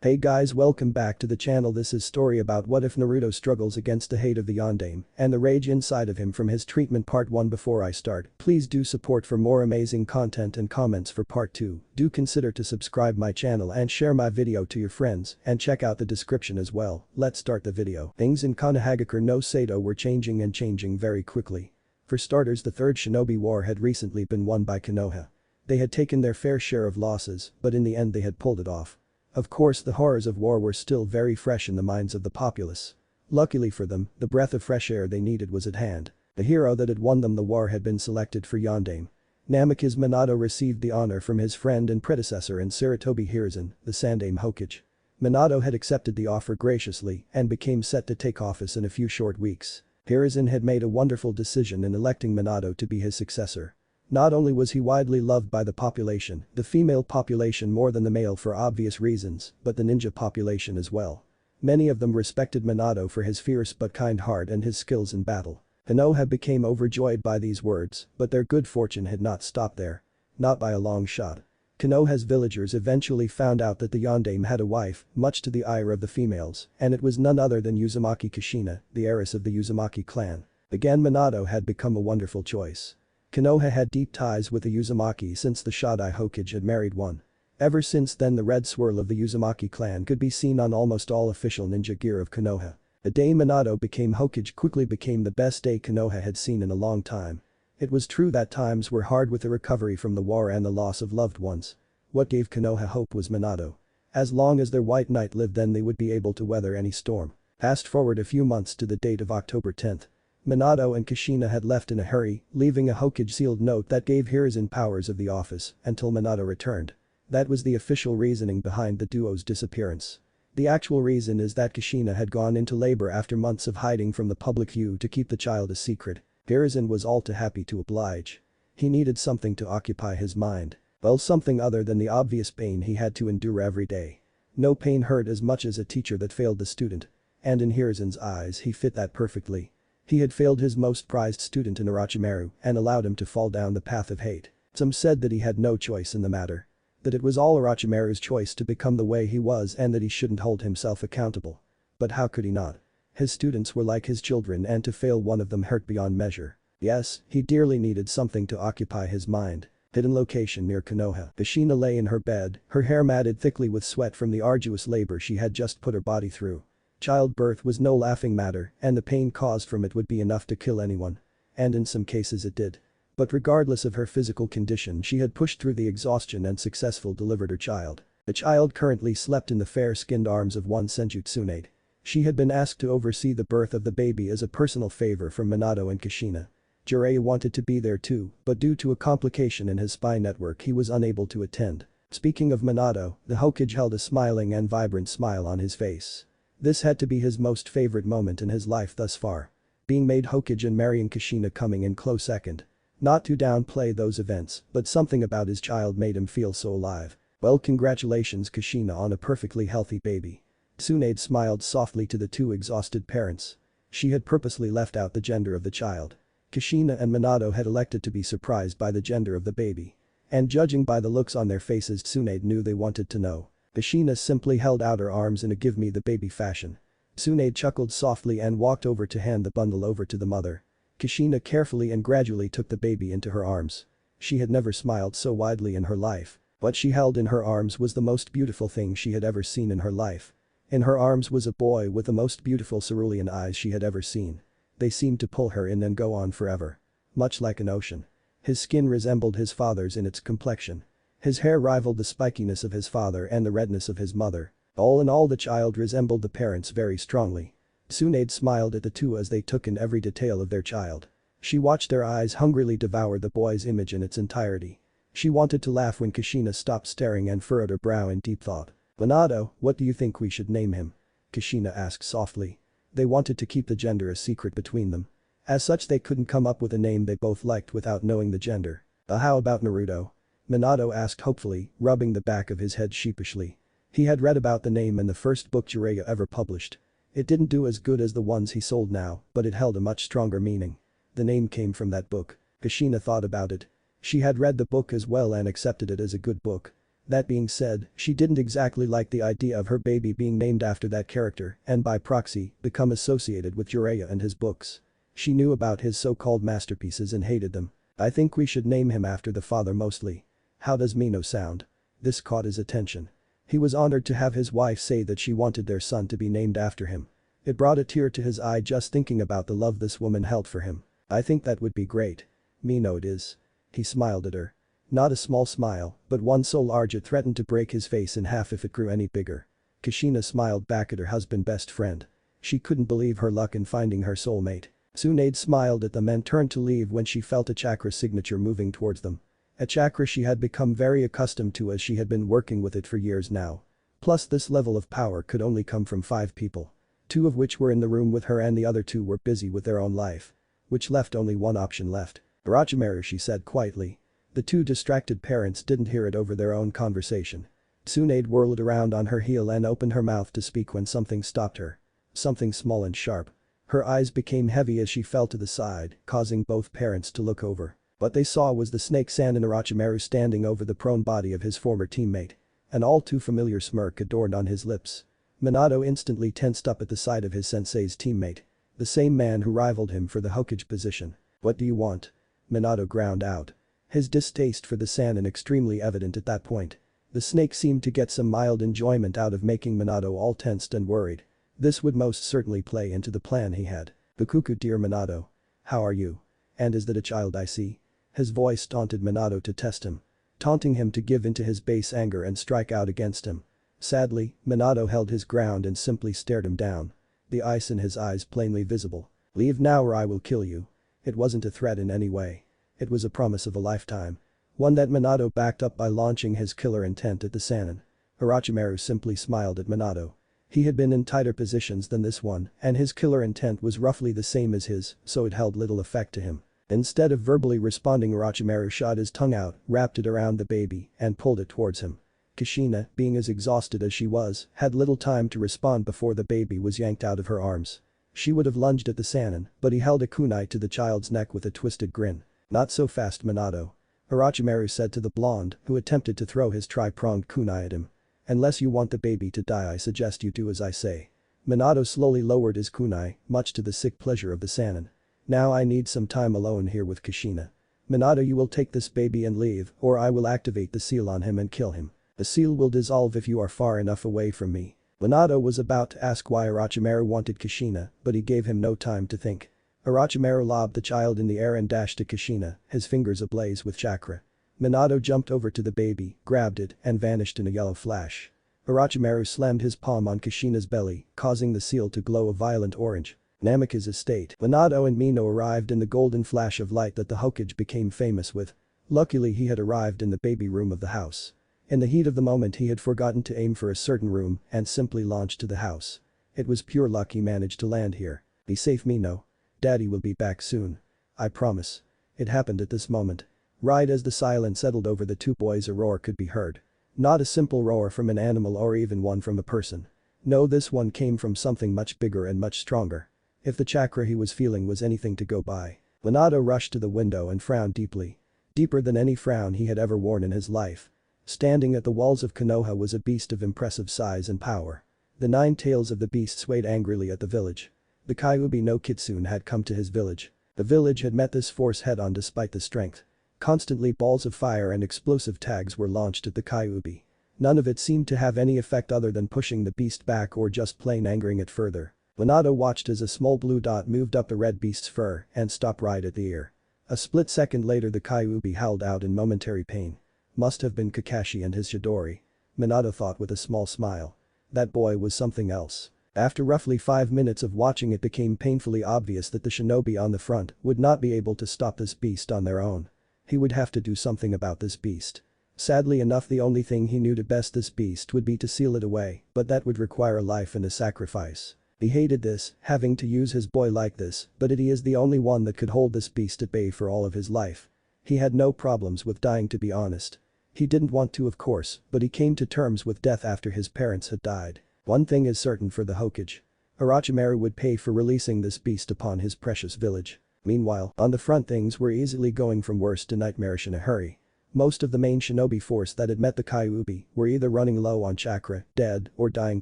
Hey guys, welcome back to the channel. This is story about what if Naruto struggles against the hate of the Yondaime and the rage inside of him from his treatment. Part 1. Before I start, please do support for more amazing content and comments for part 2. Do consider to subscribe my channel and share my video to your friends and check out the description as well. Let's start the video. Things in Konohagakure no Sato were changing very quickly. For starters, the Third Shinobi War had recently been won by Konoha. They had taken their fair share of losses, but in the end they had pulled it off. Of course, the horrors of war were still very fresh in the minds of the populace. Luckily for them, the breath of fresh air they needed was at hand. The hero that had won them the war had been selected for Yondaime. Namikaze Minato received the honor from his friend and predecessor in Sarutobi Hiruzen, the Sandaime Hokage. Minato had accepted the offer graciously and became set to take office in a few short weeks. Hiruzen had made a wonderful decision in electing Minato to be his successor. Not only was he widely loved by the population, the female population more than the male for obvious reasons, but the ninja population as well. Many of them respected Minato for his fierce but kind heart and his skills in battle. Konoha became overjoyed by these words, but their good fortune had not stopped there. Not by a long shot. Konoha's villagers eventually found out that the Yondaime had a wife, much to the ire of the females, and it was none other than Uzumaki Kushina, the heiress of the Uzumaki clan. Again, Minato had become a wonderful choice. Konoha had deep ties with the Uzumaki since the Shodai Hokage had married one. Ever since then, the red swirl of the Uzumaki clan could be seen on almost all official ninja gear of Konoha. The day Minato became Hokage quickly became the best day Konoha had seen in a long time. It was true that times were hard with the recovery from the war and the loss of loved ones. What gave Konoha hope was Minato. As long as their white knight lived, then they would be able to weather any storm. Fast forward a few months to the date of October 10th. Minato and Kushina had left in a hurry, leaving a Hokage sealed note that gave Hiruzen powers of the office until Minato returned. That was the official reasoning behind the duo's disappearance. The actual reason is that Kushina had gone into labor after months of hiding from the public view to keep the child a secret. Hiruzen was all too happy to oblige. He needed something to occupy his mind. Well, something other than the obvious pain he had to endure every day. No pain hurt as much as a teacher that failed the student. And in Hiruzen's eyes he fit that perfectly. He had failed his most prized student in Orochimaru and allowed him to fall down the path of hate. Some said that he had no choice in the matter. That it was all Orochimaru's choice to become the way he was and that he shouldn't hold himself accountable. But how could he not? His students were like his children, and to fail one of them hurt beyond measure. Yes, he dearly needed something to occupy his mind. Hidden location near Konoha. Kushina lay in her bed, her hair matted thickly with sweat from the arduous labor she had just put her body through. Childbirth was no laughing matter, and the pain caused from it would be enough to kill anyone. And in some cases it did. But regardless of her physical condition, she had pushed through the exhaustion and successfully delivered her child. The child currently slept in the fair-skinned arms of one Senju Tsunade. She had been asked to oversee the birth of the baby as a personal favor from Minato and Kushina. Jiraiya wanted to be there too, but due to a complication in his spine network he was unable to attend. Speaking of Minato, the Hokage held a smiling and vibrant smile on his face. This had to be his most favorite moment in his life thus far. Being made Hokage and marrying Kushina coming in close second. Not to downplay those events, but something about his child made him feel so alive. Well, congratulations Kushina on a perfectly healthy baby. Tsunade smiled softly to the two exhausted parents. She had purposely left out the gender of the child. Kushina and Minato had elected to be surprised by the gender of the baby. And judging by the looks on their faces, Tsunade knew they wanted to know. Kushina simply held out her arms in a give me the baby fashion. Tsunade chuckled softly and walked over to hand the bundle over to the mother. Kushina carefully and gradually took the baby into her arms. She had never smiled so widely in her life. What she held in her arms was the most beautiful thing she had ever seen in her life. In her arms was a boy with the most beautiful cerulean eyes she had ever seen. They seemed to pull her in and go on forever. Much like an ocean. His skin resembled his father's in its complexion. His hair rivaled the spikiness of his father and the redness of his mother. All in all, the child resembled the parents very strongly. Tsunade smiled at the two as they took in every detail of their child. She watched their eyes hungrily devour the boy's image in its entirety. She wanted to laugh when Kushina stopped staring and furrowed her brow in deep thought. Minato, what do you think we should name him? Kushina asked softly. They wanted to keep the gender a secret between them. As such, they couldn't come up with a name they both liked without knowing the gender. How about Naruto? Minato asked hopefully, rubbing the back of his head sheepishly. He had read about the name in the first book Jiraiya ever published. It didn't do as good as the ones he sold now, but it held a much stronger meaning. The name came from that book. Kushina thought about it. She had read the book as well and accepted it as a good book. That being said, she didn't exactly like the idea of her baby being named after that character and by proxy, become associated with Jiraiya and his books. She knew about his so-called masterpieces and hated them. I think we should name him after the father mostly. How does Mino sound? This caught his attention. He was honored to have his wife say that she wanted their son to be named after him. It brought a tear to his eye just thinking about the love this woman held for him. I think that would be great. Mino it is. He smiled at her. Not a small smile, but one so large it threatened to break his face in half if it grew any bigger. Kushina smiled back at her husband best friend. She couldn't believe her luck in finding her soulmate. Tsunade smiled at them and turned to leave when she felt a chakra signature moving towards them. A chakra she had become very accustomed to as she had been working with it for years now. Plus this level of power could only come from 5 people. 2 of which were in the room with her and the other 2 were busy with their own life. Which left only one option left. Orochimaru, she said quietly. The 2 distracted parents didn't hear it over their own conversation. Tsunade whirled around on her heel and opened her mouth to speak when something stopped her. Something small and sharp. Her eyes became heavy as she fell to the side, causing both parents to look over. What they saw was the snake Sand and Orochimaru standing over the prone body of his former teammate. An all too familiar smirk adorned on his lips. Minato instantly tensed up at the sight of his sensei's teammate. The same man who rivaled him for the Hokage position. What do you want? Minato ground out. His distaste for the Sannin extremely evident at that point. The snake seemed to get some mild enjoyment out of making Minato all tensed and worried. This would most certainly play into the plan he had. Bukuku, dear Minato. How are you? And is that a child I see? His voice taunted Minato to test him. Taunting him to give into his base anger and strike out against him. Sadly, Minato held his ground and simply stared him down. The ice in his eyes plainly visible. Leave now or I will kill you. It wasn't a threat in any way. It was a promise of a lifetime. One that Minato backed up by launching his killer intent at the Sannin. Orochimaru simply smiled at Minato. He had been in tighter positions than this one, and his killer intent was roughly the same as his, so it held little effect to him. Instead of verbally responding, Orochimaru shot his tongue out, wrapped it around the baby, and pulled it towards him. Kushina, being as exhausted as she was, had little time to respond before the baby was yanked out of her arms. She would have lunged at the Sannin, but he held a kunai to the child's neck with a twisted grin. Not so fast, Minato. Orochimaru said to the blonde, who attempted to throw his tri-pronged kunai at him. Unless you want the baby to die, I suggest you do as I say. Minato slowly lowered his kunai, much to the sick pleasure of the Sannin. Now I need some time alone here with Kushina. Minato, you will take this baby and leave, or I will activate the seal on him and kill him. The seal will dissolve if you are far enough away from me. Minato was about to ask why Orochimaru wanted Kushina, but he gave him no time to think. Orochimaru lobbed the child in the air and dashed to Kushina, his fingers ablaze with chakra. Minato jumped over to the baby, grabbed it, and vanished in a yellow flash. Orochimaru slammed his palm on Kushina's belly, causing the seal to glow a violent orange. Namika's estate. Minato and Mino arrived in the golden flash of light that the Hokage became famous with. Luckily he had arrived in the baby room of the house. In the heat of the moment he had forgotten to aim for a certain room and simply launched to the house. It was pure luck he managed to land here. Be safe, Mino. Daddy will be back soon. I promise. It happened at this moment. Right as the silence settled over the 2 boys, a roar could be heard. Not a simple roar from an animal or even one from a person. No, this one came from something much bigger and much stronger. If the chakra he was feeling was anything to go by. Minato rushed to the window and frowned deeply. Deeper than any frown he had ever worn in his life. Standing at the walls of Konoha was a beast of impressive size and power. The 9 tails of the beast swayed angrily at the village. The Kyuubi no Kitsune had come to his village. The village had met this force head-on despite the strength. Constantly balls of fire and explosive tags were launched at the Kyuubi. None of it seemed to have any effect other than pushing the beast back or just plain angering it further. Minato watched as a small blue dot moved up the red beast's fur and stopped right at the ear. A split second later the Kyuubi howled out in momentary pain. Must have been Kakashi and his Chidori. Minato thought with a small smile. That boy was something else. After roughly 5 minutes of watching, it became painfully obvious that the shinobi on the front would not be able to stop this beast on their own. He would have to do something about this beast. Sadly enough, the only thing he knew to best this beast would be to seal it away, but that would require a life and a sacrifice. He hated this, having to use his boy like this, but he is the only one that could hold this beast at bay for all of his life. He had no problems with dying, to be honest. He didn't want to, of course, but he came to terms with death after his parents had died. One thing is certain for the Hokage. Orochimaru would pay for releasing this beast upon his precious village. Meanwhile, on the front things were easily going from worse to nightmarish in a hurry. Most of the main shinobi force that had met the Kyuubi were either running low on chakra, dead, or dying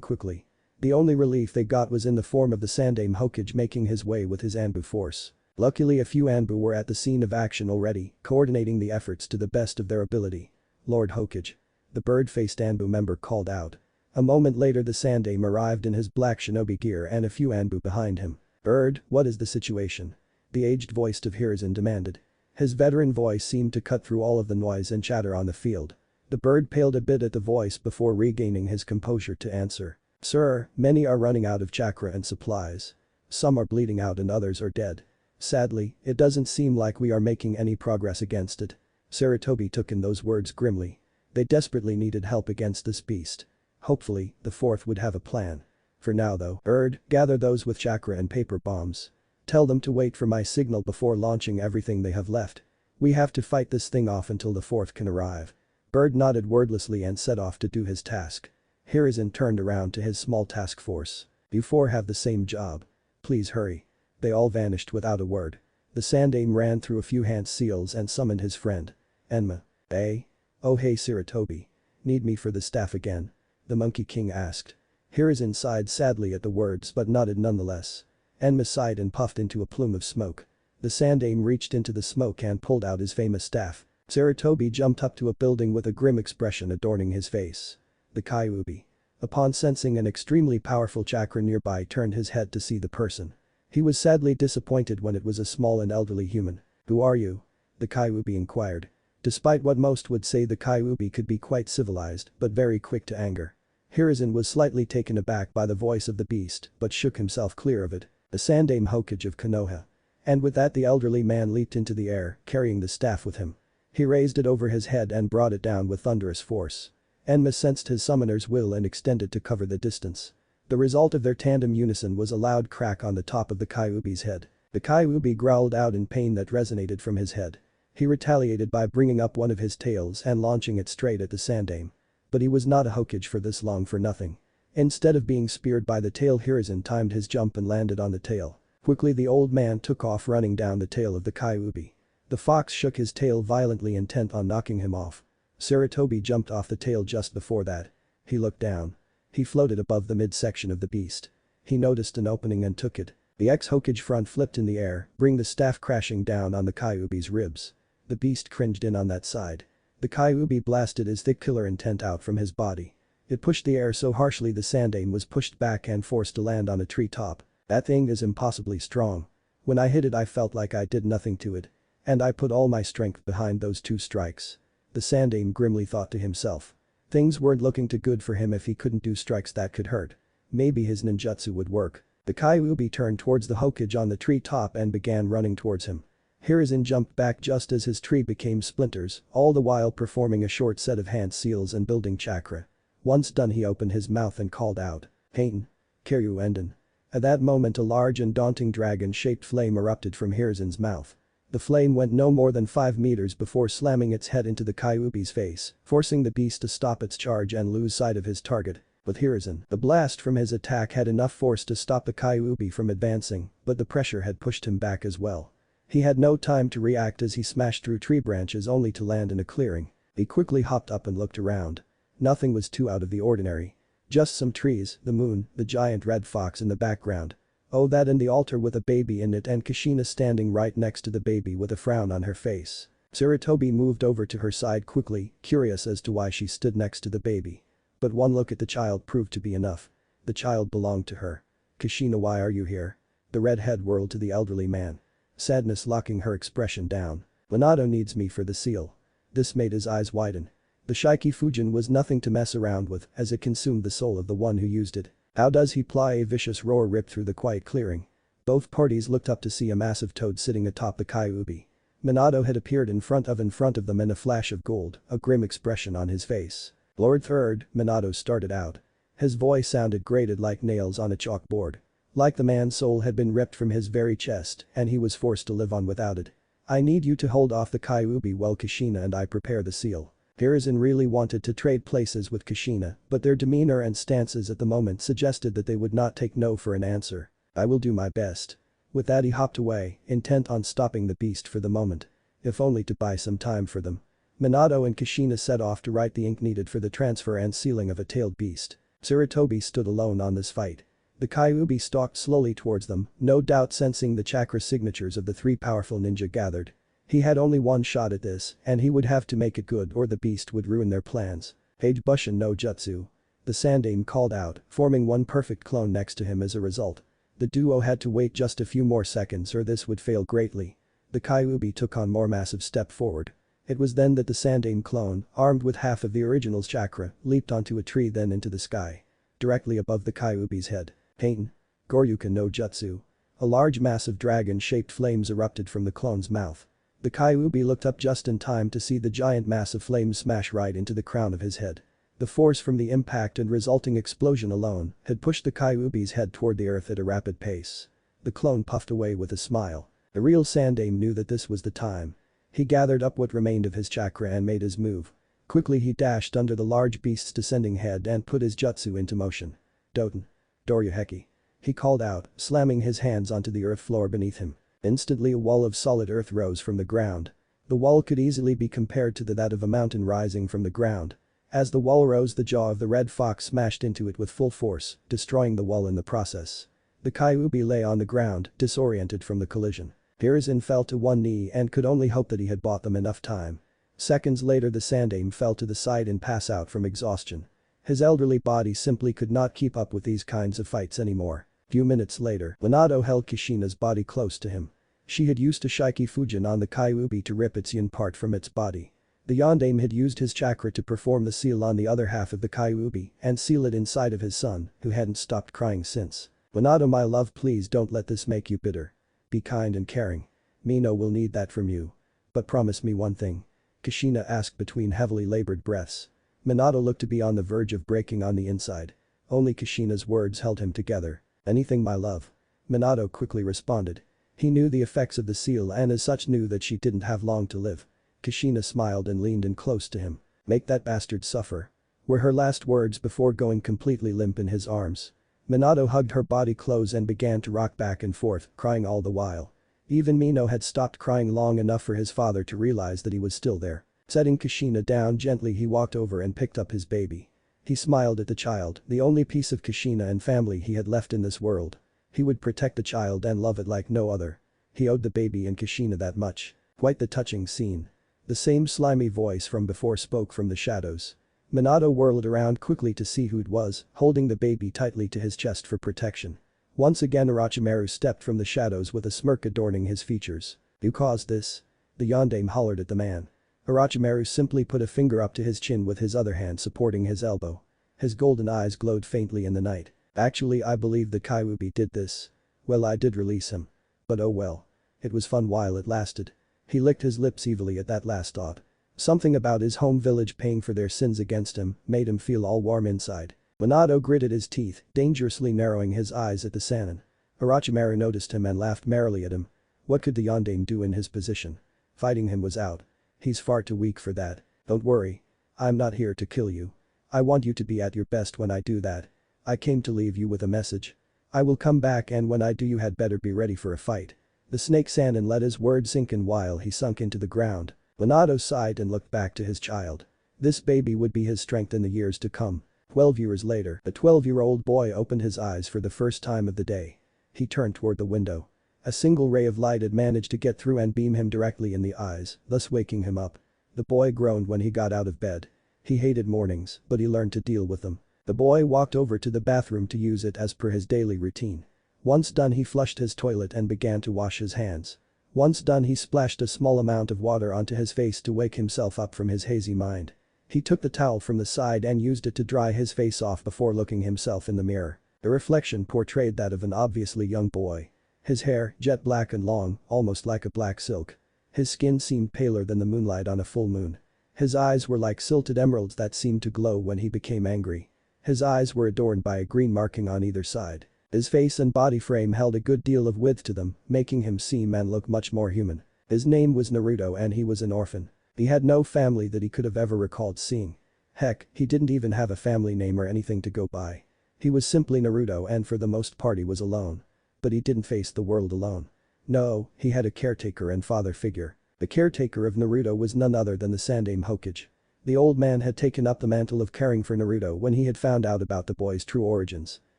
quickly. The only relief they got was in the form of the Sandaime Hokage making his way with his Anbu force. Luckily a few Anbu were at the scene of action already, coordinating the efforts to the best of their ability. "Lord Hokage." The bird-faced Anbu member called out. A moment later the Sandaime arrived in his black shinobi gear and a few Anbu behind him. "Bird, what is the situation?" The aged voice of Hiruzen demanded. His veteran voice seemed to cut through all of the noise and chatter on the field. The bird paled a bit at the voice before regaining his composure to answer. "Sir, many are running out of chakra and supplies. Some are bleeding out and others are dead. Sadly, it doesn't seem like we are making any progress against it." Sarutobi took in those words grimly. They desperately needed help against this beast. Hopefully, the fourth would have a plan. For now though, "Bird, gather those with chakra and paper bombs. Tell them to wait for my signal before launching everything they have left. We have to fight this thing off until the fourth can arrive." Bird nodded wordlessly and set off to do his task. Hiruzen turned around to his small task force. "You four have the same job. Please hurry." They all vanished without a word. The Sandaime ran through a few hand seals and summoned his friend. "Enma." "Eh? Oh hey Sarutobi. Need me for the staff again?" the Monkey King asked. Hiruzen sighed sadly at the words but nodded nonetheless. Enma sighed and puffed into a plume of smoke. The Sandaime reached into the smoke and pulled out his famous staff. Sarutobi jumped up to a building with a grim expression adorning his face. The Kyuubi. Upon sensing an extremely powerful chakra nearby turned his head to see the person. He was sadly disappointed when it was a small and elderly human. "Who are you?" the Kyuubi inquired. Despite what most would say the Kyuubi could be quite civilized but very quick to anger. Hiruzen was slightly taken aback by the voice of the beast but shook himself clear of it. "The Sandaime Hokage of Konoha." And with that the elderly man leaped into the air, carrying the staff with him. He raised it over his head and brought it down with thunderous force. Enma sensed his summoner's will and extended to cover the distance. The result of their tandem unison was a loud crack on the top of the Kyuubi's head. The Kyuubi growled out in pain that resonated from his head. He retaliated by bringing up one of his tails and launching it straight at the Sandaime. But he was not a Hokage for this long for nothing. Instead of being speared by the tail, Hiruzen timed his jump and landed on the tail. Quickly the old man took off running down the tail of the Kyuubi. The fox shook his tail violently, intent on knocking him off. Sarutobi jumped off the tail just before that. He looked down. He floated above the midsection of the beast. He noticed an opening and took it. The ex-Hokage front flipped in the air, bringing the staff crashing down on the Kyuubi's ribs. The beast cringed in on that side. The Kyuubi blasted his thick killer intent out from his body. It pushed the air so harshly the Sandaime was pushed back and forced to land on a tree top. "That thing is impossibly strong. When I hit it I felt like I did nothing to it. And I put all my strength behind those 2 strikes." The Sandaime grimly thought to himself. Things weren't looking too good for him if he couldn't do strikes that could hurt. Maybe his ninjutsu would work. The Kyuubi turned towards the Hokage on the tree top and began running towards him. Hiruzen jumped back just as his tree became splinters, all the while performing a short set of hand seals and building chakra. Once done he opened his mouth and called out, "Haten. Kiryu Enden." At that moment a large and daunting dragon-shaped flame erupted from Hiruzen's mouth. The flame went no more than 5 meters before slamming its head into the Kyuubi's face, forcing the beast to stop its charge and lose sight of his target. With Hiruzen, the blast from his attack had enough force to stop the Kyuubi from advancing, but the pressure had pushed him back as well. He had no time to react as he smashed through tree branches only to land in a clearing. He quickly hopped up and looked around. Nothing was too out of the ordinary. Just some trees, the moon, the giant red fox in the background. Oh, that and the altar with a baby in it and Kushina standing right next to the baby with a frown on her face. Sarutobi moved over to her side quickly, curious as to why she stood next to the baby. But one look at the child proved to be enough. The child belonged to her. "Kushina, why are you here?" The redhead whirled to the elderly man. Sadness locking her expression down. "Minato needs me for the seal." This made his eyes widen. The Shiki Fujin was nothing to mess around with as it consumed the soul of the one who used it. How does he ply? A vicious roar ripped through the quiet clearing. Both parties looked up to see a massive toad sitting atop the Kyuubi. Minato had appeared in front of them in a flash of gold, a grim expression on his face. "Lord Third," Minato started out. His voice sounded grated like nails on a chalkboard. Like the man's soul had been ripped from his very chest and he was forced to live on without it. "I need you to hold off the Kyuubi while Kushina and I prepare the seal." Hiruzen really wanted to trade places with Kushina, but their demeanor and stances at the moment suggested that they would not take no for an answer. "I will do my best." With that he hopped away, intent on stopping the beast for the moment. If only to buy some time for them. Minato and Kushina set off to write the ink needed for the transfer and sealing of a tailed beast. Tsurutobi stood alone on this fight. The Kyuubi stalked slowly towards them, no doubt sensing the chakra signatures of the three powerful ninja gathered. He had only one shot at this, and he would have to make it good or the beast would ruin their plans. Age Bushin no Jutsu. The Sandaime called out, forming one perfect clone next to him as a result. The duo had to wait just a few more seconds or this would fail greatly. The Kyuubi took on more massive step forward. It was then that the Sandaime clone, armed with half of the original's chakra, leaped onto a tree then into the sky. Directly above the Kyuubi's head. Pain. Goryuken no Jutsu. A large massive dragon-shaped flames erupted from the clone's mouth. The Kyuubi looked up just in time to see the giant mass of flames smash right into the crown of his head. The force from the impact and resulting explosion alone had pushed the Kyuubi's head toward the earth at a rapid pace. The clone puffed away with a smile. The real Sandaime knew that this was the time. He gathered up what remained of his chakra and made his move. Quickly he dashed under the large beast's descending head and put his jutsu into motion. Doten. Doryuheki. He called out, slamming his hands onto the earth floor beneath him. Instantly a wall of solid earth rose from the ground. The wall could easily be compared to that of a mountain rising from the ground. As the wall rose, the jaw of the red fox smashed into it with full force, destroying the wall in the process. The Kyuubi lay on the ground, disoriented from the collision. Hiruzen fell to one knee and could only hope that he had bought them enough time. Seconds later the Sandaime fell to the side and passed out from exhaustion. His elderly body simply could not keep up with these kinds of fights anymore. Few minutes later, Minato held Kushina's body close to him. She had used a Shiki Fujin on the Kyuubi to rip its yin part from its body. The Yondaime had used his chakra to perform the seal on the other half of the Kyuubi and seal it inside of his son, who hadn't stopped crying since. Minato, my love, please don't let this make you bitter. Be kind and caring. Mino will need that from you. But promise me one thing. Kushina asked between heavily labored breaths. Minato looked to be on the verge of breaking on the inside. Only Kushina's words held him together. Anything, my love. Minato quickly responded. He knew the effects of the seal and as such knew that she didn't have long to live. Kushina smiled and leaned in close to him. Make that bastard suffer. Were her last words before going completely limp in his arms. Minato hugged her body close and began to rock back and forth, crying all the while. Even Mino had stopped crying long enough for his father to realize that he was still there. Setting Kushina down gently, he walked over and picked up his baby. He smiled at the child, the only piece of Kushina and family he had left in this world. He would protect the child and love it like no other. He owed the baby and Kushina that much. Quite the touching scene. The same slimy voice from before spoke from the shadows. Minato whirled around quickly to see who it was, holding the baby tightly to his chest for protection. Once again Orochimaru stepped from the shadows with a smirk adorning his features. You caused this? The Yondaime hollered at the man. Orochimaru simply put a finger up to his chin with his other hand supporting his elbow. His golden eyes glowed faintly in the night. Actually, I believe the Kyuubi did this. Well, I did release him. But oh well. It was fun while it lasted. He licked his lips evilly at that last thought. Something about his home village paying for their sins against him made him feel all warm inside. Minato gritted his teeth, dangerously narrowing his eyes at the Sannin. Orochimaru noticed him and laughed merrily at him. What could the Yondaime do in his position? Fighting him was out. He's far too weak for that. Don't worry. I'm not here to kill you. I want you to be at your best when I do that. I came to leave you with a message. I will come back and when I do you had better be ready for a fight. The snake Sannin let his words sink in while he sunk into the ground. Minato sighed and looked back to his child. This baby would be his strength in the years to come. 12 years later, the 12-year-old boy opened his eyes for the first time of the day. He turned toward the window. A single ray of light had managed to get through and beam him directly in the eyes, thus waking him up. The boy groaned when he got out of bed. He hated mornings, but he learned to deal with them. The boy walked over to the bathroom to use it as per his daily routine. Once done, he flushed his toilet and began to wash his hands. Once done, he splashed a small amount of water onto his face to wake himself up from his hazy mind. He took the towel from the side and used it to dry his face off before looking himself in the mirror. The reflection portrayed that of an obviously young boy. His hair, jet black and long, almost like a black silk. His skin seemed paler than the moonlight on a full moon. His eyes were like silted emeralds that seemed to glow when he became angry. His eyes were adorned by a green marking on either side. His face and body frame held a good deal of width to them, making him seem and look much more human. His name was Naruto and he was an orphan. He had no family that he could have ever recalled seeing. Heck, he didn't even have a family name or anything to go by. He was simply Naruto and for the most part he was alone. But he didn't face the world alone. No, he had a caretaker and father figure. The caretaker of Naruto was none other than the Sandaime Hokage. The old man had taken up the mantle of caring for Naruto when he had found out about the boy's true origins.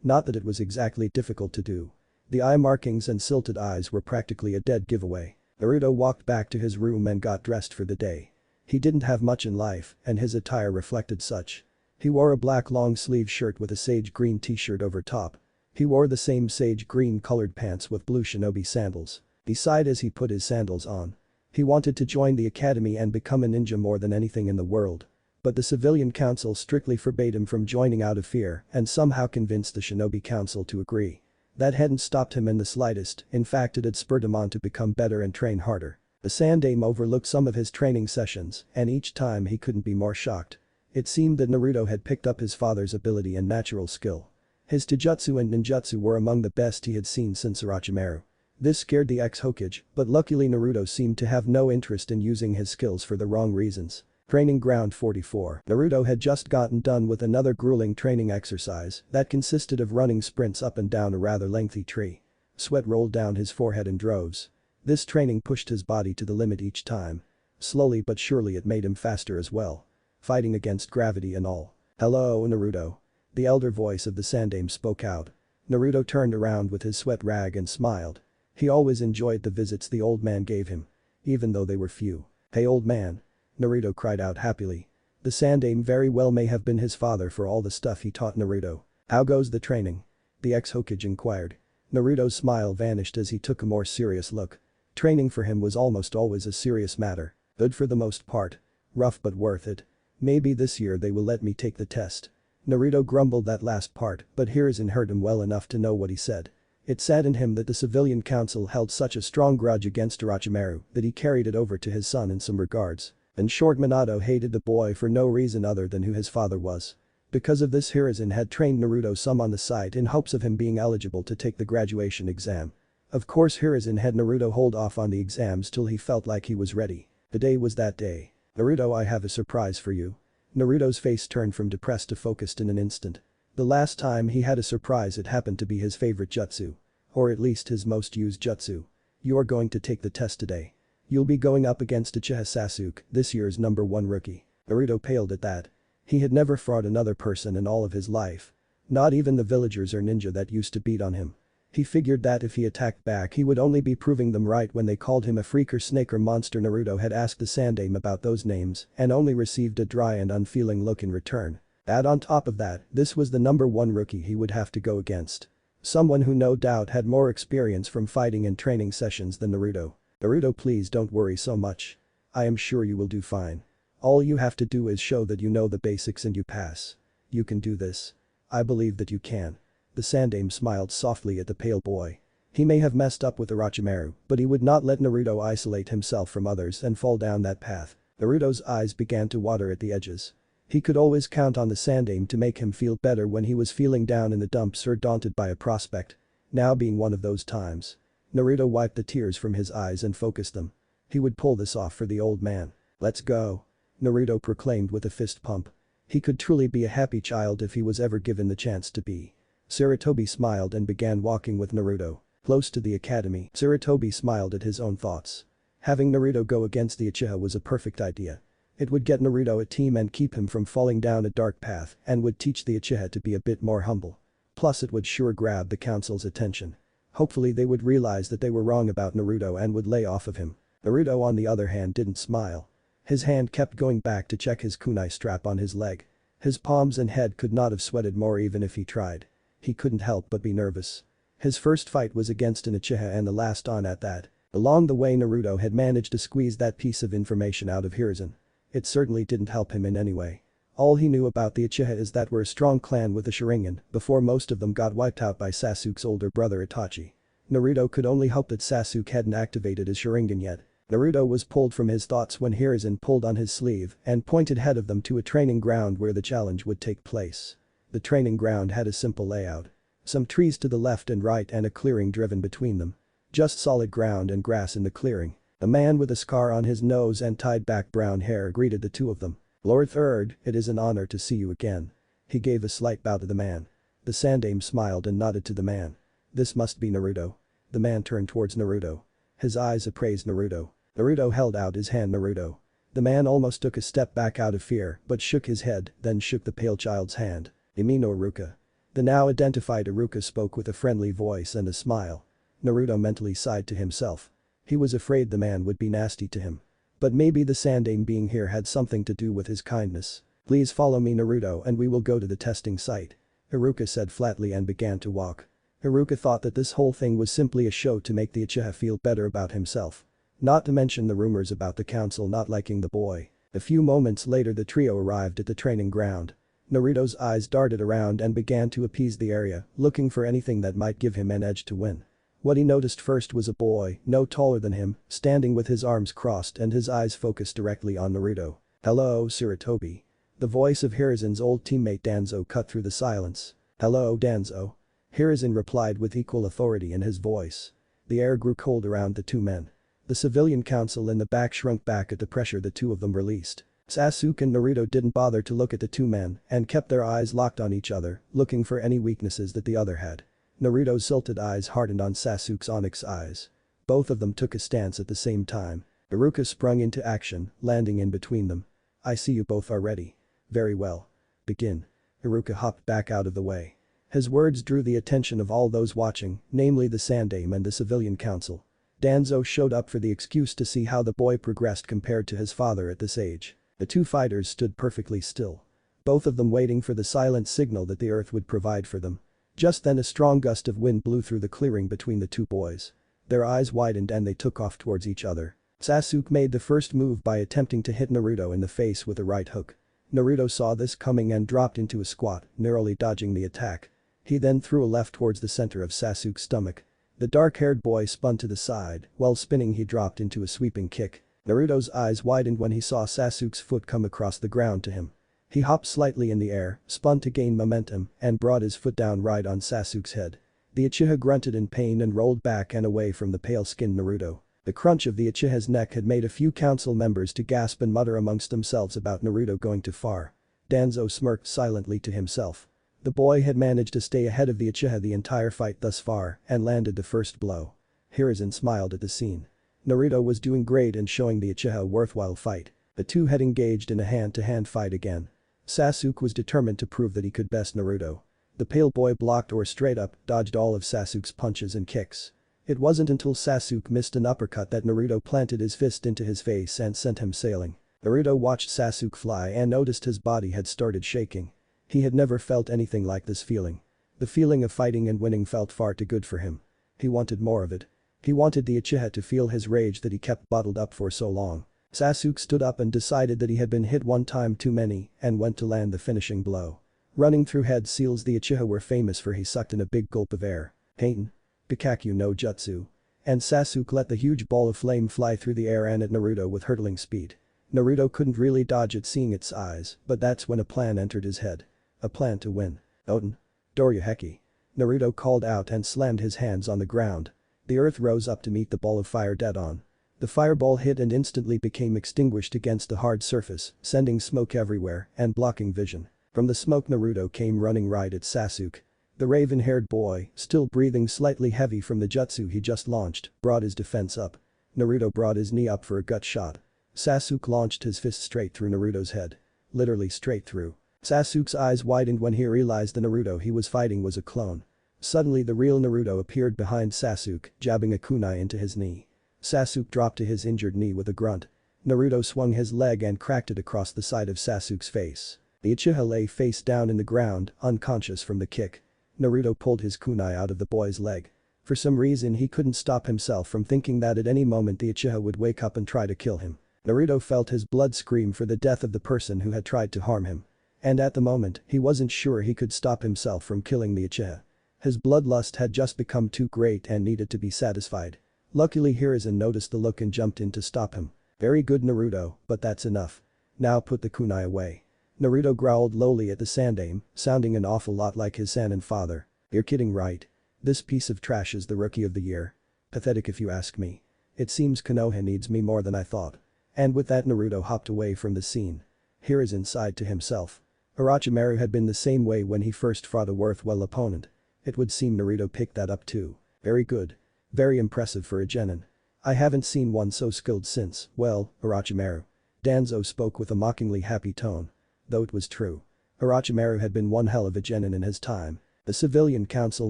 Not that it was exactly difficult to do. The eye markings and silted eyes were practically a dead giveaway. Naruto walked back to his room and got dressed for the day. He didn't have much in life, and his attire reflected such. He wore a black long-sleeve shirt with a sage green t-shirt over top. He wore the same sage green colored pants with blue shinobi sandals. He sighed as he put his sandals on. He wanted to join the academy and become a ninja more than anything in the world. But the civilian council strictly forbade him from joining out of fear and somehow convinced the shinobi council to agree. That hadn't stopped him in the slightest, in fact it had spurred him on to become better and train harder. The Sandaime overlooked some of his training sessions and each time he couldn't be more shocked. It seemed that Naruto had picked up his father's ability and natural skill. His taijutsu and ninjutsu were among the best he had seen since Orochimaru. This scared the ex-Hokage, but luckily Naruto seemed to have no interest in using his skills for the wrong reasons. Training Ground 44. Naruto had just gotten done with another grueling training exercise that consisted of running sprints up and down a rather lengthy tree. Sweat rolled down his forehead in droves. This training pushed his body to the limit each time. Slowly but surely it made him faster as well. Fighting against gravity and all. "Hello, Naruto." The elder voice of the Sandaime spoke out. Naruto turned around with his sweat rag and smiled. He always enjoyed the visits the old man gave him. Even though they were few. "Hey old man." Naruto cried out happily. The Sandaime very well may have been his father for all the stuff he taught Naruto. "How goes the training?" the ex-Hokage inquired. Naruto's smile vanished as he took a more serious look. Training for him was almost always a serious matter. Good for the most part. Rough but worth it. Maybe this year they will let me take the test. Naruto grumbled that last part, but Hiruzen heard him well enough to know what he said. It saddened him that the civilian council held such a strong grudge against Orochimaru that he carried it over to his son in some regards. In short, Minato hated the boy for no reason other than who his father was. Because of this, Hiruzen had trained Naruto some on the side in hopes of him being eligible to take the graduation exam. Of course Hiruzen had Naruto hold off on the exams till he felt like he was ready. The day was that day. "Naruto, I have a surprise for you." Naruto's face turned from depressed to focused in an instant. The last time he had a surprise it happened to be his favorite jutsu. Or at least his most used jutsu. "You're going to take the test today. You'll be going up against Uchiha Sasuke, this year's #1 rookie." Naruto paled at that. He had never fought another person in all of his life. Not even the villagers or ninja that used to beat on him. He figured that if he attacked back he would only be proving them right when they called him a freak or snake or monster. Naruto had asked the Sandaime about those names and only received a dry and unfeeling look in return. Add on top of that, this was the #1 rookie he would have to go against. Someone who no doubt had more experience from fighting and training sessions than Naruto. "Naruto, please don't worry so much. I am sure you will do fine. All you have to do is show that you know the basics and you pass. You can do this. I believe that you can." The Sandaime smiled softly at the pale boy. He may have messed up with Orochimaru, but he would not let Naruto isolate himself from others and fall down that path. Naruto's eyes began to water at the edges. He could always count on the Sandaime to make him feel better when he was feeling down in the dumps or daunted by a prospect. Now being one of those times. Naruto wiped the tears from his eyes and focused them. He would pull this off for the old man. "Let's go." Naruto proclaimed with a fist pump. He could truly be a happy child if he was ever given the chance to be. Sarutobi smiled and began walking with Naruto. Close to the academy, Sarutobi smiled at his own thoughts. Having Naruto go against the Uchiha was a perfect idea. It would get Naruto a team and keep him from falling down a dark path and would teach the Uchiha to be a bit more humble. Plus it would sure grab the council's attention. Hopefully they would realize that they were wrong about Naruto and would lay off of him. Naruto on the other hand didn't smile. His hand kept going back to check his kunai strap on his leg. His palms and head could not have sweated more even if he tried. He couldn't help but be nervous. His first fight was against an Uchiha and the last on at that. Along the way Naruto had managed to squeeze that piece of information out of Hiruzen. It certainly didn't help him in any way. All he knew about the Uchiha is that we're a strong clan with a Sharingan before most of them got wiped out by Sasuke's older brother Itachi. Naruto could only hope that Sasuke hadn't activated his Sharingan yet. Naruto was pulled from his thoughts when Hiruzen pulled on his sleeve and pointed ahead of them to a training ground where the challenge would take place. The training ground had a simple layout. Some trees to the left and right and a clearing driven between them. Just solid ground and grass in the clearing. A man with a scar on his nose and tied back brown hair greeted the two of them. "Lord Third, it is an honor to see you again." He gave a slight bow to the man. The Sandaime smiled and nodded to the man. "This must be Naruto." The man turned towards Naruto. His eyes appraised Naruto. Naruto held out his hand. Naruto. The man almost took a step back out of fear but shook his head, then shook the pale child's hand. Imino Iruka. The now identified Iruka spoke with a friendly voice and a smile. Naruto mentally sighed to himself. He was afraid the man would be nasty to him. But maybe the Sandaime being here had something to do with his kindness. Please follow me Naruto and we will go to the testing site. Iruka said flatly and began to walk. Iruka thought that this whole thing was simply a show to make the Uchiha feel better about himself. Not to mention the rumors about the council not liking the boy. A few moments later the trio arrived at the training ground. Naruto's eyes darted around and began to appease the area, looking for anything that might give him an edge to win. What he noticed first was a boy, no taller than him, standing with his arms crossed and his eyes focused directly on Naruto. "Hello, Sarutobi." The voice of Hiruzen's old teammate Danzo cut through the silence. "Hello, Danzo." Hiruzen replied with equal authority in his voice. The air grew cold around the two men. The civilian council in the back shrunk back at the pressure the two of them released. Sasuke and Naruto didn't bother to look at the two men and kept their eyes locked on each other, looking for any weaknesses that the other had. Naruto's silted eyes hardened on Sasuke's onyx eyes. Both of them took a stance at the same time. Iruka sprung into action, landing in between them. "I see you both are ready. Very well. Begin." Iruka hopped back out of the way. His words drew the attention of all those watching, namely the Sandaime and the civilian council. Danzo showed up for the excuse to see how the boy progressed compared to his father at this age. The two fighters stood perfectly still. Both of them waiting for the silent signal that the earth would provide for them. Just then a strong gust of wind blew through the clearing between the two boys. Their eyes widened and they took off towards each other. Sasuke made the first move by attempting to hit Naruto in the face with a right hook. Naruto saw this coming and dropped into a squat, narrowly dodging the attack. He then threw a left towards the center of Sasuke's stomach. The dark-haired boy spun to the side, while spinning he dropped into a sweeping kick. Naruto's eyes widened when he saw Sasuke's foot come across the ground to him. He hopped slightly in the air, spun to gain momentum, and brought his foot down right on Sasuke's head. The Uchiha grunted in pain and rolled back and away from the pale-skinned Naruto. The crunch of the Uchiha's neck had made a few council members to gasp and mutter amongst themselves about Naruto going too far. Danzo smirked silently to himself. The boy had managed to stay ahead of the Uchiha the entire fight thus far and landed the first blow. Hiruzen smiled at the scene. Naruto was doing great and showing the Uchiha a worthwhile fight. The two had engaged in a hand-to-hand fight again. Sasuke was determined to prove that he could best Naruto. The pale boy blocked or straight up dodged all of Sasuke's punches and kicks. It wasn't until Sasuke missed an uppercut that Naruto planted his fist into his face and sent him sailing. Naruto watched Sasuke fly and noticed his body had started shaking. He had never felt anything like this feeling. The feeling of fighting and winning felt far too good for him. He wanted more of it. He wanted the Uchiha to feel his rage that he kept bottled up for so long. Sasuke stood up and decided that he had been hit one time too many and went to land the finishing blow. Running through head seals the Uchiha were famous for he sucked in a big gulp of air. Heian. Bikakyu no Jutsu. And Sasuke let the huge ball of flame fly through the air and at Naruto with hurtling speed. Naruto couldn't really dodge it seeing its eyes, but that's when a plan entered his head. A plan to win. Oten. Doryuheki. Naruto called out and slammed his hands on the ground. The earth rose up to meet the ball of fire dead on. The fireball hit and instantly became extinguished against the hard surface, sending smoke everywhere and blocking vision. From the smoke Naruto came running right at Sasuke. The raven-haired boy, still breathing slightly heavy from the jutsu he just launched, brought his defense up. Naruto brought his knee up for a gut shot. Sasuke launched his fist straight through Naruto's head. Literally straight through. Sasuke's eyes widened when he realized the Naruto he was fighting was a clone. Suddenly the real Naruto appeared behind Sasuke, jabbing a kunai into his knee. Sasuke dropped to his injured knee with a grunt. Naruto swung his leg and cracked it across the side of Sasuke's face. The Uchiha lay face down in the ground, unconscious from the kick. Naruto pulled his kunai out of the boy's leg. For some reason he couldn't stop himself from thinking that at any moment the Uchiha would wake up and try to kill him. Naruto felt his blood scream for the death of the person who had tried to harm him. And at the moment, he wasn't sure he could stop himself from killing the Uchiha. His bloodlust had just become too great and needed to be satisfied. Luckily Hiruzen noticed the look and jumped in to stop him. Very good Naruto, but that's enough. Now put the kunai away. Naruto growled lowly at the Sandaime, sounding an awful lot like his Sannin father. You're kidding right? This piece of trash is the rookie of the year. Pathetic if you ask me. It seems Konoha needs me more than I thought. And with that Naruto hopped away from the scene. Hiruzen sighed to himself. Orochimaru had been the same way when he first fought a worthwhile opponent. It would seem Naruto picked that up too. Very good. Very impressive for a genin. I haven't seen one so skilled since, well, Orochimaru. Danzo spoke with a mockingly happy tone. Though it was true. Orochimaru had been one hell of a genin in his time. The civilian council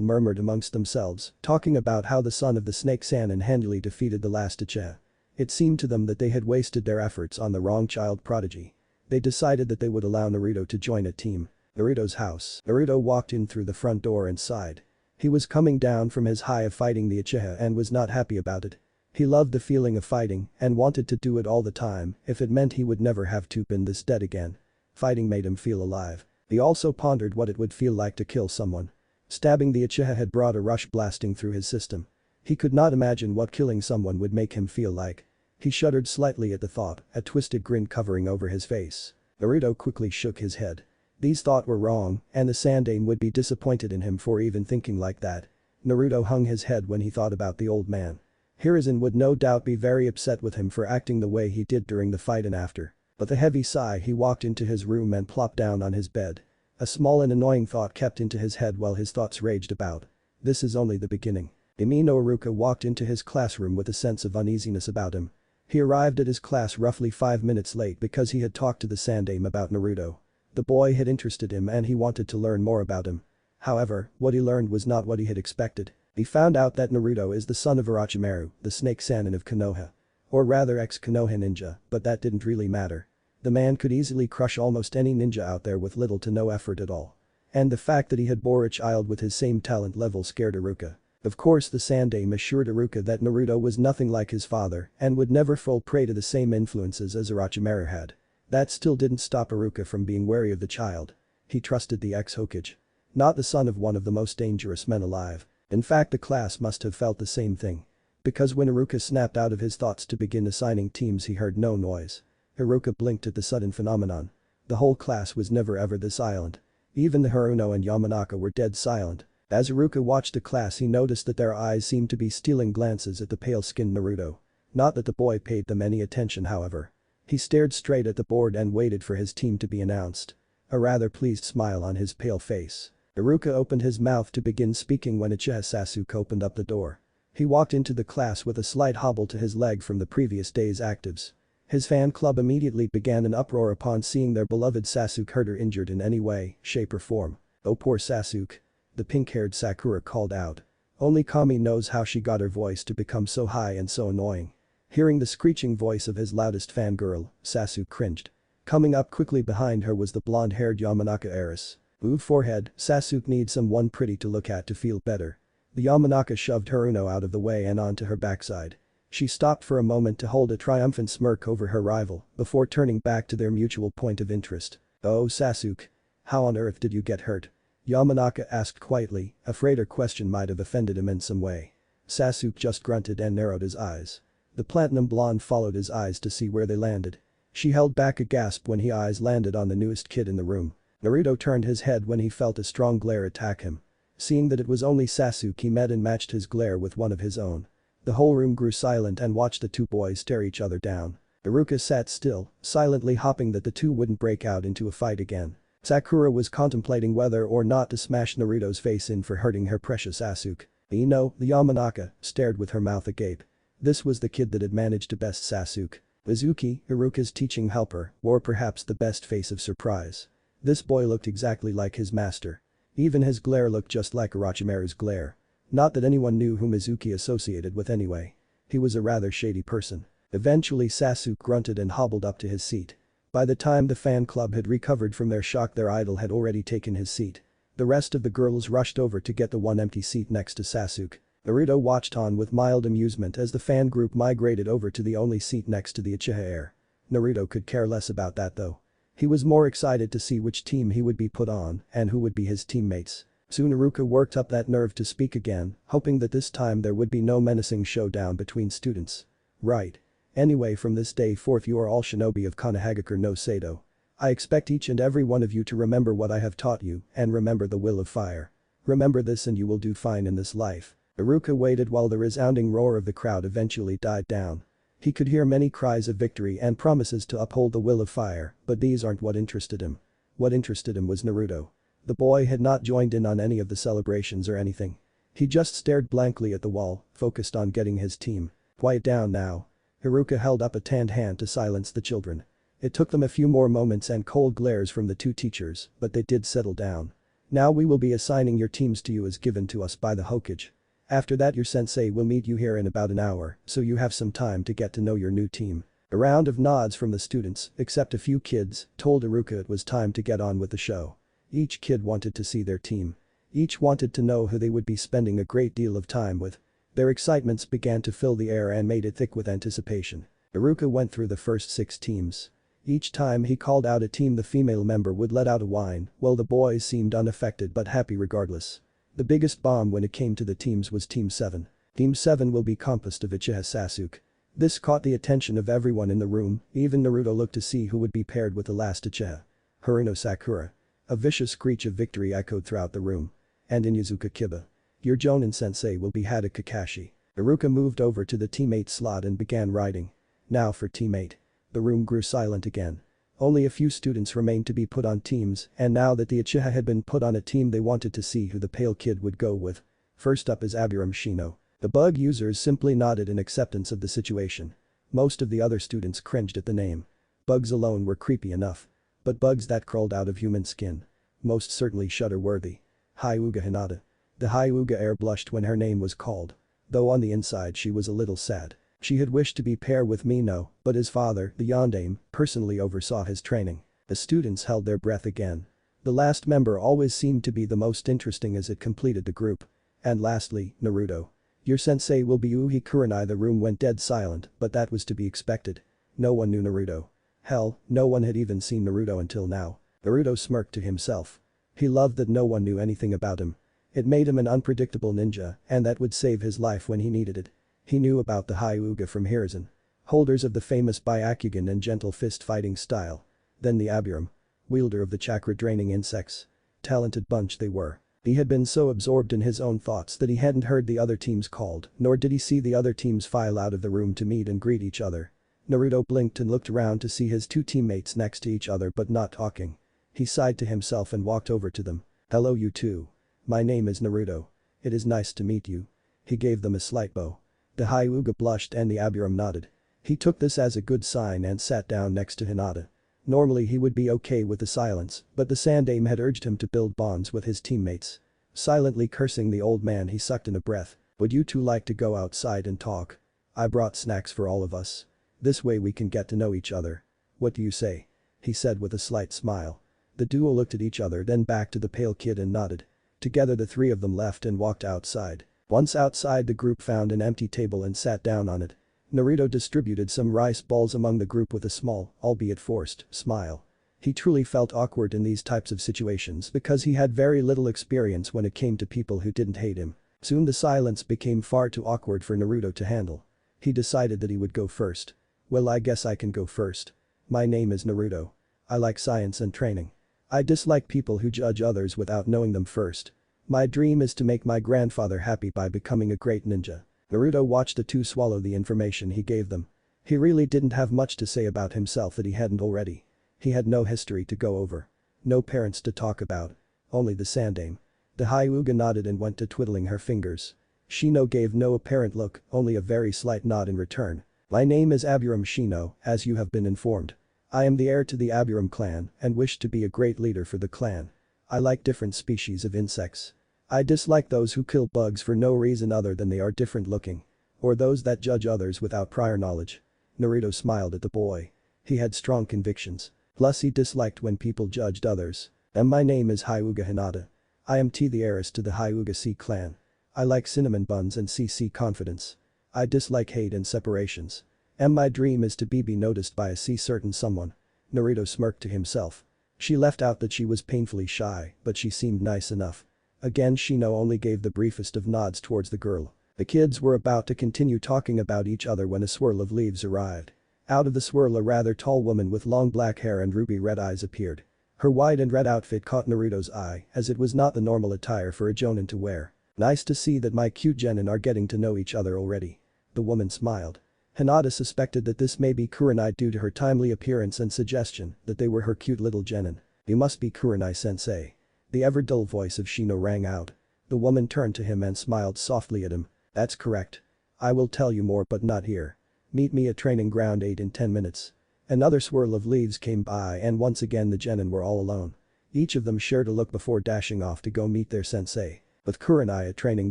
murmured amongst themselves, talking about how the son of the Snake Sannin handily defeated the last Uchiha. It seemed to them that they had wasted their efforts on the wrong child prodigy. They decided that they would allow Naruto to join a team. Naruto's house. Naruto walked in through the front door and sighed. He was coming down from his high of fighting the Uchiha and was not happy about it. He loved the feeling of fighting and wanted to do it all the time if it meant he would never have to been this dead again. Fighting made him feel alive. He also pondered what it would feel like to kill someone. Stabbing the Uchiha had brought a rush blasting through his system. He could not imagine what killing someone would make him feel like. He shuddered slightly at the thought, a twisted grin covering over his face. Naruto quickly shook his head. These thoughts were wrong, and the Sandaime would be disappointed in him for even thinking like that. Naruto hung his head when he thought about the old man. Hiruzen would no doubt be very upset with him for acting the way he did during the fight and after. With a heavy sigh he walked into his room and plopped down on his bed. A small and annoying thought kept into his head while his thoughts raged about. This is only the beginning. Imi no Iruka walked into his classroom with a sense of uneasiness about him. He arrived at his class roughly 5 minutes late because he had talked to the Sandaime about Naruto. The boy had interested him and he wanted to learn more about him. However, what he learned was not what he had expected. He found out that Naruto is the son of Orochimaru, the Snake Sannin of Konoha. Or rather ex-Konoha ninja, but that didn't really matter. The man could easily crush almost any ninja out there with little to no effort at all. And the fact that he had bore a child with his same talent level scared Iruka. Of course the Sandaime assured Iruka that Naruto was nothing like his father and would never fall prey to the same influences as Orochimaru had. That still didn't stop Iruka from being wary of the child. He trusted the ex-Hokage. Not the son of one of the most dangerous men alive. In fact the class must have felt the same thing. Because when Iruka snapped out of his thoughts to begin assigning teams he heard no noise. Iruka blinked at the sudden phenomenon. The whole class was never ever this silent. Even the Haruno and Yamanaka were dead silent. As Iruka watched the class he noticed that their eyes seemed to be stealing glances at the pale-skinned Naruto. Not that the boy paid them any attention however. He stared straight at the board and waited for his team to be announced. A rather pleased smile on his pale face. Iruka opened his mouth to begin speaking when Uchiha Sasuke opened up the door. He walked into the class with a slight hobble to his leg from the previous day's actives. His fan club immediately began an uproar upon seeing their beloved Sasuke hurt or injured in any way, shape or form. Oh poor Sasuke. The pink-haired Sakura called out. Only Kami knows how she got her voice to become so high and so annoying. Hearing the screeching voice of his loudest fangirl, Sasuke cringed. Coming up quickly behind her was the blonde-haired Yamanaka heiress. Ooh forehead, Sasuke needs someone pretty to look at to feel better. The Yamanaka shoved Haruno out of the way and onto her backside. She stopped for a moment to hold a triumphant smirk over her rival before turning back to their mutual point of interest. Oh Sasuke. How on earth did you get hurt? Yamanaka asked quietly, afraid her question might have offended him in some way. Sasuke just grunted and narrowed his eyes. The platinum blonde followed his eyes to see where they landed. She held back a gasp when his eyes landed on the newest kid in the room. Naruto turned his head when he felt a strong glare attack him. Seeing that it was only Sasuke he met and matched his glare with one of his own. The whole room grew silent and watched the two boys stare each other down. Iruka sat still, silently hoping that the two wouldn't break out into a fight again. Sakura was contemplating whether or not to smash Naruto's face in for hurting her precious Sasuke. Ino, the Yamanaka, stared with her mouth agape. This was the kid that had managed to best Sasuke. Mizuki, Iruka's teaching helper, wore perhaps the best face of surprise. This boy looked exactly like his master. Even his glare looked just like Orochimaru's glare. Not that anyone knew who Mizuki associated with anyway. He was a rather shady person. Eventually Sasuke grunted and hobbled up to his seat. By the time the fan club had recovered from their shock their idol had already taken his seat. The rest of the girls rushed over to get the one empty seat next to Sasuke. Naruto watched on with mild amusement as the fan group migrated over to the only seat next to the Uchiha heir. Naruto could care less about that though. He was more excited to see which team he would be put on and who would be his teammates. Soon Iruka worked up that nerve to speak again, hoping that this time there would be no menacing showdown between students. Right. Anyway from this day forth you are all shinobi of Konohagakure no Sado. I expect each and every one of you to remember what I have taught you and remember the will of fire. Remember this and you will do fine in this life. Iruka waited while the resounding roar of the crowd eventually died down. He could hear many cries of victory and promises to uphold the will of fire, but these aren't what interested him. What interested him was Naruto. The boy had not joined in on any of the celebrations or anything. He just stared blankly at the wall, focused on getting his team. Quiet down now. Haruka held up a tanned hand to silence the children. It took them a few more moments and cold glares from the two teachers, but they did settle down. Now we will be assigning your teams to you as given to us by the Hokage. After that your sensei will meet you here in about an hour, so you have some time to get to know your new team. A round of nods from the students, except a few kids, told Haruka it was time to get on with the show. Each kid wanted to see their team. Each wanted to know who they would be spending a great deal of time with. Their excitements began to fill the air and made it thick with anticipation. Haruka went through the first 6 teams. Each time he called out a team the female member would let out a whine, while the boys seemed unaffected but happy regardless. The biggest bomb when it came to the teams was Team 7. Team 7 will be composed of Uchiha Sasuke. This caught the attention of everyone in the room, even Naruto looked to see who would be paired with the last Uchiha. Haruno Sakura. A vicious screech of victory echoed throughout the room. And Inyazuka Kiba. Your Jonin sensei will be Hada Kakashi. Haruka moved over to the teammate slot and began writing. Now for teammate. The room grew silent again. Only a few students remained to be put on teams, and now that the Uchiha had been put on a team they wanted to see who the pale kid would go with. First up is Aburame Shino. The bug users simply nodded in acceptance of the situation. Most of the other students cringed at the name. Bugs alone were creepy enough. But bugs that crawled out of human skin. Most certainly shudder-worthy. Hyuga Hinata. The Hyuga heir blushed when her name was called. Though on the inside she was a little sad. She had wished to be paired with Mino, but his father, the Yondaime, personally oversaw his training. The students held their breath again. The last member always seemed to be the most interesting as it completed the group. And lastly, Naruto. Your sensei will be Uhi Kurenai. The room went dead silent, but that was to be expected. No one knew Naruto. Hell, no one had even seen Naruto until now. Naruto smirked to himself. He loved that no one knew anything about him. It made him an unpredictable ninja, and that would save his life when he needed it. He knew about the Hyuga from Hiruzen. Holders of the famous Byakugan and gentle fist fighting style. Then the Aburame. Wielder of the chakra-draining insects. Talented bunch they were. He had been so absorbed in his own thoughts that he hadn't heard the other teams called, nor did he see the other teams file out of the room to meet and greet each other. Naruto blinked and looked around to see his 2 teammates next to each other but not talking. He sighed to himself and walked over to them. Hello you two. My name is Naruto. It is nice to meet you. He gave them a slight bow. The Hyuga blushed and the Aburame nodded. He took this as a good sign and sat down next to Hinata. Normally he would be okay with the silence, but the Sandaime had urged him to build bonds with his teammates. Silently cursing the old man he sucked in a breath. Would you two like to go outside and talk? I brought snacks for all of us. This way we can get to know each other. What do you say? He said with a slight smile. The duo looked at each other then back to the pale kid and nodded. Together the 3 of them left and walked outside. Once outside the group found an empty table and sat down on it. Naruto distributed some rice balls among the group with a small, albeit forced, smile. He truly felt awkward in these types of situations because he had very little experience when it came to people who didn't hate him. Soon the silence became far too awkward for Naruto to handle. He decided that he would go first. Well, I guess I can go first. My name is Naruto. I like science and training. I dislike people who judge others without knowing them first. My dream is to make my grandfather happy by becoming a great ninja. Naruto watched the 2 swallow the information he gave them. He really didn't have much to say about himself that he hadn't already. He had no history to go over. No parents to talk about. Only the Sandaime. The Hyuga nodded and went to twiddling her fingers. Shino gave no apparent look, only a very slight nod in return. My name is Aburame Shino, as you have been informed. I am the heir to the Aburame clan and wish to be a great leader for the clan. I like different species of insects. I dislike those who kill bugs for no reason other than they are different looking. Or those that judge others without prior knowledge. Naruto smiled at the boy. He had strong convictions. Plus he disliked when people judged others. And my name is Hyuga Hinata. I am the heiress to the Hyuga C clan. I like cinnamon buns and CC confidence. I dislike hate and separations. And my dream is to be noticed by a certain someone. Naruto smirked to himself. She left out that she was painfully shy, but she seemed nice enough. Again Shino only gave the briefest of nods towards the girl. The kids were about to continue talking about each other when a swirl of leaves arrived. Out of the swirl a rather tall woman with long black hair and ruby red eyes appeared. Her white and red outfit caught Naruto's eye as it was not the normal attire for a jonin to wear. Nice to see that my cute genin are getting to know each other already. The woman smiled. Hinata suspected that this may be Kurenai due to her timely appearance and suggestion that they were her cute little genin. You must be Kurenai-sensei. The ever-dull voice of Shino rang out. The woman turned to him and smiled softly at him. That's correct. I will tell you more but not here. Meet me at training ground 8 in 10 minutes. Another swirl of leaves came by and once again the genin were all alone. Each of them shared a look before dashing off to go meet their sensei. With Kurenai at training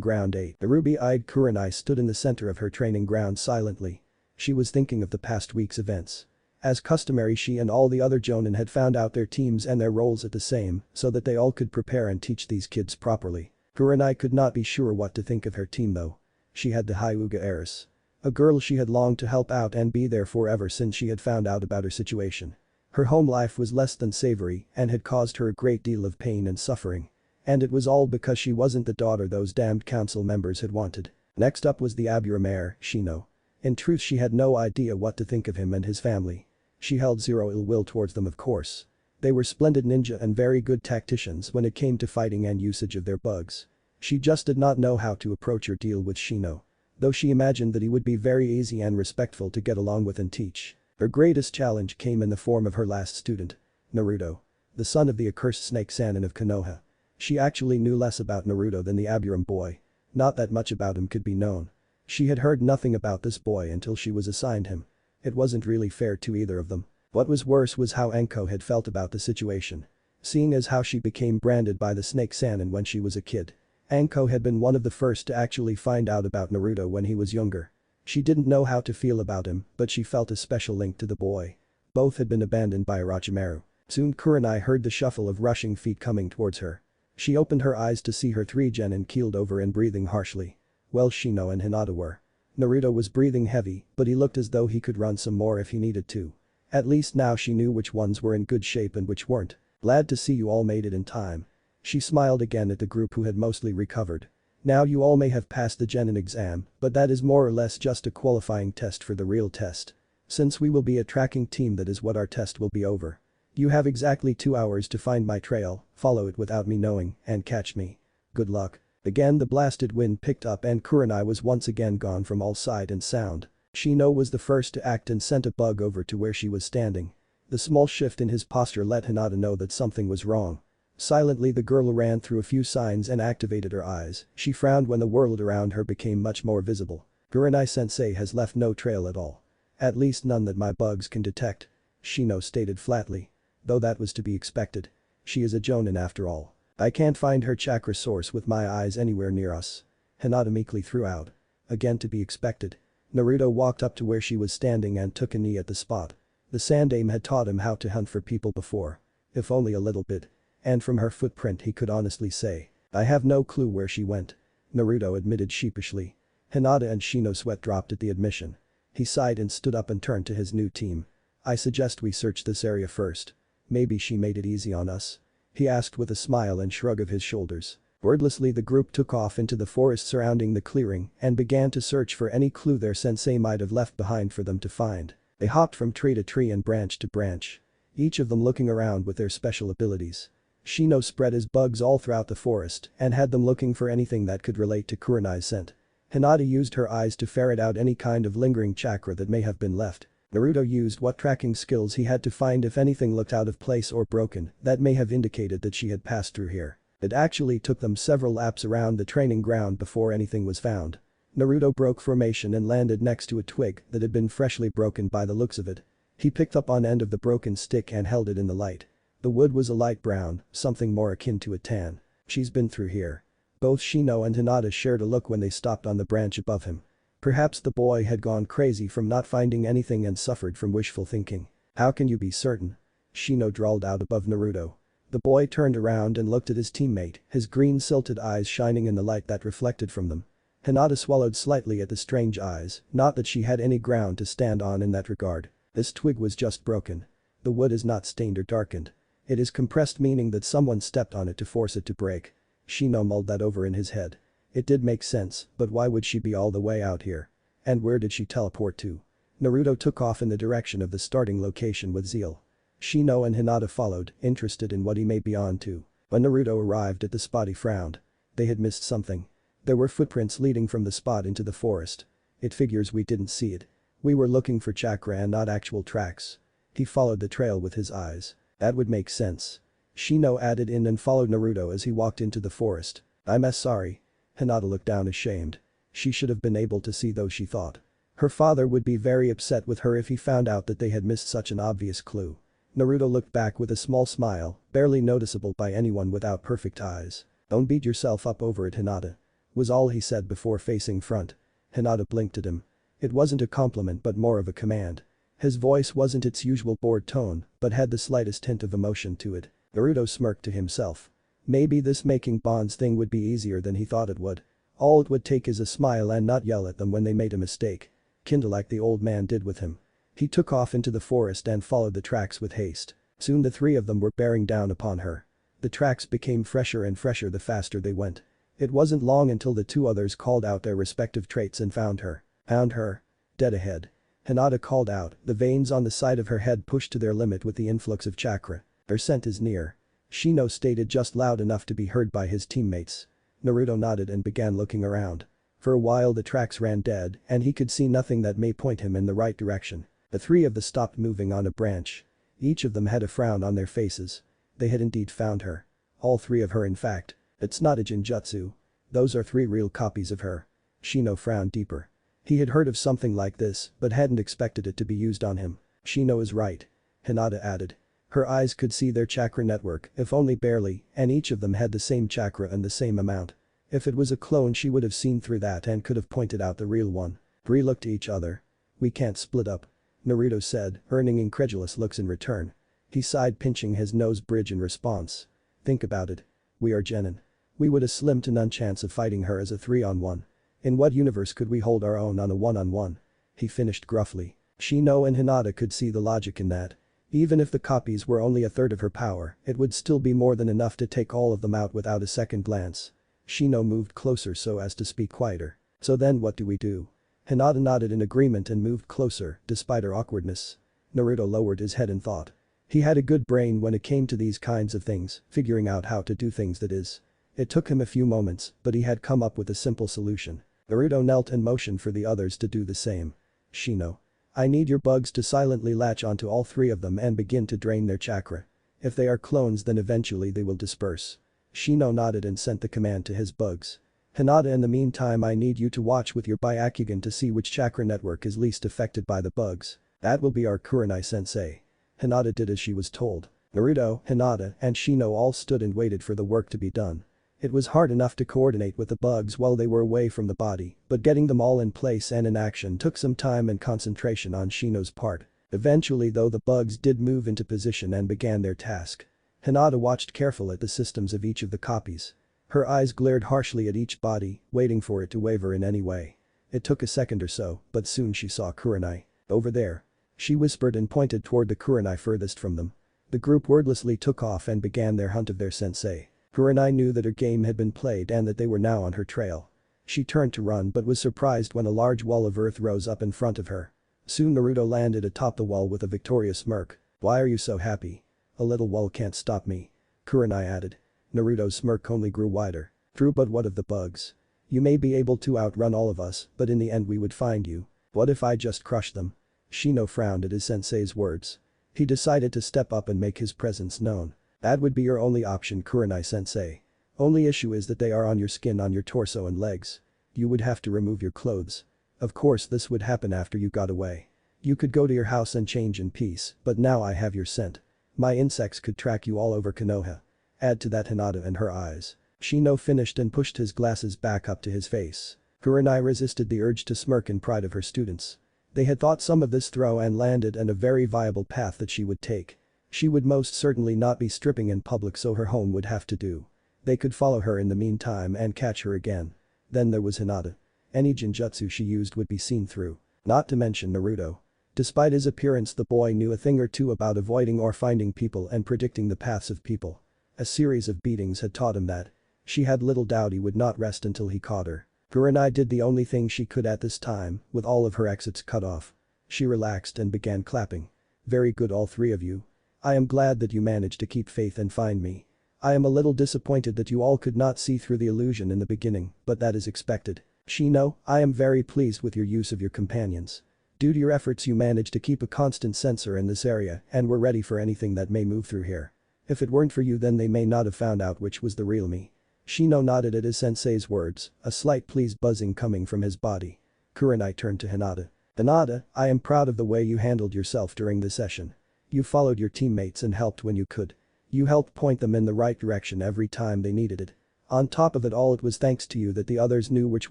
ground 8, the ruby-eyed Kurenai stood in the center of her training ground silently. She was thinking of the past week's events. As customary, she and all the other jonin had found out their teams and their roles at the same so that they all could prepare and teach these kids properly. Kurenai could not be sure what to think of her team though. She had the Hyuga heiress. A girl she had longed to help out and be there for ever since she had found out about her situation. Her home life was less than savory and had caused her a great deal of pain and suffering. And it was all because she wasn't the daughter those damned council members had wanted. Next up was the Aburam heir, Shino. In truth, she had no idea what to think of him and his family. She held zero ill will towards them, of course. They were splendid ninja and very good tacticians when it came to fighting and usage of their bugs. She just did not know how to approach or deal with Shino. Though she imagined that he would be very easy and respectful to get along with and teach. Her greatest challenge came in the form of her last student. Naruto. The son of the accursed snake Sannin of Konoha. She actually knew less about Naruto than the Aburam boy. Not that much about him could be known. She had heard nothing about this boy until she was assigned him. It wasn't really fair to either of them. What was worse was how Enko had felt about the situation. Seeing as how she became branded by the snake Sannin when she was a kid. Enko had been one of the first to actually find out about Naruto when he was younger. She didn't know how to feel about him, but she felt a special link to the boy. Both had been abandoned by Orochimaru. Soon Kurenai heard the shuffle of rushing feet coming towards her. She opened her eyes to see her three genin keeled over and breathing harshly. Well, Shino and Hinata were. Naruto was breathing heavy, but he looked as though he could run some more if he needed to. At least now she knew which ones were in good shape and which weren't. Glad to see you all made it in time. She smiled again at the group who had mostly recovered. Now you all may have passed the genin exam, but that is more or less just a qualifying test for the real test. Since we will be a tracking team, that is what our test will be over. You have exactly 2 hours to find my trail, follow it without me knowing, and catch me. Good luck. Again the blasted wind picked up and Kurenai was once again gone from all sight and sound. Shino was the first to act and sent a bug over to where she was standing. The small shift in his posture let Hinata know that something was wrong. Silently the girl ran through a few signs and activated her eyes. She frowned when the world around her became much more visible. Kurenai-sensei has left no trail at all. At least none that my bugs can detect. Shino stated flatly. Though that was to be expected. She is a jonin after all. I can't find her chakra source with my eyes anywhere near us. Hinata meekly threw out. Again to be expected. Naruto walked up to where she was standing and took a knee at the spot. The Sandaime had taught him how to hunt for people before. If only a little bit. And from her footprint he could honestly say, I have no clue where she went. Naruto admitted sheepishly. Hinata and Shino sweat dropped at the admission. He sighed and stood up and turned to his new team. I suggest we search this area first. Maybe she made it easy on us. He asked with a smile and shrug of his shoulders. Wordlessly the group took off into the forest surrounding the clearing and began to search for any clue their sensei might have left behind for them to find. They hopped from tree to tree and branch to branch. Each of them looking around with their special abilities. Shino spread his bugs all throughout the forest and had them looking for anything that could relate to Kurenai's scent. Hinata used her eyes to ferret out any kind of lingering chakra that may have been left. Naruto used what tracking skills he had to find if anything looked out of place or broken that may have indicated that she had passed through here. It actually took them several laps around the training ground before anything was found. Naruto broke formation and landed next to a twig that had been freshly broken by the looks of it. He picked up one end of the broken stick and held it in the light. The wood was a light brown, something more akin to a tan. She's been through here. Both Shino and Hinata shared a look when they stopped on the branch above him. Perhaps the boy had gone crazy from not finding anything and suffered from wishful thinking. How can you be certain? Shino drawled out above Naruto. The boy turned around and looked at his teammate, his green silted eyes shining in the light that reflected from them. Hinata swallowed slightly at the strange eyes, not that she had any ground to stand on in that regard. This twig was just broken. The wood is not stained or darkened. It is compressed, meaning that someone stepped on it to force it to break. Shino mulled that over in his head. It did make sense, but why would she be all the way out here? And where did she teleport to? Naruto took off in the direction of the starting location with zeal. Shino and Hinata followed, interested in what he may be on to. When Naruto arrived at the spot he frowned. They had missed something. There were footprints leading from the spot into the forest. It figures we didn't see it. We were looking for chakra and not actual tracks. He followed the trail with his eyes. That would make sense. Shino added in and followed Naruto as he walked into the forest. I'm sorry. Hinata looked down ashamed. She should have been able to see those, she thought. Her father would be very upset with her if he found out that they had missed such an obvious clue. Naruto looked back with a small smile, barely noticeable by anyone without perfect eyes. "Don't beat yourself up over it, Hinata," was all he said before facing front. Hinata blinked at him. It wasn't a compliment but more of a command. His voice wasn't its usual bored tone, but had the slightest hint of emotion to it. Naruto smirked to himself. Maybe this making bonds thing would be easier than he thought it would. All it would take is a smile and not yell at them when they made a mistake. Kinda like the old man did with him. He took off into the forest and followed the tracks with haste. Soon the three of them were bearing down upon her. The tracks became fresher and fresher the faster they went. It wasn't long until the two others called out their respective traits and found her. Found her. Dead ahead. Hinata called out, the veins on the side of her head pushed to their limit with the influx of chakra. Her scent is near. Shino stated just loud enough to be heard by his teammates. Naruto nodded and began looking around. For a while the tracks ran dead and he could see nothing that may point him in the right direction. The three of them stopped moving on a branch. Each of them had a frown on their faces. They had indeed found her. All three of her in fact. It's not a Jinjutsu. Those are 3 real copies of her. Shino frowned deeper. He had heard of something like this but hadn't expected it to be used on him. Shino is right. Hinata added. Her eyes could see their chakra network, if only barely, and each of them had the same chakra and the same amount. If it was a clone she would have seen through that and could have pointed out the real one. Three looked at each other. "We can't split up," Naruto said, earning incredulous looks in return. He sighed, pinching his nose bridge in response. "Think about it. We are genin. We would a slim to none chance of fighting her as a 3-on-1. In what universe could we hold our own on a 1-on-1? He finished gruffly. Shino and Hinata could see the logic in that. Even if the copies were only a third of her power, it would still be more than enough to take all of them out without a second glance. Shino moved closer so as to speak quieter. "So then what do we do?" Hinata nodded in agreement and moved closer, despite her awkwardness. Naruto lowered his head in thought. He had a good brain when it came to these kinds of things, figuring out how to do things, that is. It took him a few moments, but he had come up with a simple solution. Naruto knelt and motioned for the others to do the same. "Shino. I need your bugs to silently latch onto all 3 of them and begin to drain their chakra. If they are clones then eventually they will disperse." Shino nodded and sent the command to his bugs. "Hinata, in the meantime I need you to watch with your Byakugan to see which chakra network is least affected by the bugs. That will be our Kurenai-sensei." Hinata did as she was told. Naruto, Hinata, and Shino all stood and waited for the work to be done. It was hard enough to coordinate with the bugs while they were away from the body, but getting them all in place and in action took some time and concentration on Shino's part. Eventually though the bugs did move into position and began their task. Hinata watched carefully at the systems of each of the copies. Her eyes glared harshly at each body, waiting for it to waver in any way. It took a second or so, but soon she saw Kurenai. "Over there." She whispered and pointed toward the Kurenai furthest from them. The group wordlessly took off and began their hunt of their sensei. Kurenai knew that her game had been played and that they were now on her trail. She turned to run but was surprised when a large wall of earth rose up in front of her. Soon Naruto landed atop the wall with a victorious smirk. "Why are you so happy?" "A little wall can't stop me," Kurenai added. Naruto's smirk only grew wider. "True, but what of the bugs? You may be able to outrun all of us, but in the end we would find you. What if I just crush them?" Shino frowned at his sensei's words. He decided to step up and make his presence known. "That would be your only option, Kurenai-sensei. Only issue is that they are on your skin, on your torso and legs. You would have to remove your clothes. Of course this would happen after you got away. You could go to your house and change in peace, but now I have your scent. My insects could track you all over Konoha." Add to that Hinata and her eyes. Shino finished and pushed his glasses back up to his face. Kurenai resisted the urge to smirk in pride of her students. They had thought some of this throw and landed and a very viable path that she would take. She would most certainly not be stripping in public, so her home would have to do. They could follow her in the meantime and catch her again. Then there was Hinata. Any Jinjutsu she used would be seen through. Not to mention Naruto. Despite his appearance, the boy knew a thing or two about avoiding or finding people and predicting the paths of people. A series of beatings had taught him that. She had little doubt he would not rest until he caught her. Kurenai did the only thing she could at this time, with all of her exits cut off. She relaxed and began clapping. "Very good, all 3 of you. I am glad that you managed to keep faith and find me. I am a little disappointed that you all could not see through the illusion in the beginning, but that is expected. Shino, I am very pleased with your use of your companions. Due to your efforts you managed to keep a constant sensor in this area and were ready for anything that may move through here. If it weren't for you then they may not have found out which was the real me." Shino nodded at his sensei's words, a slight pleased buzzing coming from his body. Kurenai turned to Hinata. Hinata, I am proud of the way you handled yourself during the session. You followed your teammates and helped when you could. You helped point them in the right direction every time they needed it. On top of it all, it was thanks to you that the others knew which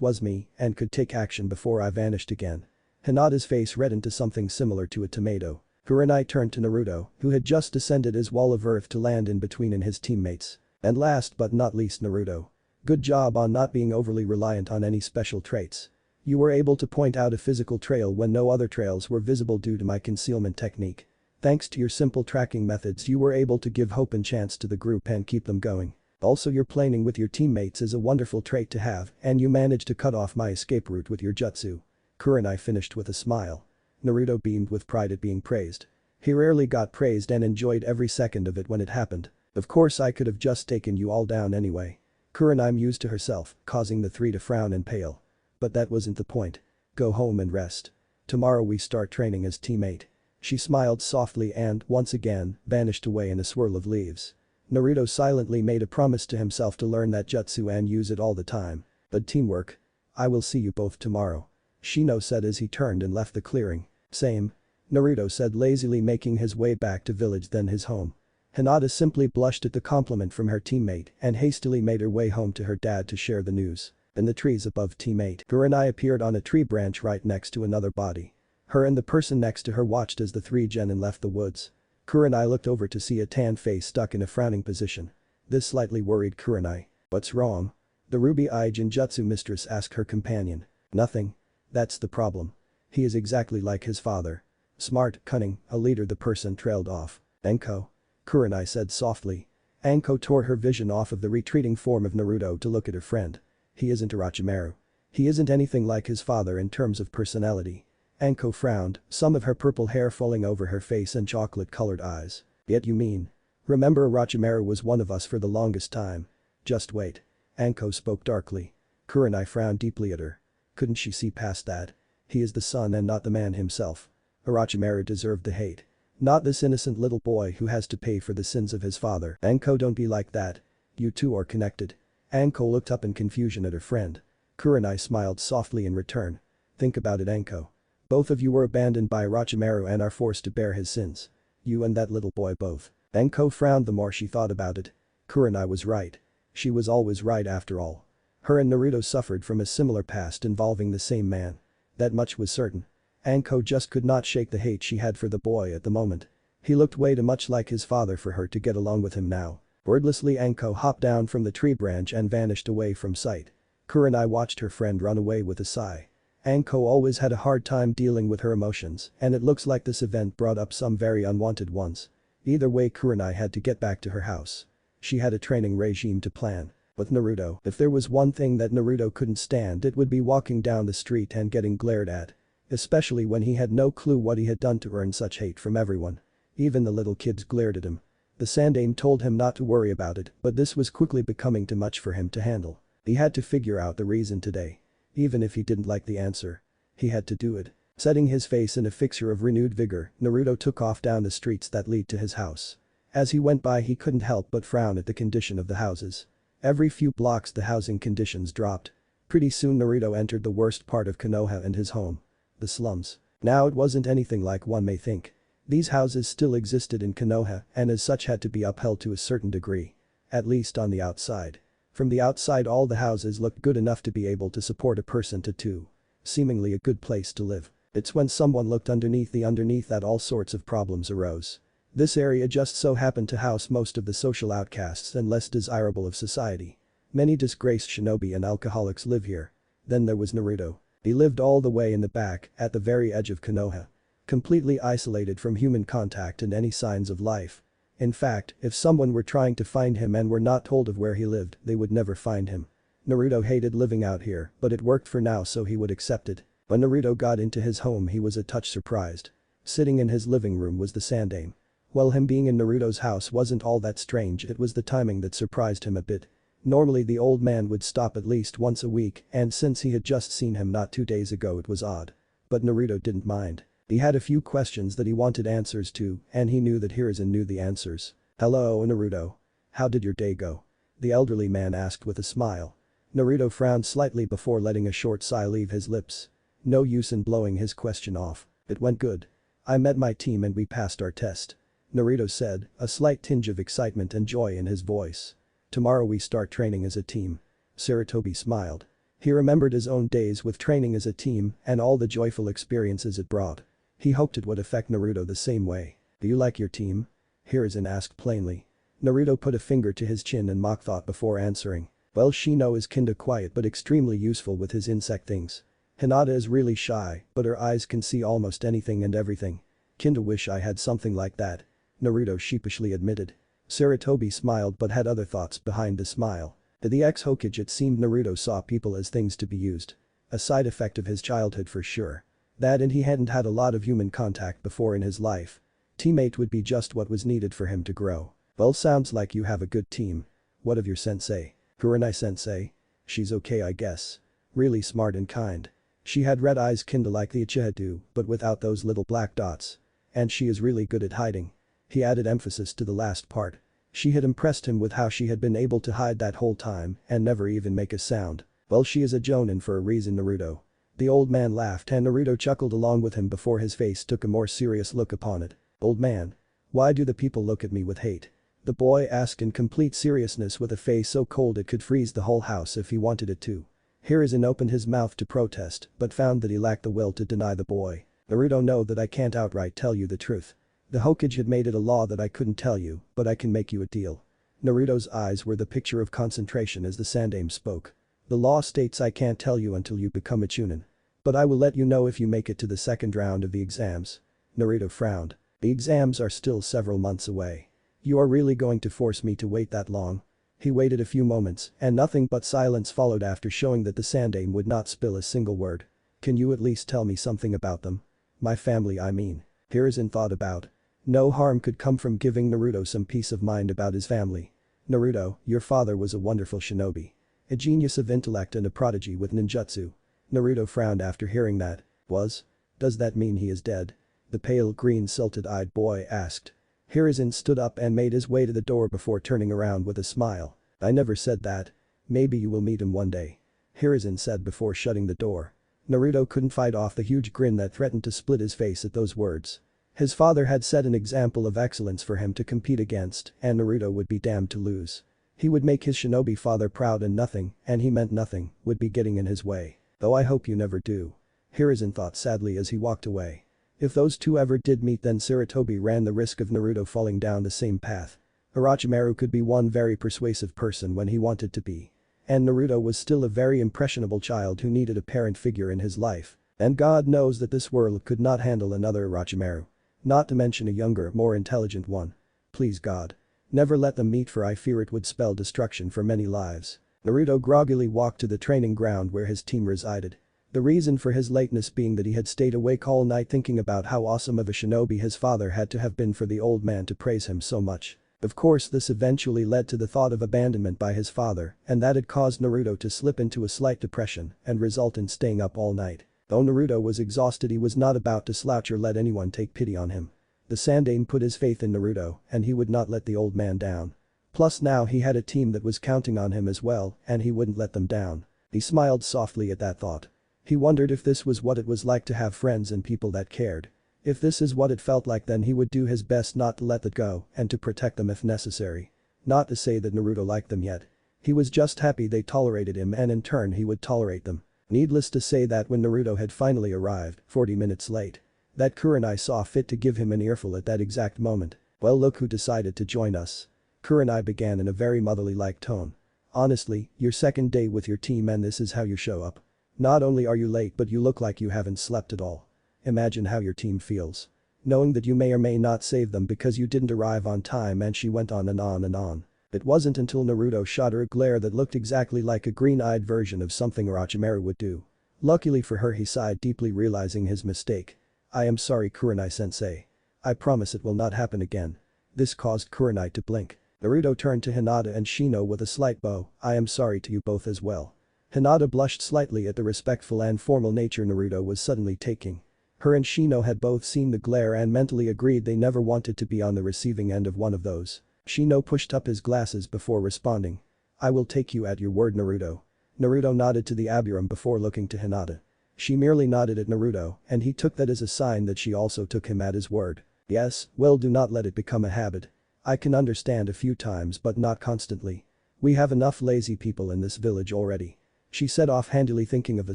was me and could take action before I vanished again. Hinata's face reddened to something similar to a tomato. Kurenai turned to Naruto, who had just descended his wall of earth to land in between and his teammates. And last but not least, Naruto. Good job on not being overly reliant on any special traits. You were able to point out a physical trail when no other trails were visible due to my concealment technique. Thanks to your simple tracking methods, you were able to give hope and chance to the group and keep them going. Also, your planning with your teammates is a wonderful trait to have, and you managed to cut off my escape route with your jutsu. Kurenai finished with a smile. Naruto beamed with pride at being praised. He rarely got praised and enjoyed every second of it when it happened. Of course, I could have just taken you all down anyway. Kurenai mused to herself, causing the three to frown and pale. But that wasn't the point. Go home and rest. Tomorrow we start training as Team 8. She smiled softly and, once again, vanished away in a swirl of leaves. Naruto silently made a promise to himself to learn that jutsu and use it all the time. But teamwork? I will see you both tomorrow. Shino said as he turned and left the clearing. Same. Naruto said lazily, making his way back to village then his home. Hinata simply blushed at the compliment from her teammate and hastily made her way home to her dad to share the news. In the trees above Team 8, Kurenai appeared on a tree branch right next to another body. Her and the person next to her watched as the three genin left the woods. Kurenai looked over to see a tan face stuck in a frowning position. This slightly worried Kurenai. What's wrong? The ruby-eyed Genjutsu mistress asked her companion. Nothing. That's the problem. He is exactly like his father. Smart, cunning, a leader. The person trailed off. Anko? Kurenai said softly. Anko tore her vision off of the retreating form of Naruto to look at her friend. He isn't Orochimaru. He isn't anything like his father in terms of personality. Anko frowned, some of her purple hair falling over her face and chocolate-colored eyes. Yet you mean? Remember, Orochimaru was one of us for the longest time. Just wait. Anko spoke darkly. Kurenai frowned deeply at her. Couldn't she see past that? He is the son and not the man himself. Orochimaru deserved the hate. Not this innocent little boy who has to pay for the sins of his father. Anko, don't be like that. You two are connected. Anko looked up in confusion at her friend. Kurenai smiled softly in return. Think about it, Anko. Both of you were abandoned by Orochimaru and are forced to bear his sins. You and that little boy both. Anko frowned the more she thought about it. Kurenai was right. She was always right after all. Her and Naruto suffered from a similar past involving the same man. That much was certain. Anko just could not shake the hate she had for the boy at the moment. He looked way too much like his father for her to get along with him now. Wordlessly, Anko hopped down from the tree branch and vanished away from sight. Kurenai watched her friend run away with a sigh. Anko always had a hard time dealing with her emotions, and it looks like this event brought up some very unwanted ones. Either way, Kurenai had to get back to her house. She had a training regime to plan. With Naruto, if there was one thing that Naruto couldn't stand, it would be walking down the street and getting glared at. Especially when he had no clue what he had done to earn such hate from everyone. Even the little kids glared at him. The Sandaime told him not to worry about it, but this was quickly becoming too much for him to handle. He had to figure out the reason today. Even if he didn't like the answer. He had to do it. Setting his face in a fixture of renewed vigor, Naruto took off down the streets that lead to his house. As he went by, he couldn't help but frown at the condition of the houses. Every few blocks the housing conditions dropped. Pretty soon Naruto entered the worst part of Konoha and his home. The slums. Now it wasn't anything like one may think. These houses still existed in Konoha and as such had to be upheld to a certain degree. At least on the outside. From the outside, all the houses looked good enough to be able to support a person to two. Seemingly a good place to live. It's when someone looked underneath that all sorts of problems arose. This area just so happened to house most of the social outcasts and less desirable of society. Many disgraced shinobi and alcoholics live here. Then there was Naruto. He lived all the way in the back, at the very edge of Konoha. Completely isolated from human contact and any signs of life. In fact, if someone were trying to find him and were not told of where he lived, they would never find him. Naruto hated living out here, but it worked for now, so he would accept it. When Naruto got into his home, he was a touch surprised. Sitting in his living room was the Sandaime. Well, him being in Naruto's house wasn't all that strange, it was the timing that surprised him a bit. Normally the old man would stop at least once a week, and since he had just seen him not 2 days ago, it was odd. But Naruto didn't mind. He had a few questions that he wanted answers to, and he knew that Hiruzen knew the answers. Hello, Naruto. How did your day go? The elderly man asked with a smile. Naruto frowned slightly before letting a short sigh leave his lips. No use in blowing his question off. It went good. I met my team and we passed our test. Naruto said, a slight tinge of excitement and joy in his voice. Tomorrow we start training as a team. Sarutobi smiled. He remembered his own days with training as a team and all the joyful experiences it brought. He hoped it would affect Naruto the same way. Do you like your team? Hiruzen asked plainly. Naruto put a finger to his chin and mock thought before answering. Well, Shino is kinda quiet but extremely useful with his insect things. Hinata is really shy, but her eyes can see almost anything and everything. Kinda wish I had something like that. Naruto sheepishly admitted. Sarutobi smiled but had other thoughts behind the smile. To the ex-Hokage it seemed Naruto saw people as things to be used. A side effect of his childhood for sure. That and he hadn't had a lot of human contact before in his life. Teammate would be just what was needed for him to grow. Well, sounds like you have a good team. What of your sensei? Kurenai-sensei? She's okay I guess. Really smart and kind. She had red eyes kinda like the Uchiha do, but without those little black dots. And she is really good at hiding. He added emphasis to the last part. She had impressed him with how she had been able to hide that whole time and never even make a sound. Well, she is a jonin for a reason, Naruto. The old man laughed and Naruto chuckled along with him before his face took a more serious look upon it. Old man. Why do the people look at me with hate? The boy asked in complete seriousness with a face so cold it could freeze the whole house if he wanted it to. Hiruzen opened his mouth to protest but found that he lacked the will to deny the boy. Naruto, know that I can't outright tell you the truth. The Hokage had made it a law that I couldn't tell you, but I can make you a deal. Naruto's eyes were the picture of concentration as the Sandaime spoke. The law states I can't tell you until you become a Chunin. But I will let you know if you make it to the second round of the exams. Naruto frowned. The exams are still several months away. You are really going to force me to wait that long? He waited a few moments and nothing but silence followed after showing that the Sandaime would not spill a single word. Can you at least tell me something about them? My family, I mean. Hiruzen thought about. No harm could come from giving Naruto some peace of mind about his family. Naruto, your father was a wonderful shinobi. A genius of intellect and a prodigy with ninjutsu. Naruto frowned after hearing that. Was? Does that mean he is dead? The pale green silted-eyed boy asked. Hiruzen stood up and made his way to the door before turning around with a smile. I never said that. Maybe you will meet him one day. Hiruzen said before shutting the door. Naruto couldn't fight off the huge grin that threatened to split his face at those words. His father had set an example of excellence for him to compete against and Naruto would be damned to lose. He would make his shinobi father proud and nothing, and he meant nothing, would be getting in his way. Though I hope you never do. Hiruzen thought sadly as he walked away. If those two ever did meet then Sarutobi ran the risk of Naruto falling down the same path. Orochimaru could be one very persuasive person when he wanted to be. And Naruto was still a very impressionable child who needed a parent figure in his life. And God knows that this world could not handle another Orochimaru. Not to mention a younger, more intelligent one. Please God. Never let them meet for I fear it would spell destruction for many lives. Naruto groggily walked to the training ground where his team resided. The reason for his lateness being that he had stayed awake all night thinking about how awesome of a shinobi his father had to have been for the old man to praise him so much. Of course this eventually led to the thought of abandonment by his father and that had caused Naruto to slip into a slight depression and result in staying up all night. Though Naruto was exhausted he was not about to slouch or let anyone take pity on him. The Sandaime put his faith in Naruto and he would not let the old man down. Plus now he had a team that was counting on him as well and he wouldn't let them down. He smiled softly at that thought. He wondered if this was what it was like to have friends and people that cared. If this is what it felt like then he would do his best not to let that go and to protect them if necessary. Not to say that Naruto liked them yet. He was just happy they tolerated him and in turn he would tolerate them. Needless to say that when Naruto had finally arrived, 40 minutes late, that Kurenai saw fit to give him an earful at that exact moment. Well, look who decided to join us. Kurenai began in a very motherly-like tone. Honestly, your second day with your team and this is how you show up. Not only are you late but you look like you haven't slept at all. Imagine how your team feels. Knowing that you may or may not save them because you didn't arrive on time and she went on and on and on. It wasn't until Naruto shot her a glare that looked exactly like a green-eyed version of something Orochimaru would do. Luckily for her he sighed deeply realizing his mistake. I am sorry Kurenai-sensei. I promise it will not happen again. This caused Kurenai to blink. Naruto turned to Hinata and Shino with a slight bow. I am sorry to you both as well. Hinata blushed slightly at the respectful and formal nature Naruto was suddenly taking. Her and Shino had both seen the glare and mentally agreed they never wanted to be on the receiving end of one of those. Shino pushed up his glasses before responding. I will take you at your word, Naruto. Naruto nodded to the Abiram before looking to Hinata. She merely nodded at Naruto, and he took that as a sign that she also took him at his word. Yes, well, do not let it become a habit. I can understand a few times but not constantly. We have enough lazy people in this village already. She said offhandedly, thinking of a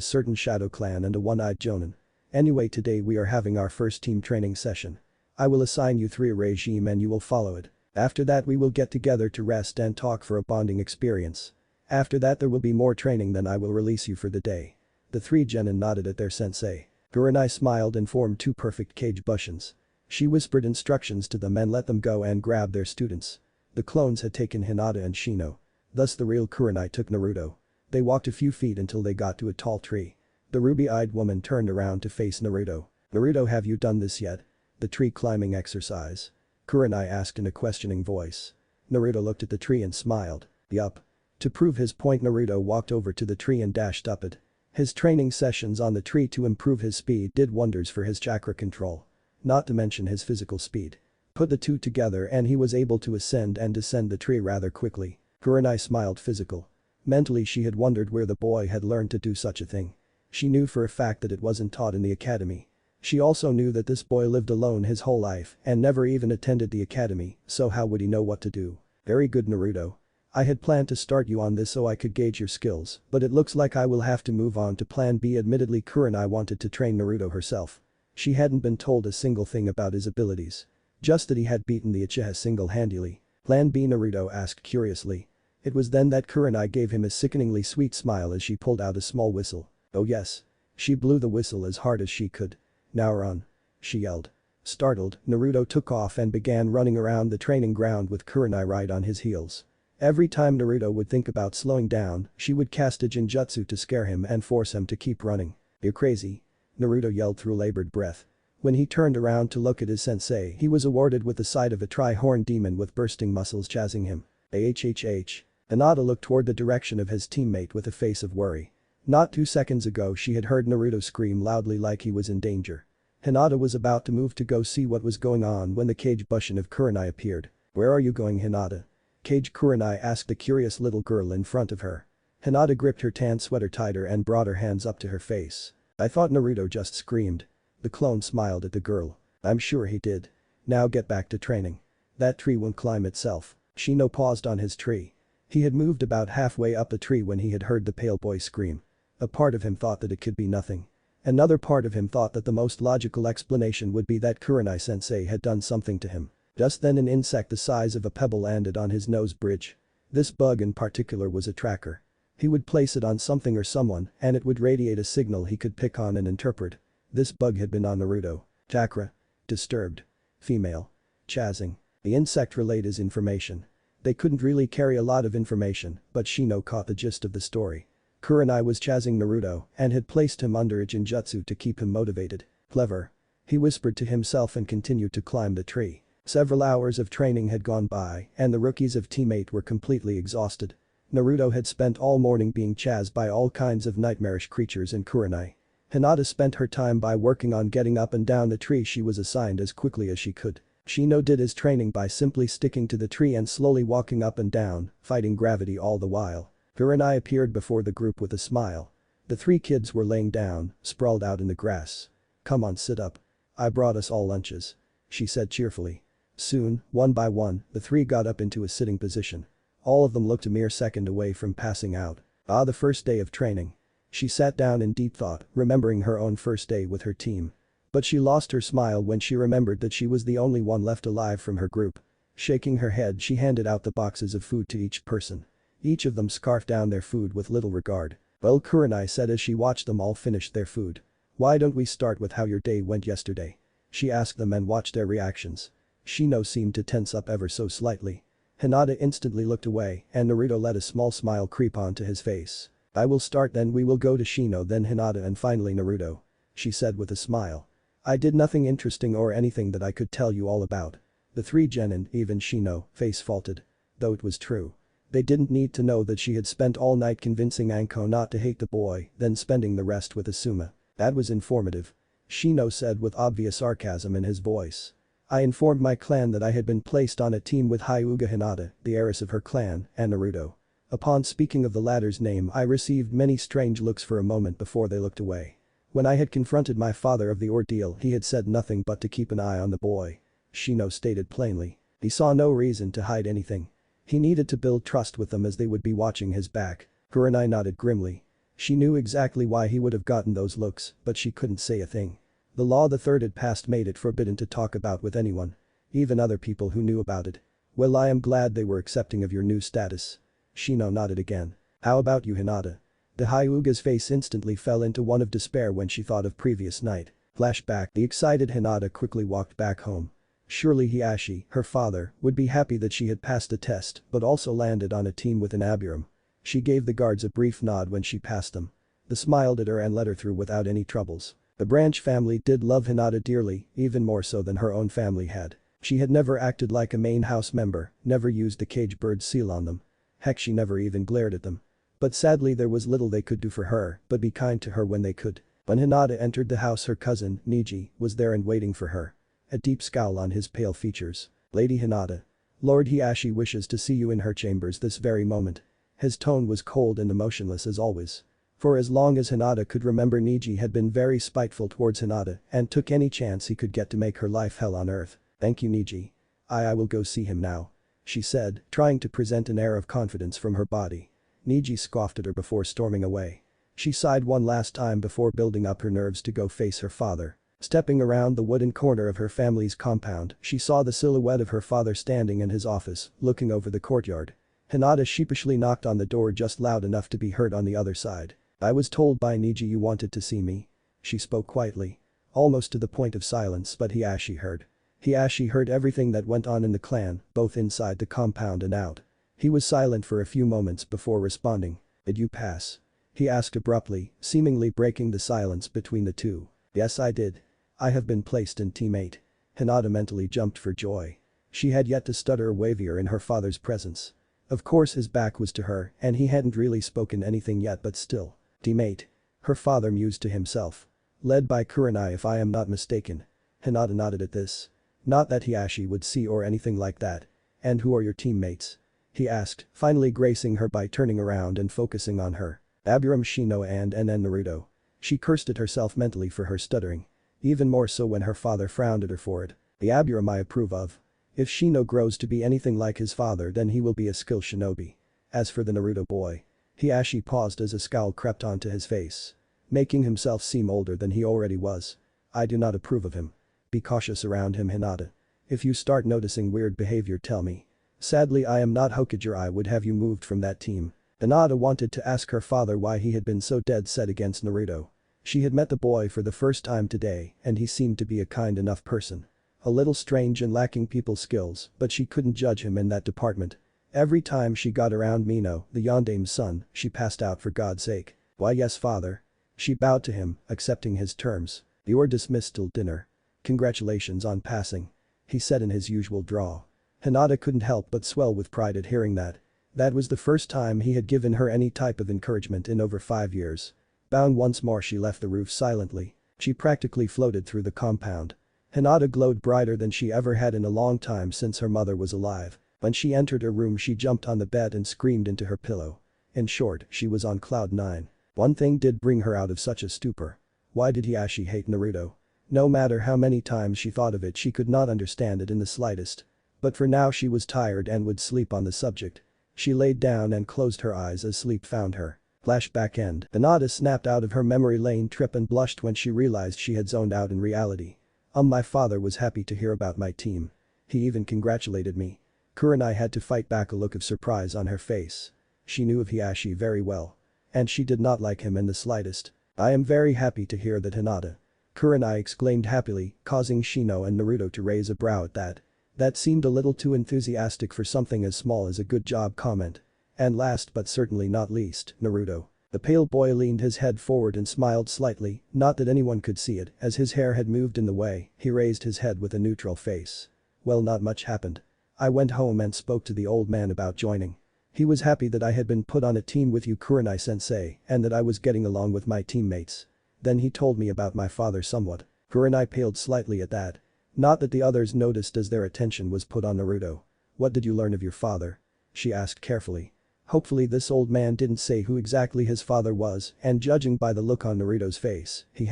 certain Shadow Clan and a one-eyed Jonin. Anyway, today we are having our first team training session. I will assign you 3 a regime and you will follow it. After that we will get together to rest and talk for a bonding experience. After that there will be more training, then I will release you for the day. The 3 genin nodded at their sensei. Kurenai smiled and formed 2 perfect cage bushins. She whispered instructions to them and let them go and grab their students. The clones had taken Hinata and Shino. Thus the real Kurenai took Naruto. They walked a few feet until they got to a tall tree. The ruby-eyed woman turned around to face Naruto. Naruto, have you done this yet? The tree climbing exercise? Kurenai asked in a questioning voice. Naruto looked at the tree and smiled. Yup. To prove his point, Naruto walked over to the tree and dashed up it. His training sessions on the tree to improve his speed did wonders for his chakra control. Not to mention his physical speed. Put the 2 together and he was able to ascend and descend the tree rather quickly. Kurenai smiled physical. Mentally she had wondered where the boy had learned to do such a thing. She knew for a fact that it wasn't taught in the academy. She also knew that this boy lived alone his whole life and never even attended the academy, so how would he know what to do? Very good, Naruto. I had planned to start you on this so I could gauge your skills, but it looks like I will have to move on to plan B. Admittedly, Kurenai wanted to train Naruto herself. She hadn't been told a single thing about his abilities. Just that he had beaten the Uchiha single-handedly. Plan B? Naruto asked curiously. It was then that Kurenai gave him a sickeningly sweet smile as she pulled out a small whistle. Oh yes. She blew the whistle as hard as she could. Now run. She yelled. Startled, Naruto took off and began running around the training ground with Kurenai right on his heels. Every time Naruto would think about slowing down, she would cast a genjutsu to scare him and force him to keep running. You're crazy. Naruto yelled through labored breath. When he turned around to look at his sensei, he was awarded with the sight of a tri-horned demon with bursting muscles chasing him. Ahhh. Hinata looked toward the direction of his teammate with a face of worry. Not 2 seconds ago she had heard Naruto scream loudly like he was in danger. Hinata was about to move to go see what was going on when the cage bushin of Kurenai appeared. Where are you going, Hinata? Cage Kurenai asked the curious little girl in front of her. Hinata gripped her tan sweater tighter and brought her hands up to her face. I thought Naruto just screamed. The clone smiled at the girl. I'm sure he did. Now get back to training. That tree won't climb itself. Shino paused on his tree. He had moved about halfway up the tree when he had heard the pale boy scream. A part of him thought that it could be nothing. Another part of him thought that the most logical explanation would be that Kurenai sensei had done something to him. Just then an insect the size of a pebble landed on his nose bridge. This bug in particular was a tracker. He would place it on something or someone and it would radiate a signal he could pick on and interpret. This bug had been on Naruto. Chakra. Disturbed. Female. Chasing. The insect relayed his information. They couldn't really carry a lot of information, but Shino caught the gist of the story. Kurenai was chasing Naruto and had placed him under a genjutsu to keep him motivated. Clever. He whispered to himself and continued to climb the tree. Several hours of training had gone by and the rookies of teammate were completely exhausted. Naruto had spent all morning being chased by all kinds of nightmarish creatures in Kurenai. Hinata spent her time by working on getting up and down the tree she was assigned as quickly as she could. Shino did his training by simply sticking to the tree and slowly walking up and down, fighting gravity all the while. Kurenai appeared before the group with a smile. The 3 kids were laying down, sprawled out in the grass. Come on, sit up. I brought us all lunches. She said cheerfully. Soon, one by one, the 3 got up into a sitting position. All of them looked a mere second away from passing out. Ah, the first day of training. She sat down in deep thought, remembering her own first day with her team. But she lost her smile when she remembered that she was the only one left alive from her group. Shaking her head, she handed out the boxes of food to each person. Each of them scarfed down their food with little regard. Well, Kurenai said as she watched them all finish their food. Why don't we start with how your day went yesterday? She asked them and watched their reactions. Shino seemed to tense up ever so slightly. Hinata instantly looked away and Naruto let a small smile creep onto his face. I will start, then we will go to Shino, then Hinata, and finally Naruto. She said with a smile. I did nothing interesting or anything that I could tell you all about. The 3 genin, even Shino, face faulted. Though it was true. They didn't need to know that she had spent all night convincing Anko not to hate the boy, then spending the rest with Asuma. That was informative. Shino said with obvious sarcasm in his voice. I informed my clan that I had been placed on a team with Hyuga Hinata, the heiress of her clan, and Naruto. Upon speaking of the latter's name I received many strange looks for a moment before they looked away. When I had confronted my father of the ordeal he had said nothing but to keep an eye on the boy. Shino stated plainly. He saw no reason to hide anything. He needed to build trust with them as they would be watching his back. Kurenai nodded grimly. She knew exactly why he would have gotten those looks, but she couldn't say a thing. The law the third had passed made it forbidden to talk about with anyone. Even other people who knew about it. Well, I am glad they were accepting of your new status. Shino nodded again. How about you, Hinata? The Hyuga's face instantly fell into one of despair when she thought of previous night. Flashback. The excited Hinata quickly walked back home. Surely Hiashi, her father, would be happy that she had passed the test but also landed on a team with an Aburum. She gave the guards a brief nod when she passed them. They smiled at her and let her through without any troubles. The Branch family did love Hinata dearly, even more so than her own family had. She had never acted like a main house member, never used the cage bird seal on them. Heck, she never even glared at them. But sadly there was little they could do for her but be kind to her when they could. When Hinata entered the house her cousin, Niji, was there and waiting for her. A deep scowl on his pale features. Lady Hinata. Lord Hiashi wishes to see you in her chambers this very moment. His tone was cold and emotionless as always. For as long as Hinata could remember Niji had been very spiteful towards Hinata and took any chance he could get to make her life hell on earth. Thank you, Niji. I will go see him now. She said, trying to present an air of confidence from her body. Niji scoffed at her before storming away. She sighed one last time before building up her nerves to go face her father. Stepping around the wooden corner of her family's compound, she saw the silhouette of her father standing in his office, looking over the courtyard. Hinata sheepishly knocked on the door just loud enough to be heard on the other side. I was told by Niji you wanted to see me. She spoke quietly. Almost to the point of silence, but Hiashi heard. Hiashi heard everything that went on in the clan, both inside the compound and out. He was silent for a few moments before responding. Did you pass? He asked abruptly, seemingly breaking the silence between the two. Yes, I did. I have been placed in Team 8. Hinata mentally jumped for joy. She had yet to stutter a wavier in her father's presence. Of course his back was to her and he hadn't really spoken anything yet, but still. Team 8. Her father mused to himself. Led by Kurenai if I am not mistaken. Hinata nodded at this. Not that Hiashi would see or anything like that. And who are your teammates? He asked, finally gracing her by turning around and focusing on her. Aburum, Shino and Naruto. She cursed at herself mentally for her stuttering. Even more so when her father frowned at her for it. The Aburum I approve of. If Shino grows to be anything like his father then he will be a skilled shinobi. As for the Naruto boy. Hiashi paused as a scowl crept onto his face. Making himself seem older than he already was. I do not approve of him. Be cautious around him, Hinata. If you start noticing weird behavior tell me. Sadly I am not Hokage, I would have you moved from that team. Hinata wanted to ask her father why he had been so dead set against Naruto. She had met the boy for the first time today and he seemed to be a kind enough person. A little strange and lacking people skills, but she couldn't judge him in that department. Every time she got around Mino, the Yondaime's son, she passed out for God's sake. Why yes father. She bowed to him, accepting his terms. You are dismissed till dinner. Congratulations on passing. He said in his usual drawl. Hinata couldn't help but swell with pride at hearing that. That was the first time he had given her any type of encouragement in over 5 years. Bowing once more she left the roof silently. She practically floated through the compound. Hinata glowed brighter than she ever had in a long time since her mother was alive. When she entered her room she jumped on the bed and screamed into her pillow. In short, she was on cloud 9. One thing did bring her out of such a stupor. Why did Hiashi hate Naruto? No matter how many times she thought of it she could not understand it in the slightest. But for now she was tired and would sleep on the subject. She laid down and closed her eyes as sleep found her. Flashback end. Hinata snapped out of her memory lane trip and blushed when she realized she had zoned out in reality. My father was happy to hear about my team. He even congratulated me. Kurenai had to fight back a look of surprise on her face. She knew of Hiashi very well. And she did not like him in the slightest. I am very happy to hear that, Hinata. Kurenai exclaimed happily, causing Shino and Naruto to raise a brow at that. That seemed a little too enthusiastic for something as small as a good job comment. And last but certainly not least, Naruto. The pale boy leaned his head forward and smiled slightly, not that anyone could see it, as his hair had moved in the way, he raised his head with a neutral face. Well, not much happened. I went home and spoke to the old man about joining. He was happy that I had been put on a team with you, Kurenai-sensei, and that I was getting along with my teammates. Then he told me about my father somewhat. Kurenai paled slightly at that. Not that the others noticed as their attention was put on Naruto. What did you learn of your father? She asked carefully. Hopefully this old man didn't say who exactly his father was, and judging by the look on Naruto's face, he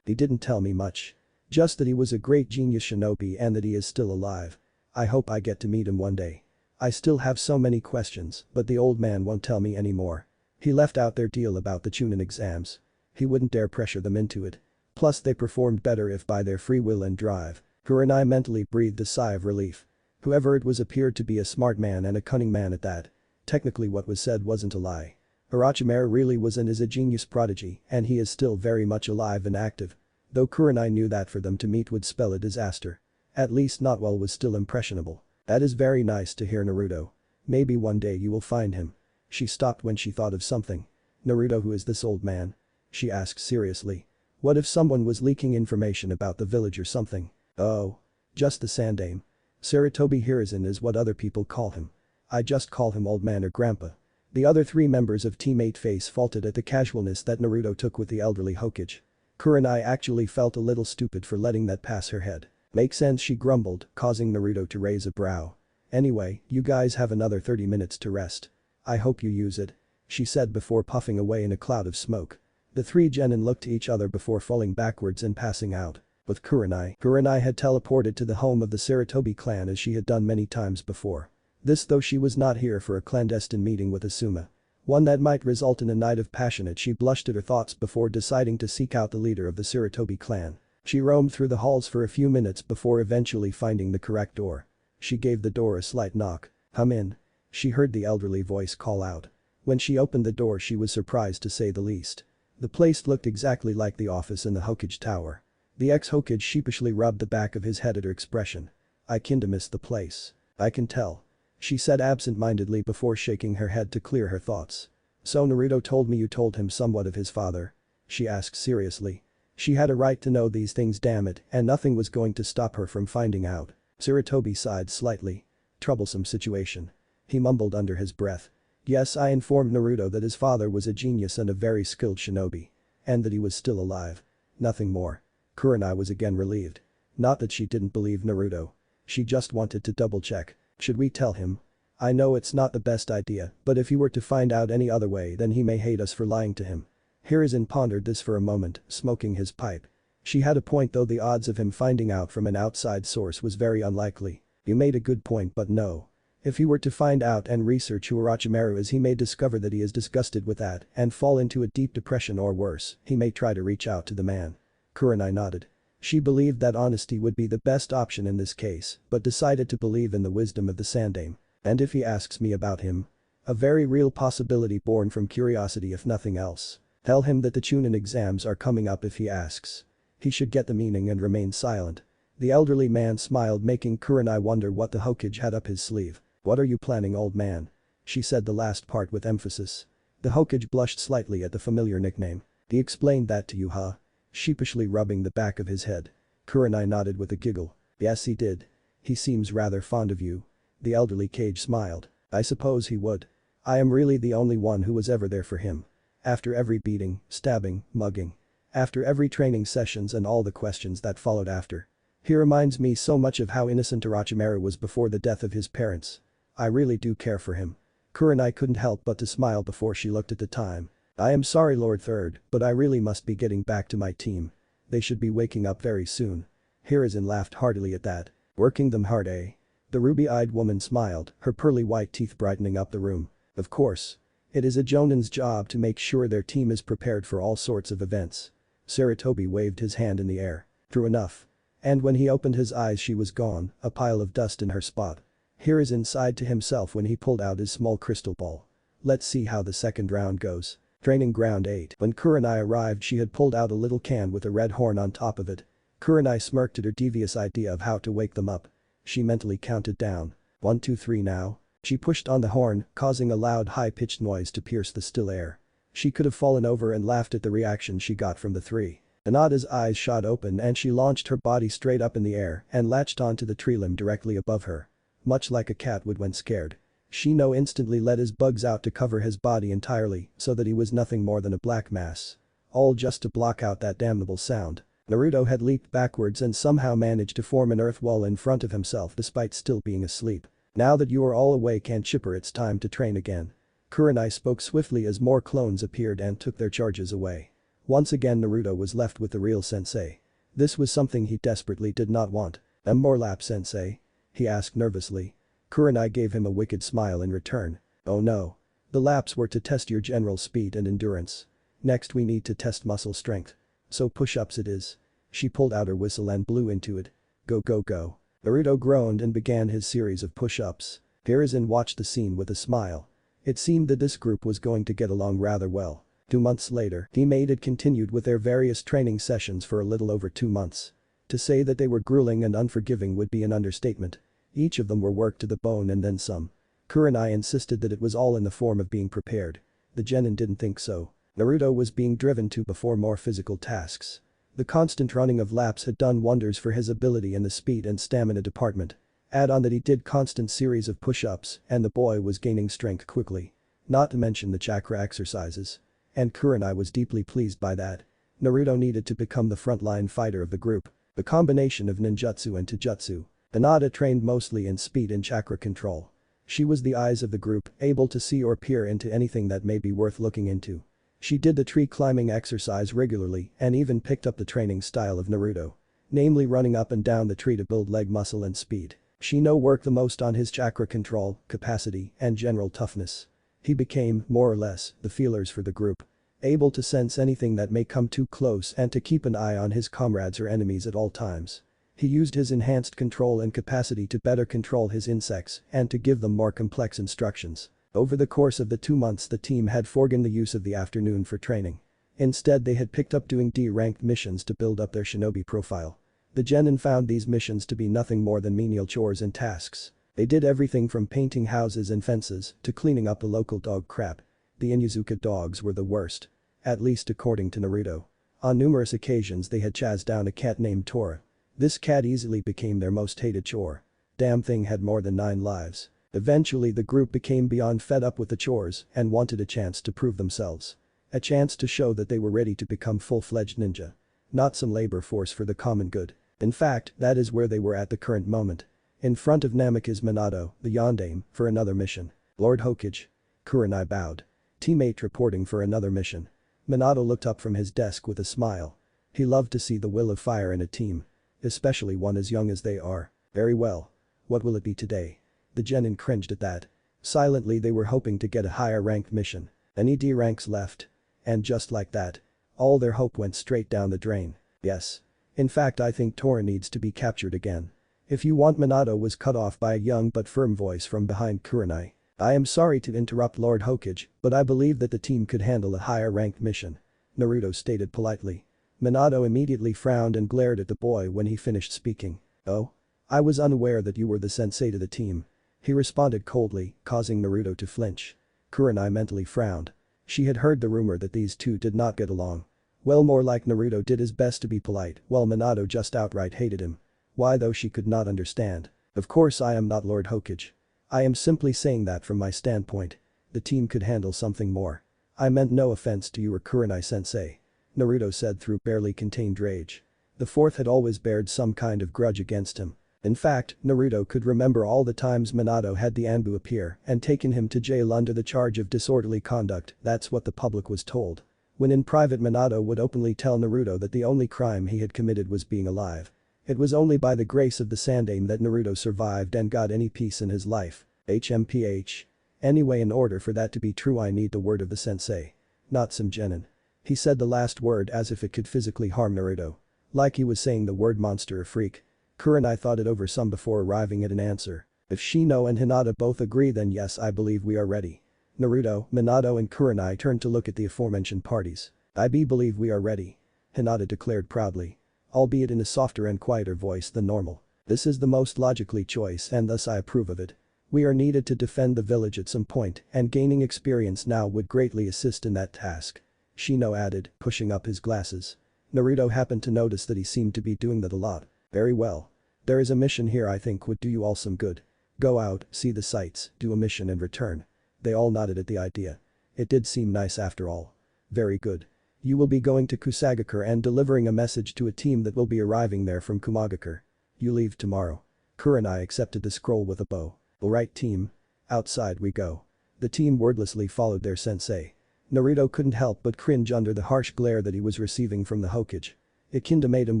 didn't tell me much. Just that he was a great genius shinobi and that he is still alive. I hope I get to meet him one day. I still have so many questions, but the old man won't tell me anymore. He left out their deal about the Chunin exams. He wouldn't dare pressure them into it. Plus they performed better if by their free will and drive. Kurenai mentally breathed a sigh of relief. Whoever it was appeared to be a smart man and a cunning man at that. Technically what was said wasn't a lie. Orochimaru really was and is a genius prodigy and he is still very much alive and active. Though Kurenai knew that for them to meet would spell a disaster. At least not while was still impressionable. That is very nice to hear, Naruto. Maybe one day you will find him. She stopped when she thought of something. Naruto, who is this old man? She asked seriously. What if someone was leaking information about the village or something? Oh. Just the Sandaime. Sarutobi Hiruzen is what other people call him. I just call him old man or grandpa. The other three members of Team 8 face faulted at the casualness that Naruto took with the elderly Hokage. Kurenai actually felt a little stupid for letting that pass her head. Makes sense, she grumbled, causing Naruto to raise a brow. Anyway, you guys have another 30 minutes to rest. I hope you use it. She said before puffing away in a cloud of smoke. The three genin looked to each other before falling backwards and passing out. With Kurenai had teleported to the home of the Sarutobi clan as she had done many times before. This though she was not here for a clandestine meeting with Asuma. One that might result in a night of passionate. She blushed at her thoughts before deciding to seek out the leader of the Sarutobi clan. She roamed through the halls for a few minutes before eventually finding the correct door. She gave the door a slight knock. Come in. She heard the elderly voice call out. When she opened the door she was surprised to say the least. The place looked exactly like the office in the Hokage Tower. The ex-Hokage sheepishly rubbed the back of his head at her expression. I kinda miss the place. I can tell. She said absent-mindedly before shaking her head to clear her thoughts. So Naruto told me you told him somewhat of his father? She asked seriously. She had a right to know these things, damn it, and nothing was going to stop her from finding out. Sarutobi sighed slightly. Troublesome situation. He mumbled under his breath. Yes, I informed Naruto that his father was a genius and a very skilled shinobi. And that he was still alive. Nothing more. Kurenai was again relieved. Not that she didn't believe Naruto. She just wanted to double-check. Should we tell him? I know it's not the best idea, but if he were to find out any other way then he may hate us for lying to him. Hiruzen pondered this for a moment, smoking his pipe. She had a point, though the odds of him finding out from an outside source was very unlikely. You made a good point, but no. If he were to find out and research who Orochimaru is, he may discover that he is disgusted with that and fall into a deep depression, or worse, he may try to reach out to the man. Kurenai nodded. She believed that honesty would be the best option in this case, but decided to believe in the wisdom of the Sandaime. And if he asks me about him? A very real possibility born from curiosity if nothing else. Tell him that the Chunin exams are coming up if he asks. He should get the meaning and remain silent. The elderly man smiled, making Kurenai wonder what the Hokage had up his sleeve. What are you planning, old man? She said the last part with emphasis. The Hokage blushed slightly at the familiar nickname. He explained that to you, huh? Sheepishly rubbing the back of his head. Kurenai nodded with a giggle. Yes, he did. He seems rather fond of you. The elderly Kage smiled. I suppose he would. I am really the only one who was ever there for him. After every beating, stabbing, mugging. After every training sessions and all the questions that followed after. He reminds me so much of how innocent Orochimaru was before the death of his parents. I really do care for him. Kurenai couldn't help but to smile before she looked at the time. I am sorry, Lord Third, but I really must be getting back to my team. They should be waking up very soon. Hiruzen laughed heartily at that. Working them hard, eh? The ruby-eyed woman smiled, her pearly white teeth brightening up the room. Of course. It is a Jonin's job to make sure their team is prepared for all sorts of events. Sarutobi waved his hand in the air. True enough. And when he opened his eyes she was gone, a pile of dust in her spot. Hiruzen sighed to himself when he pulled out his small crystal ball. Let's see how the second round goes. Training Ground 8. When Kurenai arrived she had pulled out a little can with a red horn on top of it. Kurenai smirked at her devious idea of how to wake them up. She mentally counted down. 1, 2, 3 now. She pushed on the horn, causing a loud high-pitched noise to pierce the still air. She could have fallen over and laughed at the reaction she got from the three. Anada's eyes shot open and she launched her body straight up in the air and latched onto the tree limb directly above her. Much like a cat would when scared. Shino instantly let his bugs out to cover his body entirely so that he was nothing more than a black mass. All just to block out that damnable sound. Naruto had leaped backwards and somehow managed to form an earth wall in front of himself despite still being asleep. Now that you are all awake and chipper, it's time to train again. Kurenai spoke swiftly as more clones appeared and took their charges away. Once again Naruto was left with the real sensei. This was something he desperately did not want. More lap sensei?" he asked nervously. Kurenai gave him a wicked smile in return. "Oh no. The laps were to test your general speed and endurance. Next we need to test muscle strength. So push-ups it is." She pulled out her whistle and blew into it. "Go go go." Naruto groaned and began his series of push-ups. Hiruzen watched the scene with a smile. It seemed that this group was going to get along rather well. 2 months later, teammate had continued with their various training sessions for a little over 2 months. To say that they were grueling and unforgiving would be an understatement. Each of them were worked to the bone and then some. Kurenai insisted that it was all in the form of being prepared. The genin didn't think so. Naruto was being driven to perform more physical tasks. The constant running of laps had done wonders for his ability in the speed and stamina department. Add on that he did constant series of push-ups and the boy was gaining strength quickly. Not to mention the chakra exercises. And Kurenai was deeply pleased by that. Naruto needed to become the frontline fighter of the group. The combination of ninjutsu and taijutsu. Hinata trained mostly in speed and chakra control. She was the eyes of the group, able to see or peer into anything that may be worth looking into. She did the tree climbing exercise regularly and even picked up the training style of Naruto. Namely running up and down the tree to build leg muscle and speed. She worked the most on his chakra control, capacity, and general toughness. He became, more or less, the feelers for the group. Able to sense anything that may come too close and to keep an eye on his comrades or enemies at all times. He used his enhanced control and capacity to better control his insects and to give them more complex instructions. Over the course of the 2 months the team had forgone the use of the afternoon for training. Instead they had picked up doing D-ranked missions to build up their shinobi profile. The genin found these missions to be nothing more than menial chores and tasks. They did everything from painting houses and fences to cleaning up the local dog crap. The Inuzuka dogs were the worst. At least according to Naruto. On numerous occasions they had chased down a cat named Tora. This cat easily became their most hated chore. Damn thing had more than 9 lives. Eventually the group became beyond fed up with the chores and wanted a chance to prove themselves. A chance to show that they were ready to become full-fledged ninja. Not some labor force for the common good. In fact, that is where they were at the current moment. In front of Namikaze Minato, the Yondaime, for another mission. "Lord Hokage." Kurenai bowed. "Teammate reporting for another mission." Minato looked up from his desk with a smile. He loved to see the will of fire in a team. Especially one as young as they are. "Very well. What will it be today?" The genin cringed at that. Silently they were hoping to get a higher ranked mission. Any D ranks left. And just like that. All their hope went straight down the drain. "Yes. In fact I think Tora needs to be captured again. If you want." Minato was cut off by a young but firm voice from behind Kurenai. "I am sorry to interrupt Lord Hokage, but I believe that the team could handle a higher ranked mission." Naruto stated politely. Minato immediately frowned and glared at the boy when he finished speaking. "Oh? I was unaware that you were the sensei to the team." He responded coldly, causing Naruto to flinch. Kurenai mentally frowned. She had heard the rumor that these two did not get along. Well, more like Naruto did his best to be polite while Minato just outright hated him. Why though she could not understand. "Of course I am not Lord Hokage. I am simply saying that from my standpoint. The team could handle something more. I meant no offense to you or Kurenai-sensei." Naruto said through barely contained rage. The fourth had always bared some kind of grudge against him. In fact, Naruto could remember all the times Minato had the Anbu appear and taken him to jail under the charge of disorderly conduct. That's what the public was told. When in private Minato would openly tell Naruto that the only crime he had committed was being alive. It was only by the grace of the Sandaime that Naruto survived and got any peace in his life. HMPH. Anyway, in order for that to be true I need the word of the sensei. Not some genin. He said the last word as if it could physically harm Naruto. Like he was saying the word monster or freak. Kurenai thought it over some before arriving at an answer. "If Shino and Hinata both agree then yes, I believe we are ready." Naruto, Minato and Kurenai turned to look at the aforementioned parties. "I believe we are ready," Hinata declared proudly. Albeit in a softer and quieter voice than normal. "This is the most logically choice and thus I approve of it. We are needed to defend the village at some point and gaining experience now would greatly assist in that task." Shino added, pushing up his glasses. Naruto happened to notice that he seemed to be doing that a lot. "Very well. There is a mission here I think would do you all some good. Go out, see the sights, do a mission and return." They all nodded at the idea. It did seem nice after all. "Very good. You will be going to Kusagakure and delivering a message to a team that will be arriving there from Kumagakure. You leave tomorrow." Kurenai accepted the scroll with a bow. "Alright team. Outside we go." The team wordlessly followed their sensei. Naruto couldn't help but cringe under the harsh glare that he was receiving from the Hokage. It kinda made him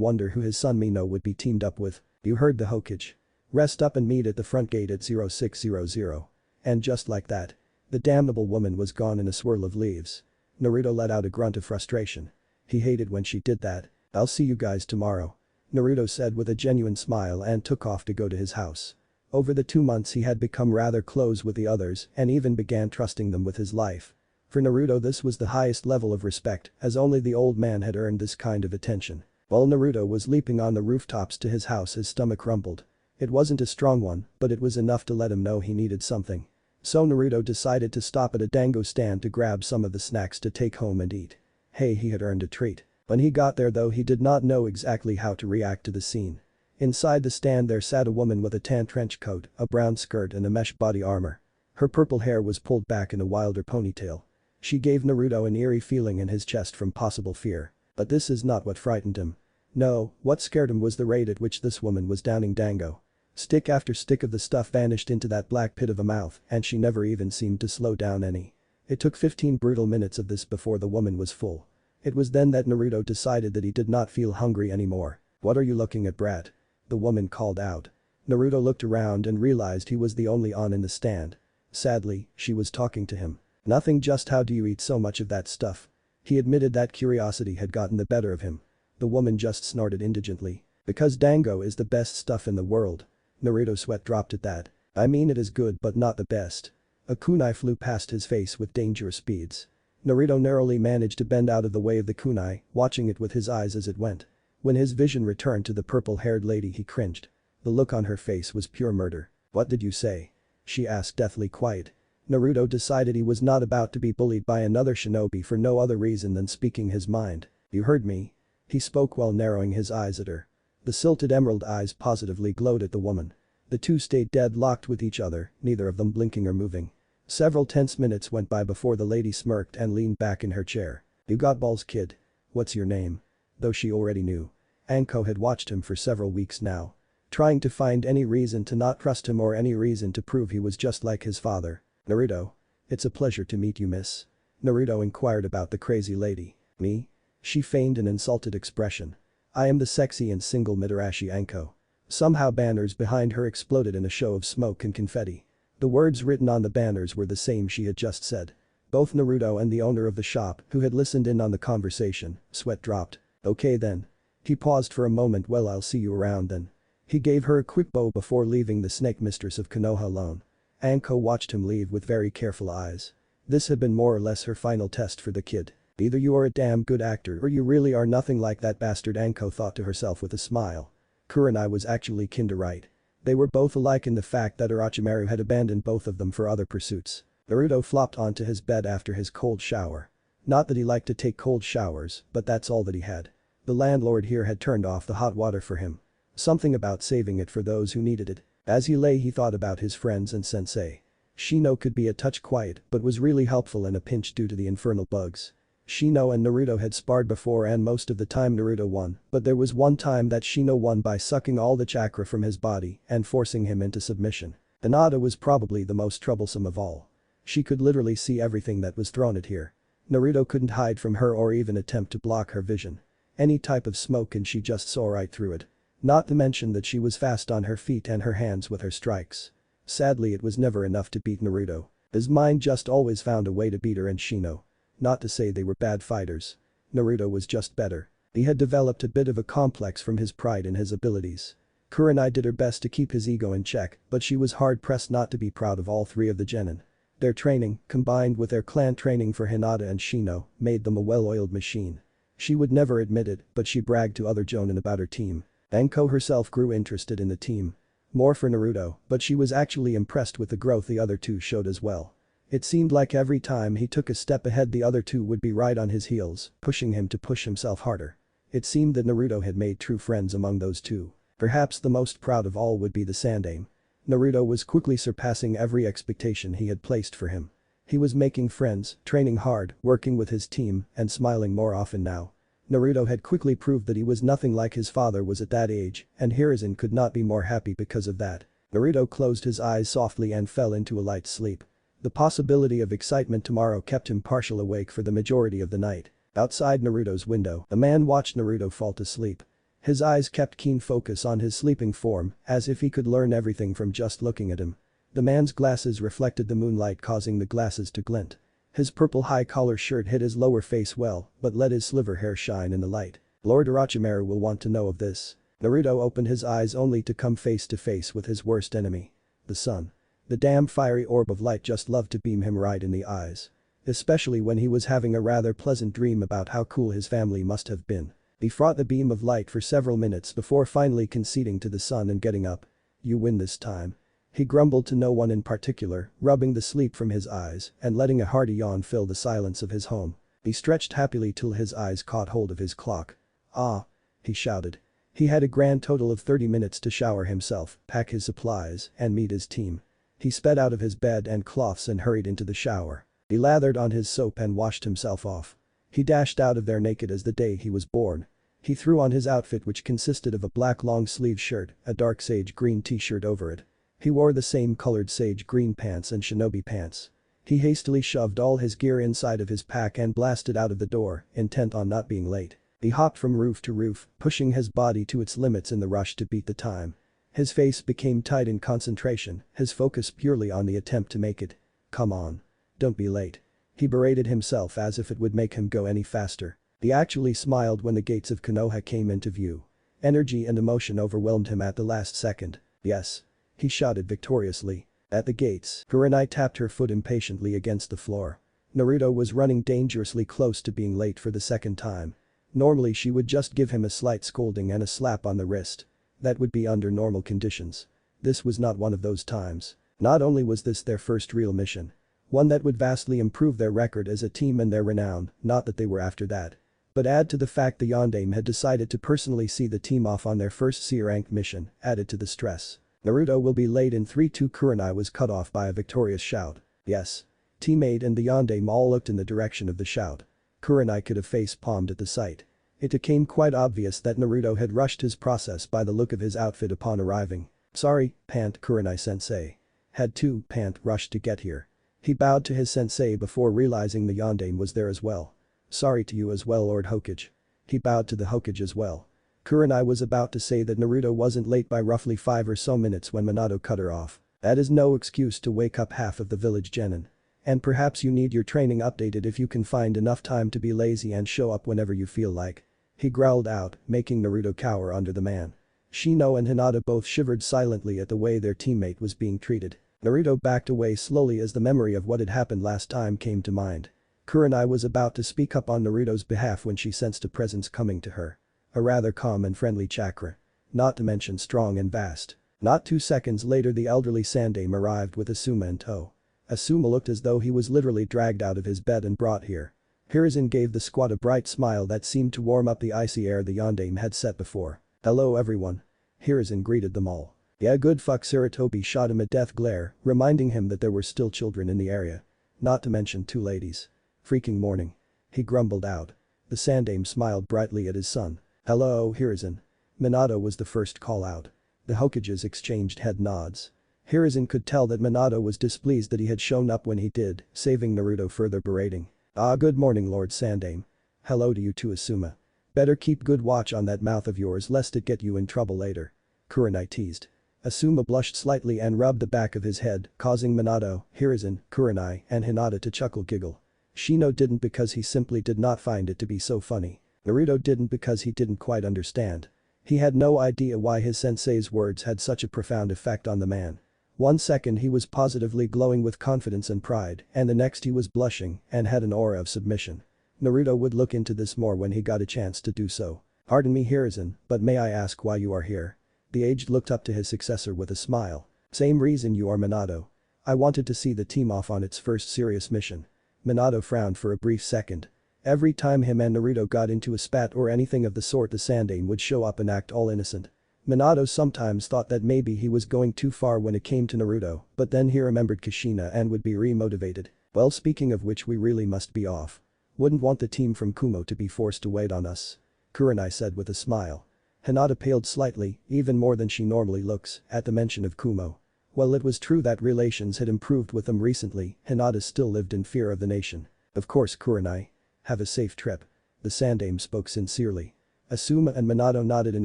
wonder who his son Mino would be teamed up with. You heard the Hokage. Rest up and meet at the front gate at 0600. And just like that. The damnable woman was gone in a swirl of leaves. Naruto let out a grunt of frustration. He hated when she did that. I'll see you guys tomorrow. Naruto said with a genuine smile and took off to go to his house. Over the 2 months he had become rather close with the others and even began trusting them with his life. For Naruto this was the highest level of respect as only the old man had earned this kind of attention. While Naruto was leaping on the rooftops to his house his stomach rumbled. It wasn't a strong one, but it was enough to let him know he needed something. So Naruto decided to stop at a dango stand to grab some of the snacks to take home and eat. Hey, he had earned a treat. When he got there though he did not know exactly how to react to the scene. Inside the stand there sat a woman with a tan trench coat, a brown skirt and a mesh body armor. Her purple hair was pulled back in a wilder ponytail. She gave Naruto an eerie feeling in his chest from possible fear. But this is not what frightened him. No, what scared him was the rate at which this woman was downing dango. Stick after stick of the stuff vanished into that black pit of a mouth and she never even seemed to slow down any. It took 15 brutal minutes of this before the woman was full. It was then that Naruto decided that he did not feel hungry anymore. What are you looking at, brat? The woman called out. Naruto looked around and realized he was the only one in the stand. Sadly, she was talking to him. Nothing, just how do you eat so much of that stuff? He admitted that curiosity had gotten the better of him. The woman just snorted indigently. Because dango is the best stuff in the world. Naruto's sweat dropped at that. I mean it is good but not the best. A kunai flew past his face with dangerous speeds. Naruto narrowly managed to bend out of the way of the kunai, watching it with his eyes as it went. When his vision returned to the purple-haired lady he cringed. The look on her face was pure murder. What did you say? She asked deathly quiet. Naruto decided he was not about to be bullied by another shinobi for no other reason than speaking his mind. You heard me? He spoke while narrowing his eyes at her. The silted emerald eyes positively glowed at the woman. The two stayed deadlocked with each other, neither of them blinking or moving. Several tense minutes went by before the lady smirked and leaned back in her chair. You got balls, kid. What's your name? Though she already knew. Anko had watched him for several weeks now. Trying to find any reason to not trust him or any reason to prove he was just like his father. Naruto. It's a pleasure to meet you, miss. Naruto inquired about the crazy lady. Me? She feigned an insulted expression. I am the sexy and single Mitarashi Anko. Somehow banners behind her exploded in a show of smoke and confetti. The words written on the banners were the same she had just said. Both Naruto and the owner of the shop, who had listened in on the conversation, sweat dropped. Okay then. He paused for a moment. Well, I'll see you around then. He gave her a quick bow before leaving the snake mistress of Konoha alone. Anko watched him leave with very careful eyes. This had been more or less her final test for the kid. Either you are a damn good actor or you really are nothing like that bastard, Anko thought to herself with a smile. Kurenai was actually kinda right. They were both alike in the fact that Orochimaru had abandoned both of them for other pursuits. Naruto flopped onto his bed after his cold shower. Not that he liked to take cold showers, but that's all that he had. The landlord here had turned off the hot water for him. Something about saving it for those who needed it. As he lay he thought about his friends and sensei. Shino could be a touch quiet but was really helpful in a pinch due to the infernal bugs. Shino and Naruto had sparred before and most of the time Naruto won, but there was one time that Shino won by sucking all the chakra from his body and forcing him into submission. Hinata was probably the most troublesome of all. She could literally see everything that was thrown at her. Naruto couldn't hide from her or even attempt to block her vision. Any type of smoke and she just saw right through it. Not to mention that she was fast on her feet and her hands with her strikes. Sadly, it was never enough to beat Naruto. His mind just always found a way to beat her and Shino. Not to say they were bad fighters. Naruto was just better. He had developed a bit of a complex from his pride in his abilities. Kurenai did her best to keep his ego in check, but she was hard-pressed not to be proud of all three of the genin. Their training, combined with their clan training for Hinata and Shino, made them a well-oiled machine. She would never admit it, but she bragged to other jonin about her team. Anko herself grew interested in the team. More for Naruto, but she was actually impressed with the growth the other two showed as well. It seemed like every time he took a step ahead the other two would be right on his heels, pushing him to push himself harder. It seemed that Naruto had made true friends among those two. Perhaps the most proud of all would be the Sandaime. Naruto was quickly surpassing every expectation he had placed for him. He was making friends, training hard, working with his team, and smiling more often now. Naruto had quickly proved that he was nothing like his father was at that age, and Hiruzen could not be more happy because of that. Naruto closed his eyes softly and fell into a light sleep. The possibility of excitement tomorrow kept him partial awake for the majority of the night. Outside Naruto's window, a man watched Naruto fall to sleep. His eyes kept keen focus on his sleeping form, as if he could learn everything from just looking at him. The man's glasses reflected the moonlight, causing the glasses to glint. His purple high-collar shirt hid his lower face well, but let his sliver hair shine in the light. Lord Orochimaru will want to know of this. Naruto opened his eyes only to come face to face with his worst enemy. The sun. The damn fiery orb of light just loved to beam him right in the eyes. Especially when he was having a rather pleasant dream about how cool his family must have been. He fought the beam of light for several minutes before finally conceding to the sun and getting up. You win this time. He grumbled to no one in particular, rubbing the sleep from his eyes and letting a hearty yawn fill the silence of his home. He stretched happily till his eyes caught hold of his clock. Ah! He shouted. He had a grand total of 30 minutes to shower himself, pack his supplies, and meet his team. He sped out of his bed and cloths and hurried into the shower. He lathered on his soap and washed himself off. He dashed out of there naked as the day he was born. He threw on his outfit, which consisted of a black long-sleeve shirt, a dark sage green t-shirt over it. He wore the same colored sage green pants and shinobi pants. He hastily shoved all his gear inside of his pack and blasted out of the door, intent on not being late. He hopped from roof to roof, pushing his body to its limits in the rush to beat the time. His face became tight in concentration, his focus purely on the attempt to make it. Come on. Don't be late. He berated himself as if it would make him go any faster. He actually smiled when the gates of Konoha came into view. Energy and emotion overwhelmed him at the last second. Yes. He shouted victoriously. At the gates, Kurenai tapped her foot impatiently against the floor. Naruto was running dangerously close to being late for the second time. Normally she would just give him a slight scolding and a slap on the wrist. That would be under normal conditions. This was not one of those times. Not only was this their first real mission. One that would vastly improve their record as a team and their renown, not that they were after that. But add to the fact the Yondaime had decided to personally see the team off on their first C-rank mission, added to the stress. Naruto will be late in 3-2. Kurenai was cut off by a victorious shout. Yes. Teammate and the Yondaime all looked in the direction of the shout. Kurenai could have face-palmed at the sight. It became quite obvious that Naruto had rushed his process by the look of his outfit upon arriving. Sorry, pant Kurenai-sensei. Had to, pant rushed to get here. He bowed to his sensei before realizing the Yondaime was there as well. Sorry to you as well, Lord Hokage. He bowed to the Hokage as well. Kurenai was about to say that Naruto wasn't late by roughly 5 or so minutes when Minato cut her off. That is no excuse to wake up half of the village genin. And perhaps you need your training updated if you can find enough time to be lazy and show up whenever you feel like. He growled out, making Naruto cower under the man. Shino and Hinata both shivered silently at the way their teammate was being treated. Naruto backed away slowly as the memory of what had happened last time came to mind. Kurenai was about to speak up on Naruto's behalf when she sensed a presence coming to her. A rather calm and friendly chakra. Not to mention strong and vast. Not 2 seconds later the elderly Sandaime arrived with Asuma in tow. Asuma looked as though he was literally dragged out of his bed and brought here. Hiruzen gave the squad a bright smile that seemed to warm up the icy air the Yondaime had set before. Hello everyone. Hiruzen greeted them all. Yeah, good fuck. Sarutobi shot him a death glare, reminding him that there were still children in the area. Not to mention 2 ladies. Freaking morning. He grumbled out. The Sandaime smiled brightly at his son. Hello, Hiruzen. Minato was the first call out. The Hokages exchanged head nods. Hiruzen could tell that Minato was displeased that he had shown up when he did, saving Naruto further berating. Ah, good morning, Lord Sandaime. Hello to you too, Asuma. Better keep good watch on that mouth of yours lest it get you in trouble later. Kurenai teased. Asuma blushed slightly and rubbed the back of his head, causing Minato, Hiruzen, Kurenai, and Hinata to chuckle-giggle. Shino didn't because he simply did not find it to be so funny. Naruto didn't because he didn't quite understand. He had no idea why his sensei's words had such a profound effect on the man. 1 second he was positively glowing with confidence and pride, and the next he was blushing and had an aura of submission. Naruto would look into this more when he got a chance to do so. Pardon me, Hiruzen, but may I ask why you are here? The aged looked up to his successor with a smile. Same reason you are, Minato. I wanted to see the team off on its first serious mission. Minato frowned for a brief second. Every time him and Naruto got into a spat or anything of the sort, the Sandaime would show up and act all innocent. Minato sometimes thought that maybe he was going too far when it came to Naruto, but then he remembered Kushina and would be re-motivated. Well, speaking of which, we really must be off. Wouldn't want the team from Kumo to be forced to wait on us. Kurenai said with a smile. Hinata paled slightly, even more than she normally looks, at the mention of Kumo. While it was true that relations had improved with them recently, Hinata still lived in fear of the nation. Of course Kurenai. Have a safe trip. The Sandaime spoke sincerely. Asuma and Minato nodded in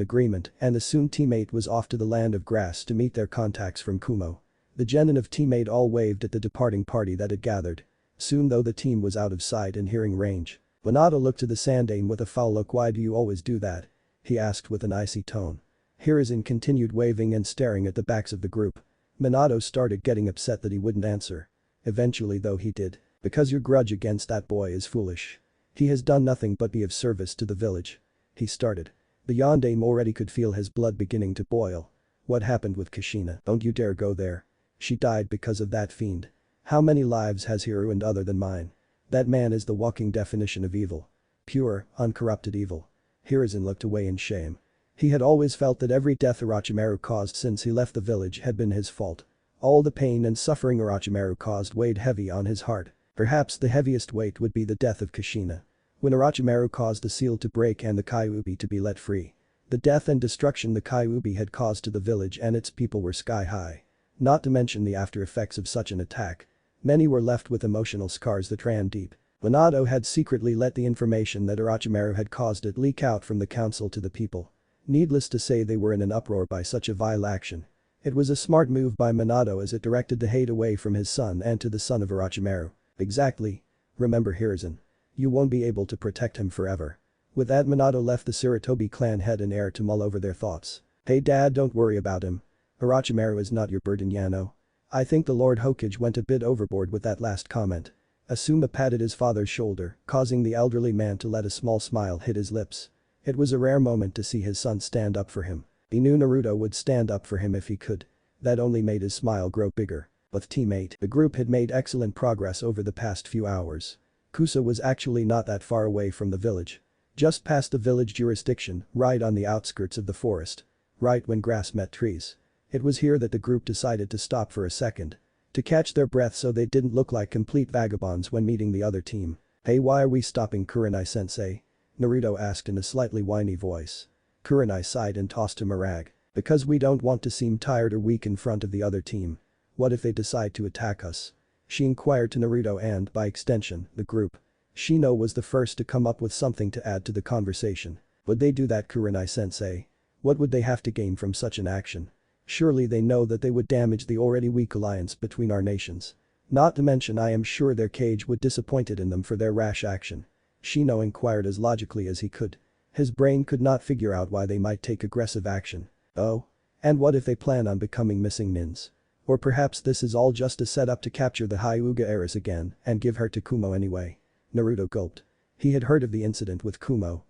agreement and the soon teammate was off to the land of grass to meet their contacts from Kumo. The genin of teammate all waved at the departing party that had gathered. Soon though the team was out of sight and hearing range. Minato looked to the Sandaime with a foul look. Why do you always do that? He asked with an icy tone. Hiruzen continued waving and staring at the backs of the group. Minato started getting upset that he wouldn't answer. Eventually though he did. Because your grudge against that boy is foolish. He has done nothing but be of service to the village. He started. The Yondaime already could feel his blood beginning to boil. What happened with Kushina? Don't you dare go there. She died because of that fiend. How many lives has he ruined other than mine? That man is the walking definition of evil. Pure, uncorrupted evil. Hiruzen looked away in shame. He had always felt that every death Orochimaru caused since he left the village had been his fault. All the pain and suffering Orochimaru caused weighed heavy on his heart. Perhaps the heaviest weight would be the death of Kushina. When Orochimaru caused the seal to break and the Kyuubi to be let free. The death and destruction the Kyuubi had caused to the village and its people were sky high. Not to mention the after effects of such an attack. Many were left with emotional scars that ran deep. Minato had secretly let the information that Orochimaru had caused it leak out from the council to the people. Needless to say they were in an uproar by such a vile action. It was a smart move by Minato as it directed the hate away from his son and to the son of Orochimaru. Exactly. Remember Hiruzen. You won't be able to protect him forever. With that Minato left the Sarutobi clan head and heir to mull over their thoughts. Hey dad, don't worry about him. Orochimaru is not your burden, Yano. I think the Lord Hokage went a bit overboard with that last comment. Asuma patted his father's shoulder, causing the elderly man to let a small smile hit his lips. It was a rare moment to see his son stand up for him. He knew Naruto would stand up for him if he could. That only made his smile grow bigger. With teammate, the group had made excellent progress over the past few hours. Kusa was actually not that far away from the village. Just past the village jurisdiction, right on the outskirts of the forest. Right when grass met trees. It was here that the group decided to stop for a second. To catch their breath so they didn't look like complete vagabonds when meeting the other team. Hey, why are we stopping, Kurenai-sensei? Naruto asked in a slightly whiny voice. Kurenai sighed and tossed him a rag. Because we don't want to seem tired or weak in front of the other team. What if they decide to attack us? She inquired to Naruto and, by extension, the group. Shino was the first to come up with something to add to the conversation. Would they do that, Kurenai-sensei? What would they have to gain from such an action? Surely they know that they would damage the already weak alliance between our nations. Not to mention I am sure their Kage would disappointed in them for their rash action. Shino inquired as logically as he could. His brain could not figure out why they might take aggressive action. Oh? And what if they plan on becoming missing nins? Or perhaps this is all just a setup to capture the Hyuga heiress again and give her to Kumo anyway. Naruto gulped. He had heard of the incident with Kumo,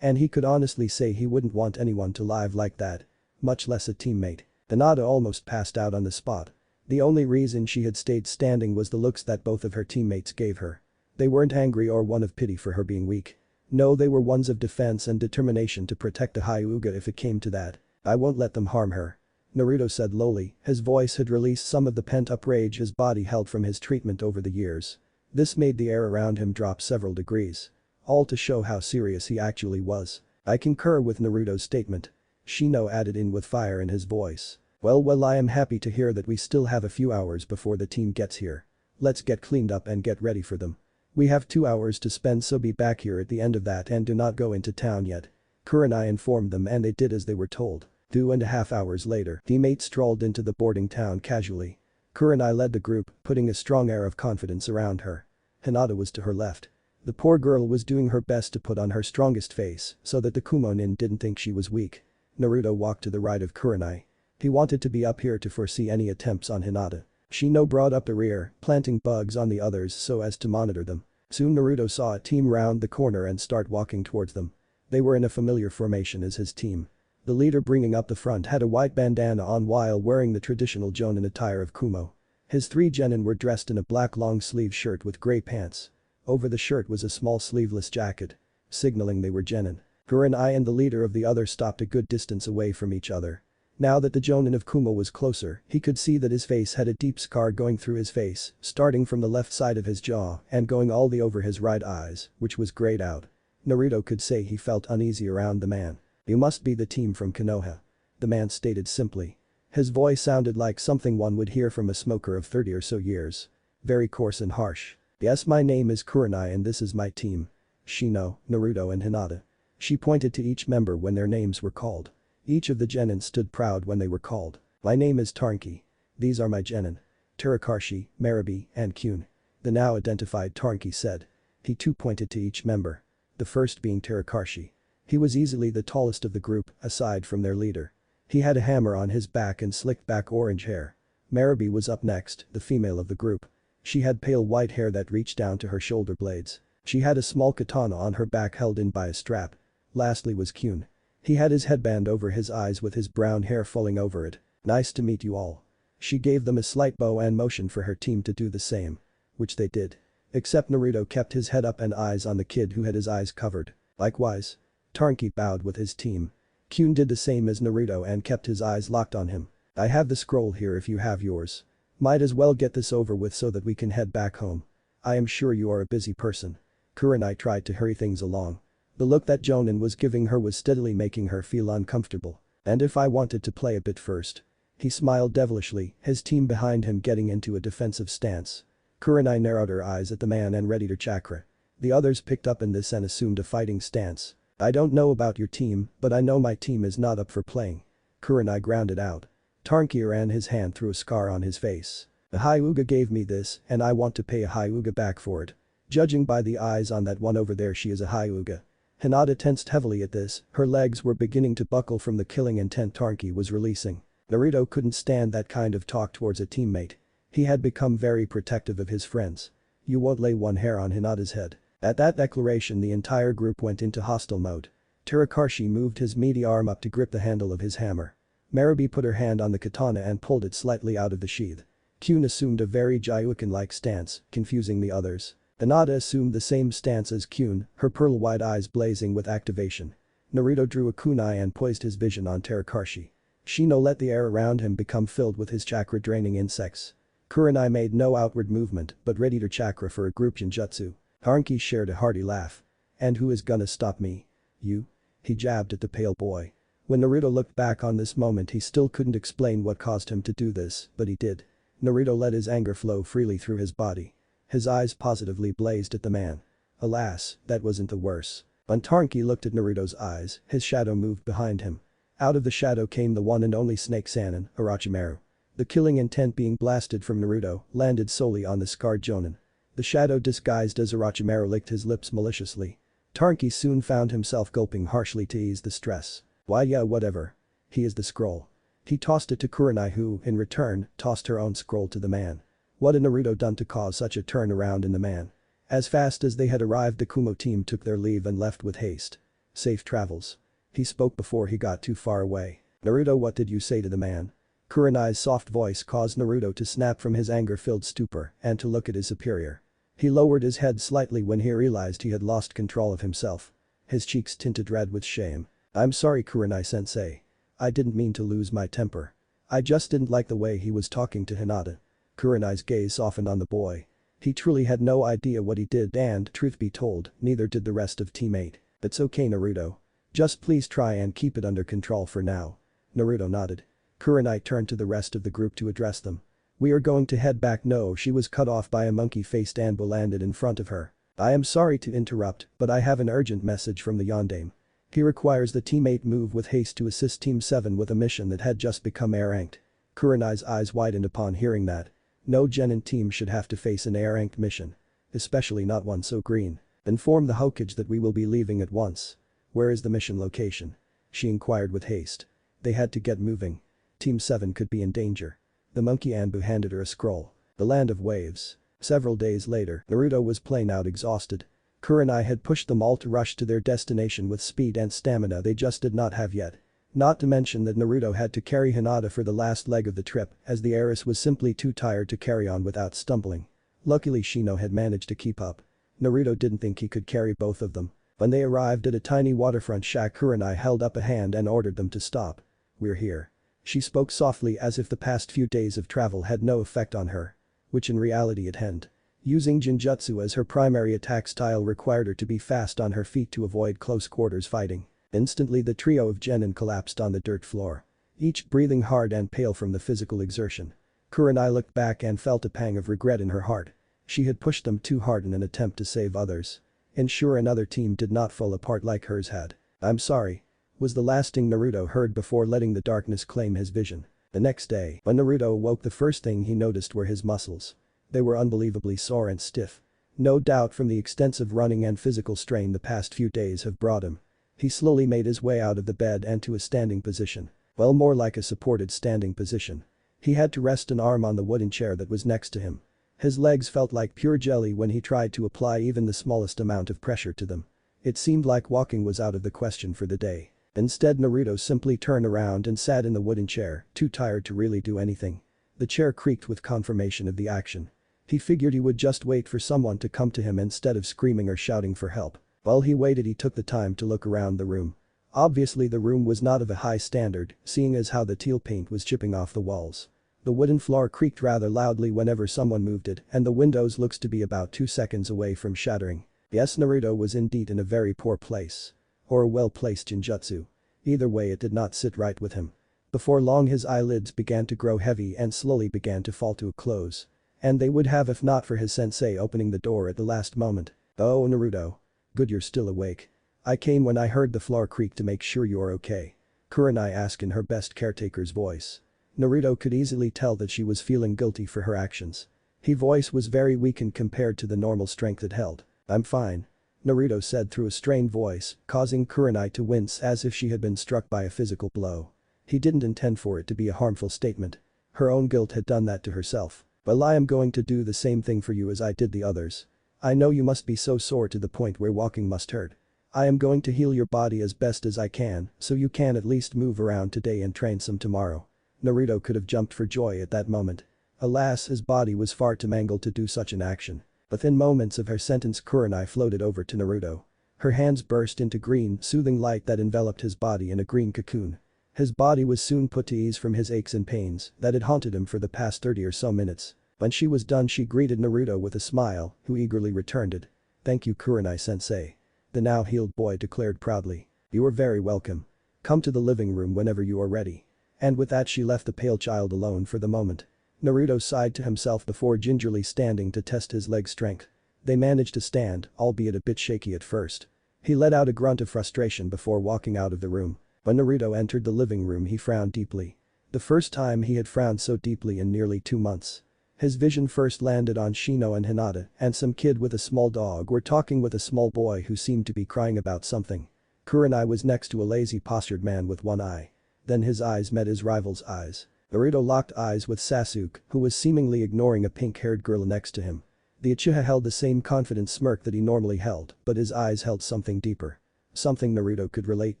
and he could honestly say he wouldn't want anyone to live like that. Much less a teammate. Hinata almost passed out on the spot. The only reason she had stayed standing was the looks that both of her teammates gave her. They weren't angry or one of pity for her being weak. No, they were ones of defense and determination to protect the Hyuga if it came to that. I won't let them harm her. Naruto said lowly, his voice had released some of the pent-up rage his body held from his treatment over the years. This made the air around him drop several degrees. All to show how serious he actually was. I concur with Naruto's statement. Shino added in with fire in his voice. Well, I am happy to hear that we still have a few hours before the team gets here. Let's get cleaned up and get ready for them. We have 2 hours to spend, so be back here at the end of that and do not go into town yet. Kurenai informed them and they did as they were told. 2.5 hours later, teammates strolled into the boarding town casually. Kurenai led the group, putting a strong air of confidence around her. Hinata was to her left. The poor girl was doing her best to put on her strongest face so that the Kumonin didn't think she was weak. Naruto walked to the right of Kurenai. He wanted to be up here to foresee any attempts on Hinata. Shino brought up the rear, planting bugs on the others so as to monitor them. Soon Naruto saw a team round the corner and start walking towards them. They were in a familiar formation as his team. The leader bringing up the front had a white bandana on while wearing the traditional Jonin attire of Kumo. His 3 genin were dressed in a black long-sleeve shirt with grey pants. Over the shirt was a small sleeveless jacket. Signaling they were genin. Kurenai and the leader of the other stopped a good distance away from each other. Now that the Jonin of Kumo was closer, he could see that his face had a deep scar going through his face, starting from the left side of his jaw and going all the over his right eyes, which was grayed out. Naruto could say he felt uneasy around the man. You must be the team from Konoha. The man stated simply. His voice sounded like something one would hear from a smoker of 30 or so years. Very coarse and harsh. Yes, my name is Kurenai and this is my team. Shino, Naruto and Hinata. She pointed to each member when their names were called. Each of the genin stood proud when they were called. My name is Taranki. These are my genin. Terakarshi, Maribi, and Kyun. The now identified Taranki said. He too pointed to each member. The first being Terakarshi. He was easily the tallest of the group, aside from their leader. He had a hammer on his back and slicked back orange hair. Maribi was up next, the female of the group. She had pale white hair that reached down to her shoulder blades. She had a small katana on her back held in by a strap. Lastly was Kyun. He had his headband over his eyes with his brown hair falling over it. Nice to meet you all. She gave them a slight bow and motioned for her team to do the same. Which they did. Except Naruto kept his head up and eyes on the kid who had his eyes covered. Likewise. Taranki bowed with his team. Kyun did the same as Naruto and kept his eyes locked on him. I have the scroll here if you have yours. Might as well get this over with so that we can head back home. I am sure you are a busy person. Kurenai tried to hurry things along. The look that Jonin was giving her was steadily making her feel uncomfortable. And if I wanted to play a bit first? He smiled devilishly, his team behind him getting into a defensive stance. Kurenai narrowed her eyes at the man and readied her chakra. The others picked up in this and assumed a fighting stance. I don't know about your team, but I know my team is not up for playing. Kurenai grounded out. Taranki ran his hand through a scar on his face. A Hyuga gave me this and I want to pay a Hyuga back for it. Judging by the eyes on that one over there, she is a Hyuga. Hinata tensed heavily at this, her legs were beginning to buckle from the killing intent Taranki was releasing. Naruto couldn't stand that kind of talk towards a teammate. He had become very protective of his friends. You won't lay one hair on Hinata's head. At that declaration the entire group went into hostile mode. Terakarshi moved his meaty arm up to grip the handle of his hammer. Maribi put her hand on the katana and pulled it slightly out of the sheath. Kyun assumed a very Jayukin-like stance, confusing the others. Hinata assumed the same stance as Kyun, her pearl-white eyes blazing with activation. Naruto drew a kunai and poised his vision on Terakarshi. Shino let the air around him become filled with his chakra-draining insects. Kurenai made no outward movement but readied her chakra for a group genjutsu. Taranki shared a hearty laugh. And who is gonna stop me? You? He jabbed at the pale boy. When Naruto looked back on this moment he still couldn't explain what caused him to do this, but he did. Naruto let his anger flow freely through his body. His eyes positively blazed at the man. Alas, that wasn't the worst. When Taranki looked at Naruto's eyes, his shadow moved behind him. Out of the shadow came the one and only Snake Sannin, Orochimaru. The killing intent being blasted from Naruto landed solely on the scarred Jonin. The shadow disguised as Orochimaru licked his lips maliciously. Taranki soon found himself gulping harshly to ease the stress. Why yeah whatever. He is the scroll. He tossed it to Kurenai who, in return, tossed her own scroll to the man. What had Naruto done to cause such a turnaround in the man? As fast as they had arrived the Kumo team took their leave and left with haste. Safe travels. He spoke before he got too far away. Naruto, what did you say to the man? Kurenai's soft voice caused Naruto to snap from his anger-filled stupor and to look at his superior. He lowered his head slightly when he realized he had lost control of himself. His cheeks tinted red with shame. I'm sorry Kurenai-sensei. I didn't mean to lose my temper. I just didn't like the way he was talking to Hinata. Kurenai's gaze softened on the boy. He truly had no idea what he did and, truth be told, neither did the rest of Team 8. It's okay Naruto. Just please try and keep it under control for now. Naruto nodded. Kurenai turned to the rest of the group to address them. We are going to head back. No, she was cut off by a monkey-faced Anbu landed in front of her. I am sorry to interrupt, but I have an urgent message from the Yondaime. He requires the Team 8 move with haste to assist Team 7 with a mission that had just become air-ranked. Kurenai's eyes widened upon hearing that. No genin team should have to face an air-ranked mission. Especially not one so green. Inform the Hokage that we will be leaving at once. Where is the mission location? She inquired with haste. They had to get moving. Team 7 could be in danger. The monkey Anbu handed her a scroll. The Land of Waves. Several days later, Naruto was plain out exhausted. Kurenai had pushed them all to rush to their destination with speed and stamina they just did not have yet. Not to mention that Naruto had to carry Hinata for the last leg of the trip as the heiress was simply too tired to carry on without stumbling. Luckily Shino had managed to keep up. Naruto didn't think he could carry both of them. When they arrived at a tiny waterfront shack Kurenai held up a hand and ordered them to stop. We're here. She spoke softly as if the past few days of travel had no effect on her. Which in reality it hadn't. Using Genjutsu as her primary attack style required her to be fast on her feet to avoid close quarters fighting. Instantly the trio of genin collapsed on the dirt floor. each breathing hard and pale from the physical exertion. Kurenai looked back and felt a pang of regret in her heart. She had pushed them too hard in an attempt to save others. Ensure another team did not fall apart like hers had. "I'm sorry," was the last thing Naruto heard before letting the darkness claim his vision. The next day, when Naruto awoke, the first thing he noticed were his muscles. They were unbelievably sore and stiff. No doubt from the extensive running and physical strain the past few days have brought him. He slowly made his way out of the bed and to a standing position. Well, more like a supported standing position. He had to rest an arm on the wooden chair that was next to him. His legs felt like pure jelly when he tried to apply even the smallest amount of pressure to them. It seemed like walking was out of the question for the day. Instead, Naruto simply turned around and sat in the wooden chair, too tired to really do anything. The chair creaked with confirmation of the action. He figured he would just wait for someone to come to him instead of screaming or shouting for help. While he waited, he took the time to look around the room. Obviously the room was not of a high standard, seeing as how the teal paint was chipping off the walls. The wooden floor creaked rather loudly whenever someone moved it, and the windows looks to be about 2 seconds away from shattering. Yes, Naruto was indeed in a very poor place. Or a well-placed genjutsu. Either way, it did not sit right with him. Before long his eyelids began to grow heavy and slowly began to fall to a close. And they would have if not for his sensei opening the door at the last moment. "Oh, Naruto. Good, you're still awake. I came when I heard the floor creak to make sure you are okay," Kurenai asked in her best caretaker's voice. Naruto could easily tell that she was feeling guilty for her actions. Her voice was very weakened compared to the normal strength it held. "I'm fine," Naruto said through a strained voice, causing Kurenai to wince as if she had been struck by a physical blow. He didn't intend for it to be a harmful statement. Her own guilt had done that to herself. "Well, I am going to do the same thing for you as I did the others. I know you must be so sore to the point where walking must hurt. I am going to heal your body as best as I can so you can at least move around today and train some tomorrow." Naruto could have jumped for joy at that moment. Alas, his body was far too mangled to do such an action. Within moments of her sentence, Kurenai floated over to Naruto. Her hands burst into green, soothing light that enveloped his body in a green cocoon. His body was soon put to ease from his aches and pains that had haunted him for the past 30 or so minutes. When she was done, she greeted Naruto with a smile, who eagerly returned it. "Thank you, Kurenai-sensei," the now healed boy declared proudly. "You are very welcome. Come to the living room whenever you are ready." And with that, she left the pale child alone for the moment. Naruto sighed to himself before gingerly standing to test his leg strength. They managed to stand, albeit a bit shaky at first. He let out a grunt of frustration before walking out of the room. When Naruto entered the living room, he frowned deeply. The first time he had frowned so deeply in nearly 2 months. His vision first landed on Shino and Hinata, and some kid with a small dog were talking with a small boy who seemed to be crying about something. Kurenai was next to a lazy postured man with one eye. Then his eyes met his rival's eyes. Naruto locked eyes with Sasuke, who was seemingly ignoring a pink-haired girl next to him. The Uchiha held the same confident smirk that he normally held, but his eyes held something deeper. Something Naruto could relate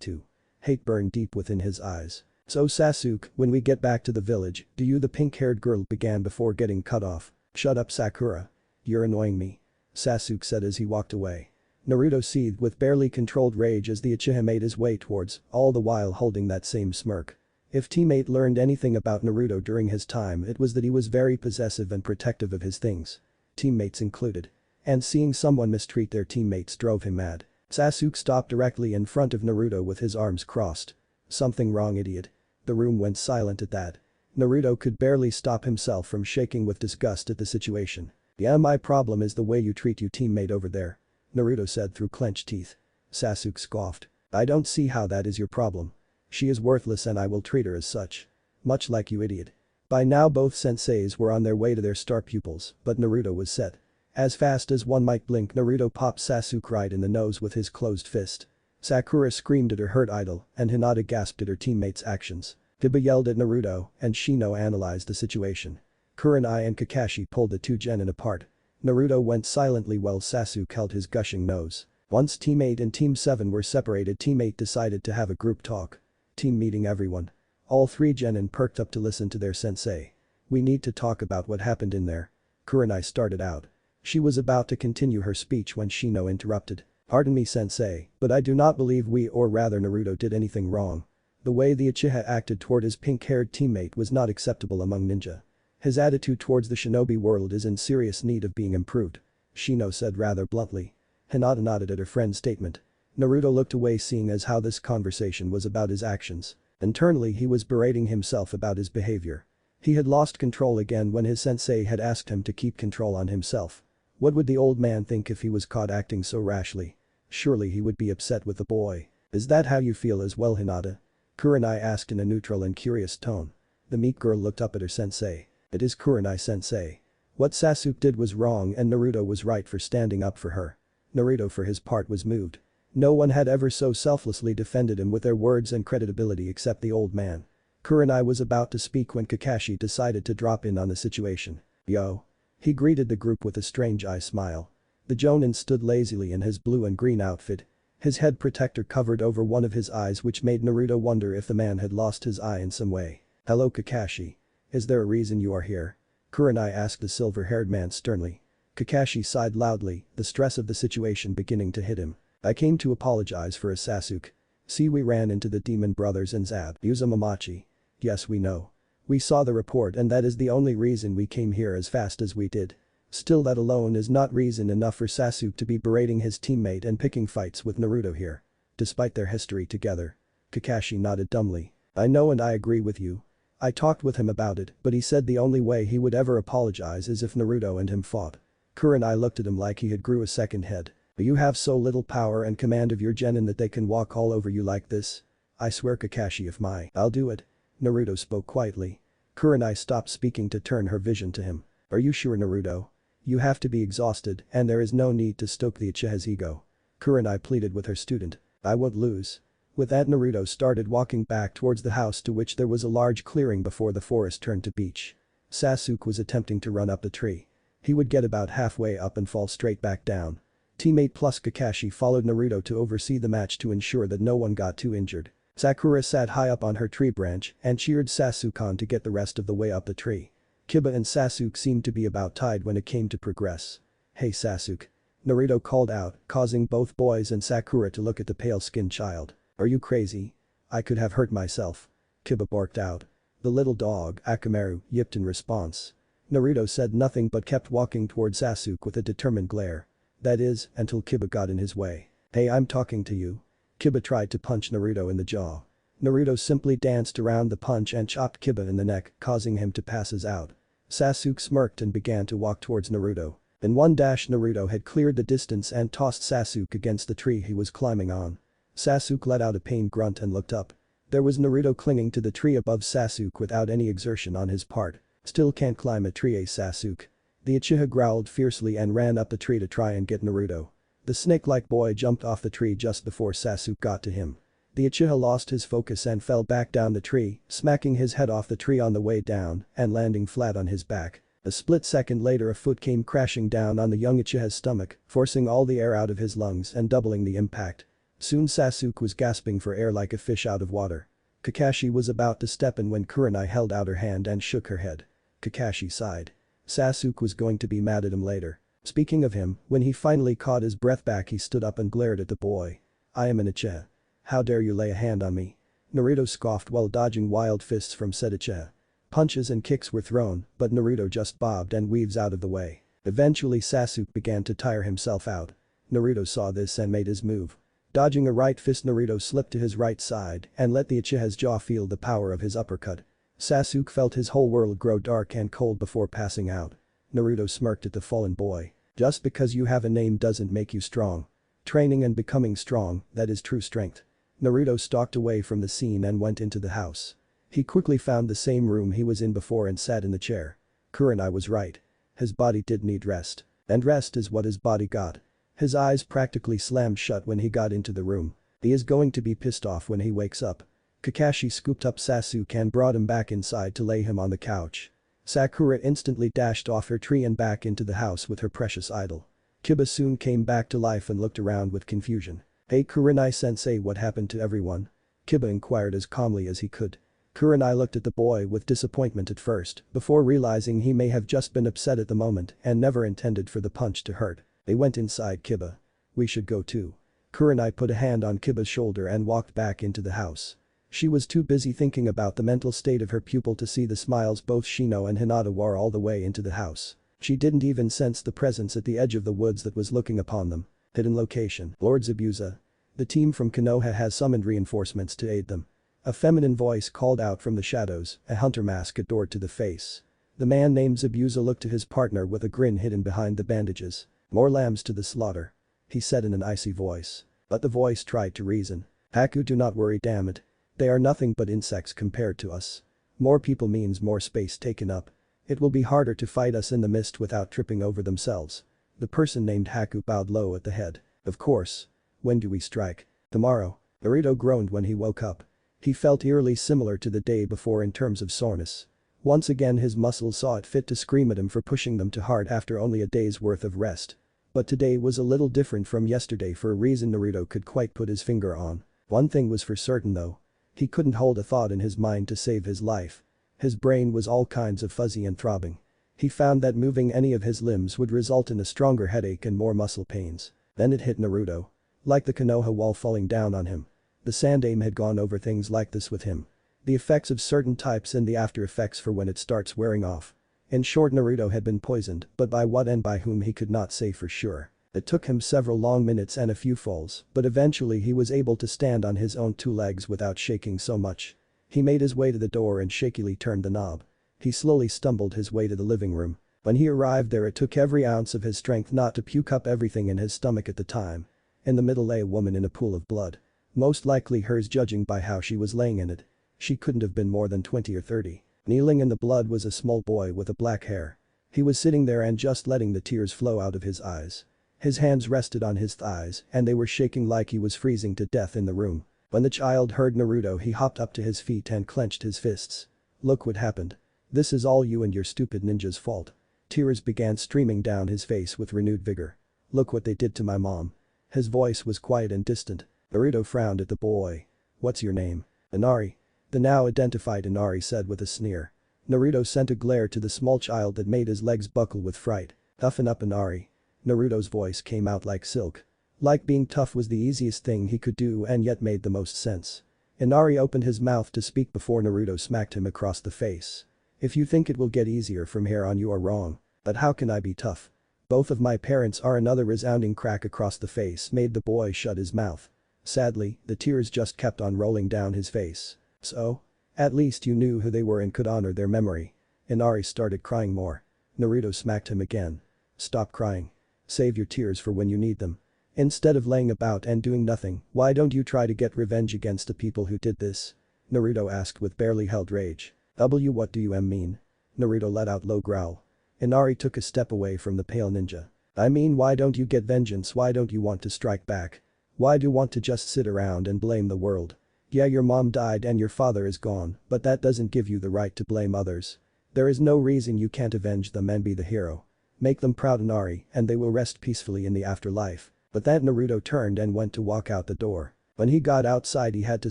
to. Hate burned deep within his eyes. "So Sasuke, when we get back to the village, do you?" the pink-haired girl began before getting cut off. "Shut up, Sakura. You're annoying me," Sasuke said as he walked away. Naruto seethed with barely controlled rage as the Uchiha made his way towards, all the while holding that same smirk. If teammate learned anything about Naruto during his time, it was that he was very possessive and protective of his things. Teammates included. And seeing someone mistreat their teammates drove him mad. Sasuke stopped directly in front of Naruto with his arms crossed. "Something wrong, idiot?" The room went silent at that. Naruto could barely stop himself from shaking with disgust at the situation. "Yeah, my problem is the way you treat your teammate over there," Naruto said through clenched teeth. Sasuke scoffed. "I don't see how that is your problem. She is worthless and I will treat her as such. Much like you, idiot." By now both senseis were on their way to their star pupils, but Naruto was set. As fast as one might blink, Naruto popped Sasuke right in the nose with his closed fist. Sakura screamed at her hurt idol and Hinata gasped at her teammates' actions. Kiba yelled at Naruto and Shino analyzed the situation. Kurenai and Kakashi pulled the two genin apart. Naruto went silently while Sasuke held his gushing nose. Once Team 8 and Team 7 were separated, Team 8 decided to have a group talk. Team meeting everyone. All 3 genin perked up to listen to their sensei. "We need to talk about what happened in there," Kurenai started out. She was about to continue her speech when Shino interrupted. "Pardon me, sensei, but I do not believe we, or rather Naruto, did anything wrong. The way the Uchiha acted toward his pink-haired teammate was not acceptable among ninja. His attitude towards the shinobi world is in serious need of being improved," Shino said rather bluntly. Hinata nodded at her friend's statement. Naruto looked away, seeing as how this conversation was about his actions. Internally he was berating himself about his behavior. He had lost control again when his sensei had asked him to keep control on himself. What would the old man think if he was caught acting so rashly? Surely he would be upset with the boy. Is that how you feel as well, Hinata? Kurenai asked in a neutral and curious tone. The meek girl looked up at her sensei. It is Kurenai-sensei. What Sasuke did was wrong and Naruto was right for standing up for her. Naruto for his part was moved. No one had ever so selflessly defended him with their words and credibility except the old man. Kurenai was about to speak when Kakashi decided to drop in on the situation. Yo. He greeted the group with a strange eye smile. The Jonin stood lazily in his blue and green outfit. His head protector covered over one of his eyes which made Naruto wonder if the man had lost his eye in some way. Hello Kakashi. Is there a reason you are here? Kurenai asked the silver-haired man sternly. Kakashi sighed loudly, the stress of the situation beginning to hit him. I came to apologize for Sasuke. See, we ran into the demon brothers and Zab Uzumamachi. Yes, we know. We saw the report and that is the only reason we came here as fast as we did. Still, that alone is not reason enough for Sasuke to be berating his teammate and picking fights with Naruto here. Despite their history together. Kakashi nodded dumbly. I know and I agree with you. I talked with him about it, but he said the only way he would ever apologize is if Naruto and him fought. Kurenai looked at him like he had grew a second head. You have so little power and command of your genin that they can walk all over you like this? I swear Kakashi, if I'll do it. Naruto spoke quietly. Kurenai stopped speaking to turn her vision to him. Are you sure, Naruto? You have to be exhausted and there is no need to stoke the Uchiha's ego. Kurenai pleaded with her student. I won't lose. With that, Naruto started walking back towards the house, to which there was a large clearing before the forest turned to beach. Sasuke was attempting to run up the tree. He would get about halfway up and fall straight back down. Teammate plus Kakashi followed Naruto to oversee the match to ensure that no one got too injured. Sakura sat high up on her tree branch and cheered Sasuke on to get the rest of the way up the tree. Kiba and Sasuke seemed to be about tied when it came to progress. Hey Sasuke. Naruto called out, causing both boys and Sakura to look at the pale-skinned child. Are you crazy? I could have hurt myself. Kiba barked out. The little dog, Akamaru, yipped in response. Naruto said nothing but kept walking toward Sasuke with a determined glare. That is, until Kiba got in his way. Hey, I'm talking to you. Kiba tried to punch Naruto in the jaw. Naruto simply danced around the punch and chopped Kiba in the neck, causing him to pass out. Sasuke smirked and began to walk towards Naruto. In one dash, Naruto had cleared the distance and tossed Sasuke against the tree he was climbing on. Sasuke let out a pained grunt and looked up. There was Naruto clinging to the tree above Sasuke without any exertion on his part. Still can't climb a tree, Sasuke. The Uchiha growled fiercely and ran up the tree to try and get Naruto. The snake-like boy jumped off the tree just before Sasuke got to him. The Uchiha lost his focus and fell back down the tree, smacking his head off the tree on the way down and landing flat on his back. A split second later, a foot came crashing down on the young Uchiha's stomach, forcing all the air out of his lungs and doubling the impact. Soon Sasuke was gasping for air like a fish out of water. Kakashi was about to step in when Kurenai held out her hand and shook her head. Kakashi sighed. Sasuke was going to be mad at him later. Speaking of him, when he finally caught his breath back, he stood up and glared at the boy. I am an Uchiha. How dare you lay a hand on me? Naruto scoffed while dodging wild fists from said Uchiha. Punches and kicks were thrown, but Naruto just bobbed and weaves out of the way. Eventually Sasuke began to tire himself out. Naruto saw this and made his move. Dodging a right fist, Naruto slipped to his right side and let the Uchiha's jaw feel the power of his uppercut. Sasuke felt his whole world grow dark and cold before passing out. Naruto smirked at the fallen boy. Just because you have a name doesn't make you strong. Training and becoming strong, that is true strength. Naruto stalked away from the scene and went into the house. He quickly found the same room he was in before and sat in the chair. Kurenai was right. His body did need rest. And rest is what his body got. His eyes practically slammed shut when he got into the room. He is going to be pissed off when he wakes up. Kakashi scooped up Sasuke and brought him back inside to lay him on the couch. Sakura instantly dashed off her tree and back into the house with her precious idol. Kiba soon came back to life and looked around with confusion. Hey Kurenai-sensei, what happened to everyone? Kiba inquired as calmly as he could. Kurenai looked at the boy with disappointment at first, before realizing he may have just been upset at the moment and never intended for the punch to hurt. They went inside Kiba. We should go too. Kurenai put a hand on Kiba's shoulder and walked back into the house. She was too busy thinking about the mental state of her pupil to see the smiles both Shino and Hinata wore all the way into the house. She didn't even sense the presence at the edge of the woods that was looking upon them. Hidden location, Lord Zabuza. The team from Konoha has summoned reinforcements to aid them. A feminine voice called out from the shadows, a hunter mask adored to the face. The man named Zabuza looked to his partner with a grin hidden behind the bandages. "More lambs to the slaughter," he said in an icy voice. But the voice tried to reason. "Haku, do not worry, damn it. They are nothing but insects compared to us. More people means more space taken up. It will be harder to fight us in the mist without tripping over themselves." The person named Haku bowed low at the head. "Of course. When do we strike?" "Tomorrow." Naruto groaned when he woke up. He felt eerily similar to the day before in terms of soreness. Once again his muscles saw it fit to scream at him for pushing them too hard after only a day's worth of rest. But today was a little different from yesterday for a reason Naruto could quite put his finger on. One thing was for certain though. He couldn't hold a thought in his mind to save his life. His brain was all kinds of fuzzy and throbbing. He found that moving any of his limbs would result in a stronger headache and more muscle pains. Then it hit Naruto. Like the Konoha wall falling down on him. The Yondaime had gone over things like this with him. The effects of certain types and the after effects for when it starts wearing off. In short, Naruto had been poisoned, but by what and by whom he could not say for sure. It took him several long minutes and a few falls, but eventually he was able to stand on his own two legs without shaking so much. He made his way to the door and shakily turned the knob. He slowly stumbled his way to the living room. When he arrived there, it took every ounce of his strength not to puke up everything in his stomach at the time. In the middle lay a woman in a pool of blood. Most likely hers, judging by how she was laying in it. She couldn't have been more than 20 or 30. Kneeling in the blood was a small boy with a black hair. He was sitting there and just letting the tears flow out of his eyes. His hands rested on his thighs and they were shaking like he was freezing to death in the room. When the child heard Naruto, he hopped up to his feet and clenched his fists. "Look what happened. This is all you and your stupid ninja's fault." Tears began streaming down his face with renewed vigor. "Look what they did to my mom." His voice was quiet and distant. Naruto frowned at the boy. "What's your name?" "Inari." The now identified Inari said with a sneer. Naruto sent a glare to the small child that made his legs buckle with fright. "Toughen up, Inari." Naruto's voice came out like silk. Like being tough was the easiest thing he could do and yet made the most sense. Inari opened his mouth to speak before Naruto smacked him across the face. "If you think it will get easier from here on, you are wrong. But how can I be tough? Both of my parents are." Another resounding crack across the face made the boy shut his mouth. Sadly, the tears just kept on rolling down his face. "So? At least you knew who they were and could honor their memory." Inari started crying more. Naruto smacked him again. "Stop crying. Save your tears for when you need them. Instead of laying about and doing nothing, why don't you try to get revenge against the people who did this?" Naruto asked with barely held rage. What do you mean?" Naruto let out low growl. Inari took a step away from the pale ninja. "I mean, why don't you get vengeance? Why don't you want to strike back? Why do you want to just sit around and blame the world? Yeah, your mom died and your father is gone, but that doesn't give you the right to blame others. There is no reason you can't avenge them and be the hero. Make them proud, Inari, and they will rest peacefully in the afterlife." But that Naruto turned and went to walk out the door. When he got outside, he had to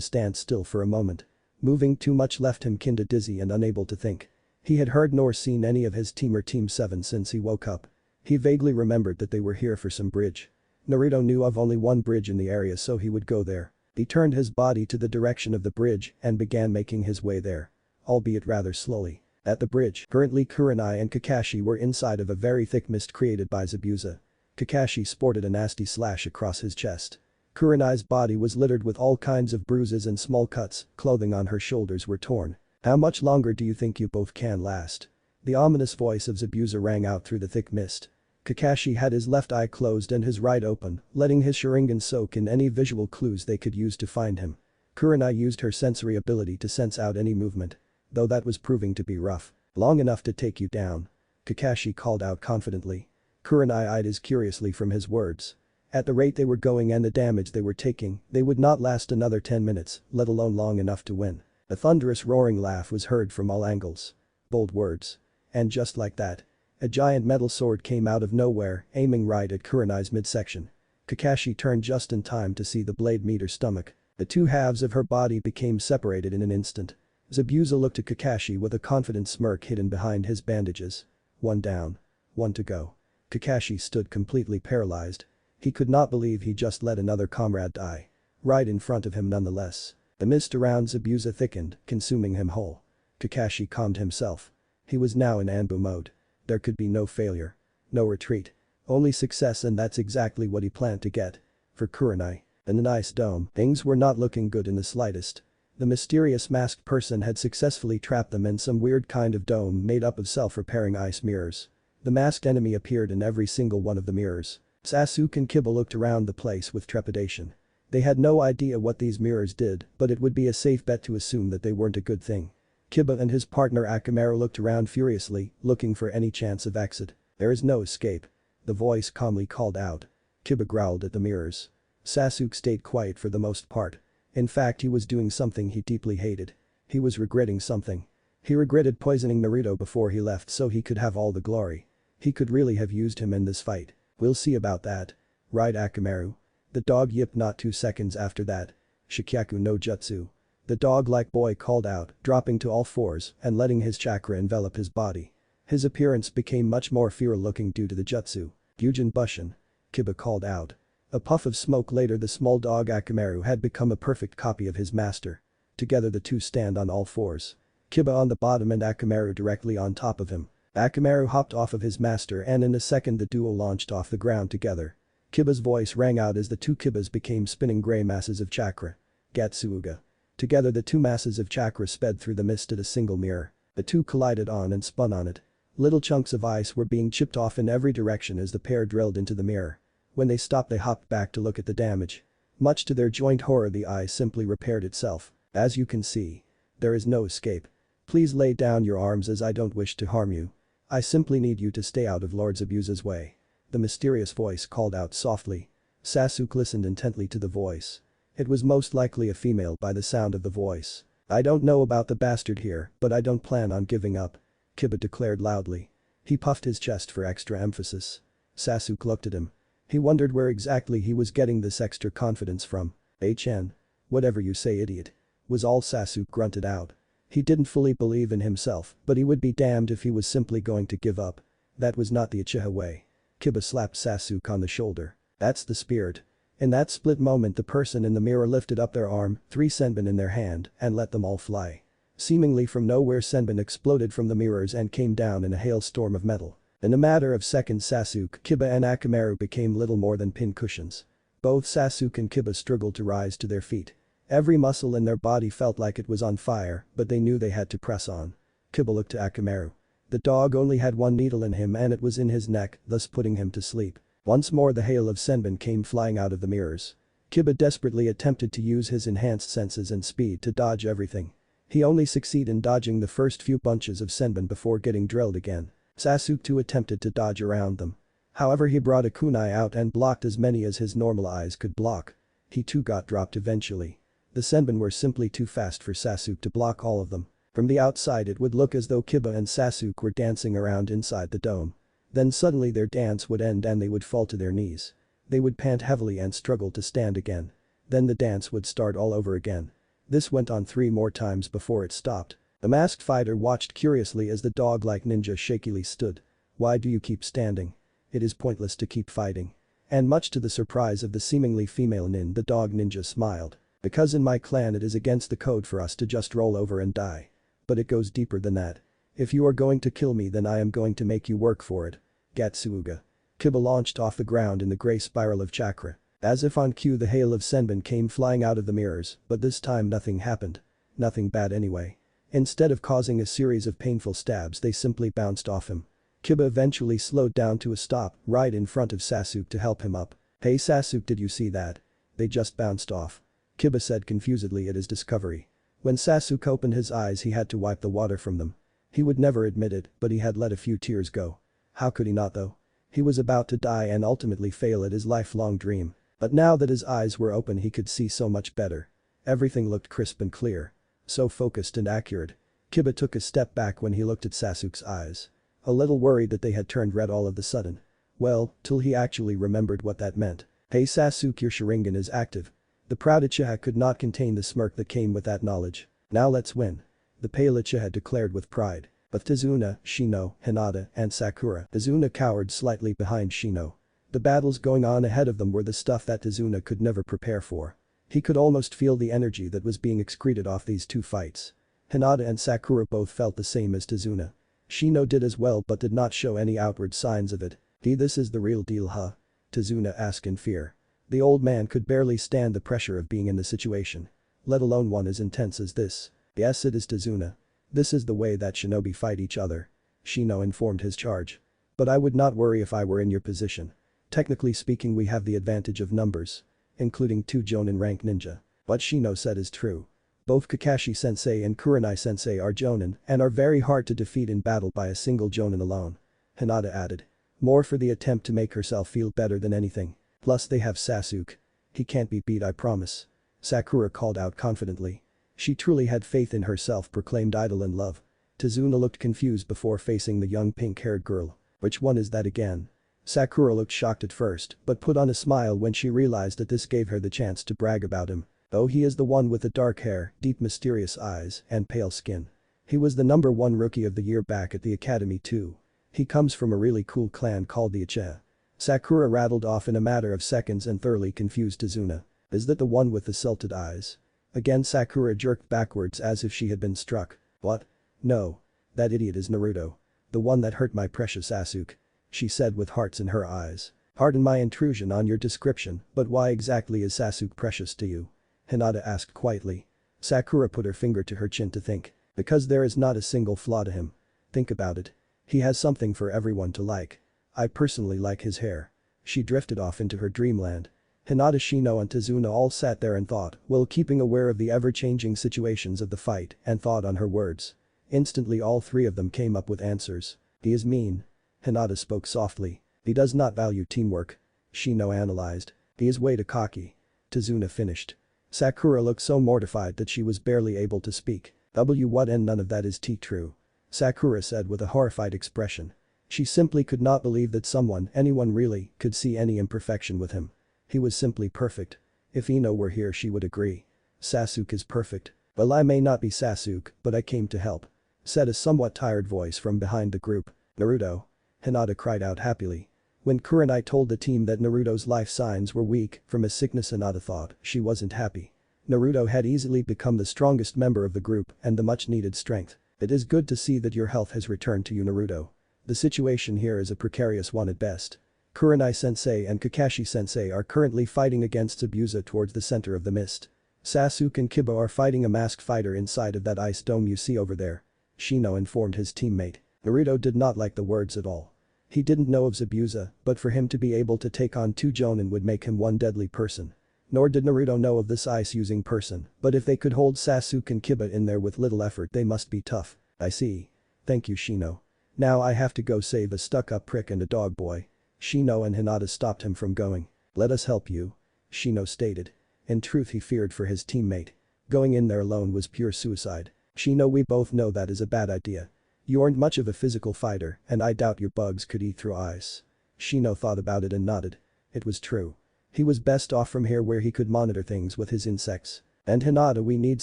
stand still for a moment. Moving too much left him kinda dizzy and unable to think. He had heard nor seen any of his team or Team 7 since he woke up. He vaguely remembered that they were here for some bridge. Naruto knew of only one bridge in the area, so he would go there. He turned his body to the direction of the bridge and began making his way there. Albeit rather slowly. At the bridge, currently Kurenai and Kakashi were inside of a very thick mist created by Zabuza. Kakashi sported a nasty slash across his chest. Kurenai's body was littered with all kinds of bruises and small cuts, clothing on her shoulders were torn. "How much longer do you think you both can last?" The ominous voice of Zabuza rang out through the thick mist. Kakashi had his left eye closed and his right open, letting his Sharingan soak in any visual clues they could use to find him. Kurenai used her sensory ability to sense out any movement. Though that was proving to be rough. "Long enough to take you down," Kakashi called out confidently. Kurenai eyed his curiously from his words. At the rate they were going and the damage they were taking, they would not last another 10 minutes, let alone long enough to win. A thunderous roaring laugh was heard from all angles. Bold words. And just like that, a giant metal sword came out of nowhere, aiming right at Kurenai's midsection. Kakashi turned just in time to see the blade meet her stomach. The two halves of her body became separated in an instant. Zabuza looked at Kakashi with a confident smirk hidden behind his bandages. One down. One to go. Kakashi stood completely paralyzed. He could not believe he just let another comrade die. Right in front of him nonetheless. The mist around Zabuza thickened, consuming him whole. Kakashi calmed himself. He was now in Anbu mode. There could be no failure. No retreat. Only success, and that's exactly what he planned to get. For Kurenai. In the nice dome, things were not looking good in the slightest. The mysterious masked person had successfully trapped them in some weird kind of dome made up of self-repairing ice mirrors. The masked enemy appeared in every single one of the mirrors. Sasuke and Kiba looked around the place with trepidation. They had no idea what these mirrors did, but it would be a safe bet to assume that they weren't a good thing. Kiba and his partner Akamaru looked around furiously, looking for any chance of exit. There is no escape. The voice calmly called out. Kiba growled at the mirrors. Sasuke stayed quiet for the most part. In fact, he was doing something he deeply hated. He was regretting something. He regretted poisoning Naruto before he left so he could have all the glory. He could really have used him in this fight. We'll see about that. Right, Akamaru? The dog yipped not 2 seconds after that. Shikyaku no Jutsu. The dog-like boy called out, dropping to all fours and letting his chakra envelop his body. His appearance became much more feral-looking due to the jutsu. Gyujin Bushin. Kiba called out. A puff of smoke later, the small dog Akamaru had become a perfect copy of his master. Together the two stand on all fours. Kiba on the bottom and Akamaru directly on top of him. Akamaru hopped off of his master and in a second the duo launched off the ground together. Kiba's voice rang out as the two Kibas became spinning grey masses of chakra. Gatsuga. Together the two masses of chakra sped through the mist at a single mirror. The two collided on and spun on it. Little chunks of ice were being chipped off in every direction as the pair drilled into the mirror. When they stopped, they hopped back to look at the damage. Much to their joint horror, the eye simply repaired itself. As you can see. There is no escape. Please lay down your arms as I don't wish to harm you. I simply need you to stay out of Lord Zabuza's way. The mysterious voice called out softly. Sasuke listened intently to the voice. It was most likely a female by the sound of the voice. I don't know about the bastard here, but I don't plan on giving up. Kiba declared loudly. He puffed his chest for extra emphasis. Sasuke looked at him. He wondered where exactly he was getting this extra confidence from. HN. Whatever you say, idiot. Was all Sasuke grunted out. He didn't fully believe in himself, but he would be damned if he was simply going to give up. That was not the Uchiha way. Kiba slapped Sasuke on the shoulder. That's the spirit. In that split moment, the person in the mirror lifted up their arm, 3 senbon in their hand, and let them all fly. Seemingly from nowhere, senbon exploded from the mirrors and came down in a hailstorm of metal. In a matter of seconds, Sasuke, Kiba and Akamaru became little more than pincushions. Both Sasuke and Kiba struggled to rise to their feet. Every muscle in their body felt like it was on fire, but they knew they had to press on. Kiba looked to Akamaru. The dog only had 1 needle in him and it was in his neck, thus putting him to sleep. Once more the hail of senbon came flying out of the mirrors. Kiba desperately attempted to use his enhanced senses and speed to dodge everything. He only succeeded in dodging the first few bunches of senbon before getting drilled again. Sasuke too attempted to dodge around them. However, he brought a kunai out and blocked as many as his normal eyes could block. He too got dropped eventually. The senbon were simply too fast for Sasuke to block all of them. From the outside it would look as though Kiba and Sasuke were dancing around inside the dome. Then suddenly their dance would end and they would fall to their knees. They would pant heavily and struggle to stand again. Then the dance would start all over again. This went on 3 more times before it stopped. The masked fighter watched curiously as the dog-like ninja shakily stood. Why do you keep standing? It is pointless to keep fighting. And much to the surprise of the seemingly female nin, the dog ninja smiled. Because in my clan it is against the code for us to just roll over and die. But it goes deeper than that. If you are going to kill me, then I am going to make you work for it. Gatsuga. Kiba launched off the ground in the grey spiral of chakra. As if on cue, the hail of senbon came flying out of the mirrors, but this time nothing happened. Nothing bad anyway. Instead of causing a series of painful stabs, they simply bounced off him. Kiba eventually slowed down to a stop right in front of Sasuke to help him up. Hey Sasuke, did you see that? They just bounced off. Kiba said confusedly at his discovery. When Sasuke opened his eyes, he had to wipe the water from them. He would never admit it, but he had let a few tears go. How could he not though? He was about to die and ultimately fail at his lifelong dream. But now that his eyes were open, he could see so much better. Everything looked crisp and clear. So focused and accurate. Kiba took a step back when he looked at Sasuke's eyes. A little worried that they had turned red all of a sudden. Well, till he actually remembered what that meant. Hey Sasuke, your Sharingan is active. The proud Uchiha could not contain the smirk that came with that knowledge. Now let's win. The pale Uchiha declared with pride. But Tazuna, Shino, Hinata, and Sakura. Tazuna cowered slightly behind Shino. The battles going on ahead of them were the stuff that Tazuna could never prepare for. He could almost feel the energy that was being excreted off these two fights. Hinata and Sakura both felt the same as Tazuna. Shino did as well but did not show any outward signs of it. This is the real deal, huh? Tazuna asked in fear. The old man could barely stand the pressure of being in the situation. let alone one as intense as this. Yes, it is Tazuna. This is the way that shinobi fight each other. Shino informed his charge. But I would not worry if I were in your position. Technically speaking, we have the advantage of numbers. Including 2 Jonin rank ninja. What Shino said is true. Both Kakashi-sensei and Kurenai-sensei are Jonin and are very hard to defeat in battle by a single Jonin alone. Hinata added. More for the attempt to make herself feel better than anything. Plus they have Sasuke. He can't be beat, I promise. Sakura called out confidently. She truly had faith in her self-proclaimed idol and love. Tazuna looked confused before facing the young pink-haired girl. Which one is that again? Sakura looked shocked at first but put on a smile when she realized that this gave her the chance to brag about him. Oh, he is the one with the dark hair, deep mysterious eyes, and pale skin. He was the #1 rookie of the year back at the academy too. He comes from a really cool clan called the Uchiha. Sakura rattled off in a matter of seconds and thoroughly confused Tazuna. Is that the one with the silted eyes? Again Sakura jerked backwards as if she had been struck. What? No. That idiot is Naruto. The one that hurt my precious Sasuke. She said with hearts in her eyes. Pardon my intrusion on your description, but why exactly is Sasuke precious to you? Hinata asked quietly. Sakura put her finger to her chin to think. Because there is not a single flaw to him. Think about it. He has something for everyone to like. I personally like his hair. She drifted off into her dreamland. Hinata, Shino and Tazuna all sat there and thought, while keeping aware of the ever-changing situations of the fight and thought on her words. Instantly all 3 of them came up with answers. He is mean. Hinata spoke softly. He does not value teamwork. Shino analyzed. He is way too cocky. Tazuna finished. Sakura looked so mortified that she was barely able to speak. What and none of that is true. Sakura said with a horrified expression. She simply could not believe that anyone really, could see any imperfection with him. He was simply perfect. If Ino were here she would agree. Sasuke is perfect. Well, I may not be Sasuke, but I came to help. Said a somewhat tired voice from behind the group. Naruto. Hinata cried out happily. When Kurenai told the team that Naruto's life signs were weak from a sickness, Hinata thought she wasn't happy. Naruto had easily become the strongest member of the group and the much needed strength. It is good to see that your health has returned to you, Naruto. The situation here is a precarious one at best. Kurenai-sensei and Kakashi-sensei are currently fighting against Zabuza towards the center of the mist. Sasuke and Kiba are fighting a masked fighter inside of that ice dome you see over there. Shino informed his teammate. Naruto did not like the words at all. He didn't know of Zabuza, but for him to be able to take on 2 Jonin would make him one deadly person. Nor did Naruto know of this ice-using person, but if they could hold Sasuke and Kiba in there with little effort they must be tough. I see. Thank you, Shino. Now I have to go save a stuck-up prick and a dog boy. Shino and Hinata stopped him from going. Let us help you. Shino stated. In truth, he feared for his teammate. Going in there alone was pure suicide. Shino, we both know that is a bad idea. You aren't much of a physical fighter and I doubt your bugs could eat through ice. Shino thought about it and nodded. It was true. He was best off from here where he could monitor things with his insects. And Hinata, we need